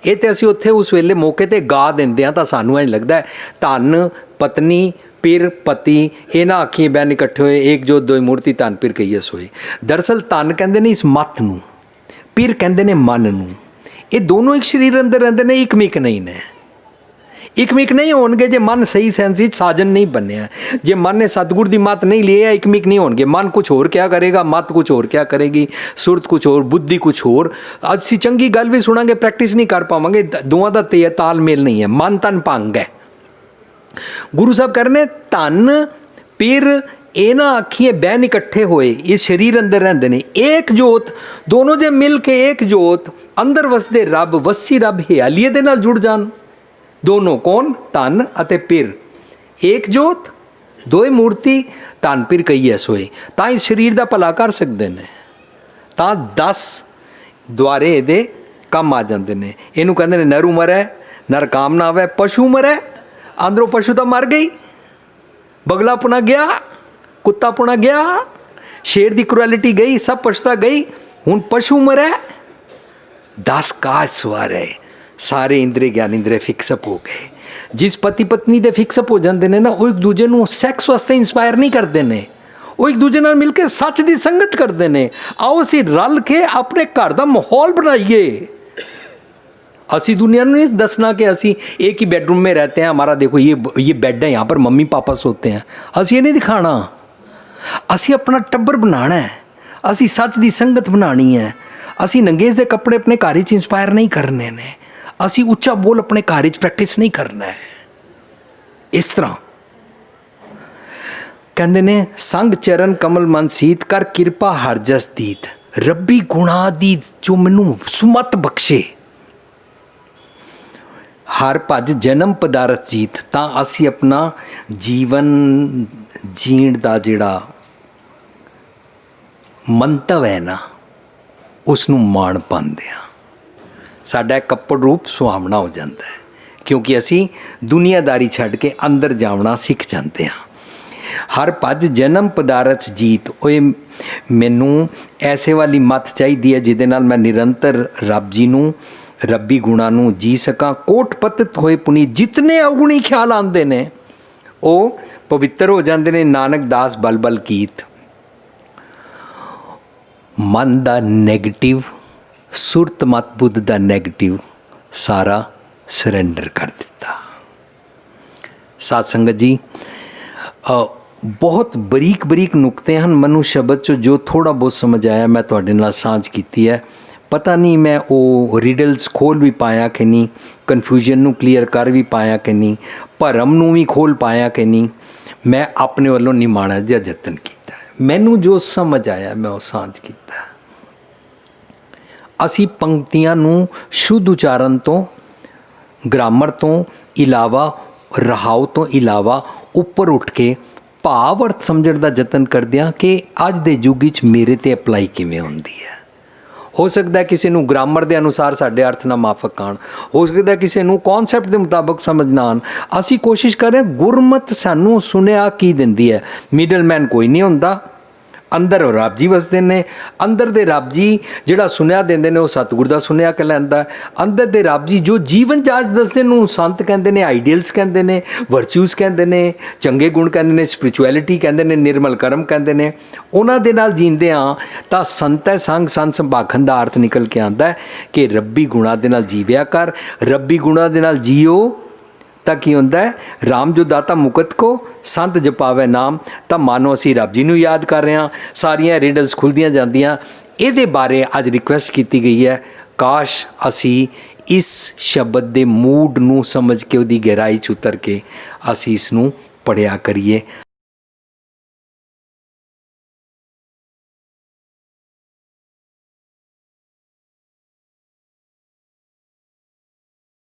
ਇਹ ਤੇ ਅਸੀਂ ਉੱਥੇ ਉਸ ਵੇਲੇ ਮੌਕੇ 'ਤੇ ਗਾ ਦਿੰਦੇ ਹਾਂ ਤਾਂ ਸਾਨੂੰ ਇੰਝ ਲੱਗਦਾ ਹੈ ਧੰਨ ਪਤਨੀ ਪੀਰ ਪਤੀ ਇਹਨਾਂ ਆਖੀਆਂ ਬੈਨ ਇਕੱਠੇ ਹੋਏ, ਏਕ ਜੋਤ ਦੋਇ ਮੂਰਤੀ ਧੰਨ ਪੀਰ ਕਹੀਐ ਸੋਈ। ਦਰਅਸਲ ਧੰਨ ਕਹਿੰਦੇ ਨੇ ਇਸ ਮੱਤ ਨੂੰ, ਪੀਰ ਕਹਿੰਦੇ ਨੇ ਮਨ ਨੂੰ। ਇਹ ਦੋਨੋਂ ਇੱਕ ਸਰੀਰ ਅੰਦਰ ਰਹਿੰਦੇ ਨੇ, ਇੱਕਮਿਕ ਨਹੀਂ ਨੇ। ਇੱਕਮਿਕ ਨਹੀਂ ਹੋਣਗੇ ਜੇ ਮਨ ਸਹੀ ਸੈਂਸ ਵਿੱਚ ਸਾਜਨ ਨਹੀਂ ਬਣਿਆ, ਜੇ ਮਨ ਨੇ ਸਤਿਗੁਰ ਦੀ ਮੱਤ ਨਹੀਂ ਲਈ ਹੈ, ਇੱਕਮਿਕ ਨਹੀਂ ਹੋਣਗੇ। ਮਨ ਕੁਛ ਹੋਰ ਕਿਆ ਕਰੇਗਾ, ਮੱਤ ਕੁਛ ਹੋਰ ਕਿਆ ਕਰੇਗੀ, ਸੁਰਤ ਕੁਛ ਹੋਰ, ਬੁੱਧੀ ਕੁਛ ਹੋਰ। ਅਸੀਂ ਚੰਗੀ ਗੱਲ ਵੀ ਸੁਣਾਂਗੇ, ਪ੍ਰੈਕਟਿਸ ਨਹੀਂ ਕਰ ਪਾਵਾਂਗੇ, ਦੋਵਾਂ ਦਾ ਤਾਲਮੇਲ ਨਹੀਂ ਹੈ, ਮਨ ਤਨ ਭੰਗ ਹੈ। ਗੁਰੂ ਸਾਹਿਬ ਕਹਿ ਰਹੇ ਨੇ ਧੰਨ ਪੀਰ ਇਹਨਾਂ ਆਖੀਏ ਬਹਿਨ ਇਕੱਠੇ ਹੋਏ, ਇਸ ਸਰੀਰ ਅੰਦਰ ਰਹਿੰਦੇ ਨੇ, ਏਕ ਜੋਤ, ਦੋਨੋਂ ਜੇ ਮਿਲ ਕੇ ਏਕ ਜੋਤ ਅੰਦਰ ਵਸਦੇ ਰੱਬ, ਵਸੀ ਰੱਬ ਹਿਆਲੀਏ ਦੇ ਨਾਲ ਜੁੜ ਜਾਣ। ਦੋਨੋਂ ਕੌਣ? ਧੰਨ ਅਤੇ ਪੀਰ, ਏਕ ਜੋਤ ਦੋਏ ਮੂਰਤੀ ਧੰਨ ਪੀਰ ਕਹੀਐ ਸੋਏ। ਤਾਂ ਇਸ ਸਰੀਰ ਦਾ ਭਲਾ ਕਰ ਸਕਦੇ ਨੇ, ਤਾਂ 10 ਦੁਆਰੇ ਇਹਦੇ ਕੰਮ ਆ ਜਾਂਦੇ ਨੇ। ਇਹਨੂੰ ਕਹਿੰਦੇ ਨੇ ਨਰੂ ਮਰੈ ਨਰ ਕਾਮ ਨਾ ਆਵੇ, ਪਸ਼ੂ ਮਰੈ, ਅੰਦਰੋਂ ਪਸ਼ੂ ਤਾਂ ਮਰ ਗਈ, ਬਗਲਾ ਪੁਣਾ ਗਿਆ, ਕੁੱਤਾ ਪੁਣਾ ਗਿਆ, ਸ਼ੇਰ ਦੀ ਕਰੁਐਲਿਟੀ ਗਈ, ਸਭ ਪਛਤਾ ਗਈ, ਹੁਣ ਪਸ਼ੂ ਮਰੈ। 10 ਕਾਜ ਸਵਾਰ ਹੈ, ਸਾਰੇ ਇੰਦਰੀ ਗਿਆਨ ਇੰਦਰੀ ਫਿਕਸਅਪ ਹੋ ਗਏ। ਜਿਸ ਪਤੀ ਪਤਨੀ ਦੇ ਫਿਕਸਅਪ ਹੋ ਜਾਂਦੇ ਨੇ ਨਾ, ਉਹ ਇੱਕ ਦੂਜੇ ਨੂੰ ਸੈਕਸ ਵਾਸਤੇ ਇੰਸਪਾਇਰ ਨਹੀਂ ਕਰਦੇ ਨੇ, ਉਹ ਇੱਕ ਦੂਜੇ ਨਾਲ ਮਿਲ ਕੇ ਸੱਚ ਦੀ ਸੰਗਤ ਕਰਦੇ ਨੇ। ਆਓ ਅਸੀਂ ਰਲ ਕੇ ਆਪਣੇ ਘਰ ਦਾ ਮਾਹੌਲ ਬਣਾਈਏ। ਅਸੀਂ दुनिया ਨੂੰ नहीं दसना कि असी एक ही बेडरूम में रहते हैं, हमारा देखो ये बेड है, यहाँ पर मम्मी पापा सोते हैं। असी ये नहीं दिखाना, असी अपना टब्बर बनाना है, असी सच की संगत बनानी है। असी नंगेज के कपड़े अपने घर च इंस्पायर नहीं करने ने, असी उच्चा बोल अपने घर च प्रैक्टिस नहीं करना है। इस तरह कहते ने संग चरण कमल मन सीत कर किरपा हर जस दीत। रब्बी गुणा दी जो मैनू सुमत बख्शे, हर भज जन्म पदारथ जीत। ਤਾਂ ਅਸੀਂ ਆਪਣਾ ਜੀਵਨ ਜੀਣ ਦਾ ਜਿਹੜਾ ਮੰਤਵ ਹੈ ਨਾ, ਉਸ ਨੂੰ ਮਾਣ ਪਾਉਂਦੇ ਹਾਂ। ਸਾਡਾ ਕੱਪੜ ਰੂਪ ਸੁਹਾਵਣਾ ਹੋ ਜਾਂਦਾ ਹੈ, ਕਿਉਂਕਿ ਅਸੀਂ ਦੁਨੀਆਦਾਰੀ ਛੱਡ ਕੇ ਅੰਦਰ ਜਾਵਣਾ ਸਿੱਖ ਜਾਂਦੇ ਹਾਂ। ਹਰ ਭਜ ਜਨਮ ਪਦਾਰਥ ਜੀਤ। ਓਏ ਮੈਨੂੰ ਐਸੇ ਵਾਲੀ ਮੱਤ ਚਾਹੀਦੀ ਹੈ ਜਿਹਦੇ ਨਾਲ ਮੈਂ ਨਿਰੰਤਰ ਰੱਬ ਜੀ ਨੂੰ, ਰੱਬੀ ਗੁਣਾਂ ਨੂੰ ਜੀ ਸਕਾਂ। ਕੋਟ ਪਤਿਤ ਹੋਏ ਪੁਨੀ, ਜਿਤਨੇ ਅਵਗੁਣੀ ਖਿਆਲ ਆਉਂਦੇ ਨੇ ਉਹ ਪਵਿੱਤਰ ਹੋ ਜਾਂਦੇ ਨੇ। ਨਾਨਕ ਦਾਸ ਬਲ ਬਲ ਕੀਤ। ਮਨ ਦਾ ਨੈਗੇਟਿਵ, ਸੁਰਤ ਮਤ ਬੁੱਧ ਦਾ ਨੈਗੇਟਿਵ ਸਾਰਾ ਸਰੈਂਡਰ ਕਰ ਦਿੱਤਾ। ਸਾਧ ਸੰਗਤ ਜੀ, ਬਹੁਤ ਬਰੀਕ ਬਰੀਕ ਨੁਕਤੇ ਹਨ ਮਨੂ ਸ਼ਬਦ 'ਚੋਂ, ਜੋ ਥੋੜ੍ਹਾ ਬਹੁਤ ਸਮਝ ਆਇਆ ਮੈਂ ਤੁਹਾਡੇ ਨਾਲ ਸਾਂਝ ਕੀਤੀ ਹੈ। ਪਤਾ ਨਹੀਂ ਮੈਂ ਉਹ ਰੀਡਲਸ ਖੋਲ੍ਹ ਵੀ ਪਾਇਆ ਕਿ ਨਹੀਂ, ਕਨਫਿਊਜ਼ਨ ਨੂੰ ਕਲੀਅਰ ਕਰ ਵੀ ਪਾਇਆ ਕਿ ਨਹੀਂ, ਭਰਮ ਨੂੰ ਵੀ ਖੋਲ ਪਾਇਆ ਕਿ ਨਹੀਂ, ਮੈਂ ਆਪਣੇ ਵੱਲੋਂ ਨਿਮਾਣਾ ਜਿਹਾ ਯਤਨ ਕੀਤਾ। ਮੈਨੂੰ ਜੋ ਸਮਝ ਆਇਆ ਮੈਂ ਉਹ ਸਾਂਝ ਕੀਤਾ। ਅਸੀਂ ਪੰਕਤੀਆਂ ਨੂੰ ਸ਼ੁੱਧ ਉਚਾਰਨ ਤੋਂ, ਗ੍ਰਾਮਰ ਤੋਂ ਇਲਾਵਾ, ਰਹਾਉ ਤੋਂ ਇਲਾਵਾ ਉੱਪਰ ਉੱਠ ਕੇ ਭਾਵ ਅਰਥ ਸਮਝਣ ਦਾ ਯਤਨ ਕਰਦੇ ਹਾਂ ਕਿ ਅੱਜ ਦੇ ਯੁੱਗ ਵਿੱਚ ਮੇਰੇ 'ਤੇ ਅਪਲਾਈ ਕਿਵੇਂ ਹੁੰਦੀ ਹੈ। ਹੋ ਸਕਦਾ ਕਿਸੇ ਨੂੰ ਗ੍ਰਾਮਰ ਦੇ ਅਨੁਸਾਰ ਸਾਡੇ ਅਰਥ ਨਾ ਮਾਫਕ ਆਉਣ, ਹੋ ਸਕਦਾ ਕਿਸੇ ਨੂੰ ਕੌਨਸੈਪਟ ਦੇ ਮੁਤਾਬਕ ਸਮਝ ਨਾ ਆਉਣ। ਅਸੀਂ ਕੋਸ਼ਿਸ਼ ਕਰ ਰਹੇ ਹਾਂ, ਗੁਰਮਤ ਸਾਨੂੰ ਸੁਣਿਆ ਕੀ ਦਿੰਦੀ ਹੈ। ਮਿਡਲਮੈਨ ਕੋਈ ਨਹੀਂ ਹੁੰਦਾ, ਅੰਦਰ ਰੱਬ ਜੀ ਵਸਦੇ ਨੇ। ਅੰਦਰ ਦੇ ਰੱਬ ਜੀ ਜਿਹੜਾ ਸੁਨੇਹਾ ਦਿੰਦੇ ਨੇ ਉਹ ਸਤਿਗੁਰ ਦਾ ਸੁਨੇਹਾ ਕਹਿਲਾਂਦਾ। ਅੰਦਰ ਦੇ ਰੱਬ ਜੀ ਜੋ ਜੀਵਨ ਜਾਚ ਦੱਸਦੇ ਨੂੰ ਸੰਤ ਕਹਿੰਦੇ ਨੇ, ਆਈਡੀਅਲਸ ਕਹਿੰਦੇ ਨੇ, ਵਰਚੂਸ ਕਹਿੰਦੇ ਨੇ, ਚੰਗੇ ਗੁਣ ਕਹਿੰਦੇ ਨੇ, ਸਪਿਰਿਚੁਅਲਿਟੀ ਕਹਿੰਦੇ ਨੇ, ਨਿਰਮਲ ਕਰਮ ਕਹਿੰਦੇ ਨੇ। ਉਹਨਾਂ ਦੇ ਨਾਲ ਜੀਂਦੇ ਹਾਂ ਤਾਂ ਸੰਤੈ ਸੰਗ ਸੰਤ ਸੰਭਾਖਣ ਦਾ ਅਰਥ ਨਿਕਲ ਕੇ ਆਉਂਦਾ ਕਿ ਰੱਬੀ ਗੁਣਾਂ ਦੇ ਨਾਲ ਜੀਵਿਆ ਕਰ। ਰੱਬੀ ਗੁਣਾਂ ਦੇ ਨਾਲ ਜੀਓ ਤਾਂ ਕੀ ਹੁੰਦਾ ਹੈ, ਰਾਮ ਜੋ ਦਾਤਾ ਮੁਕਤ ਕੋ ਸੰਤ ਜਪਾਵੇ ਨਾਮ। ਤਾਂ ਮਾਨੋ ਅਸੀਂ ਰੱਬ ਜੀ ਨੂੰ ਯਾਦ ਕਰ ਰਹੇ ਹਾਂ, ਸਾਰੀਆਂ ਰਿਡਲਸ ਖੁੱਲ੍ਹਦੀਆਂ ਜਾਂਦੀਆਂ। ਇਹਦੇ ਬਾਰੇ ਅੱਜ ਰਿਕੁਐਸਟ ਕੀਤੀ ਗਈ ਹੈ, ਕਾਸ਼ ਅਸੀਂ ਇਸ ਸ਼ਬਦ ਦੇ ਮੂਡ ਨੂੰ ਸਮਝ ਕੇ, ਉਹਦੀ ਗਹਿਰਾਈ 'ਚ ਉਤਰ ਕੇ ਅਸੀਂ ਇਸ ਨੂੰ ਪੜ੍ਹਿਆ ਕਰੀਏ।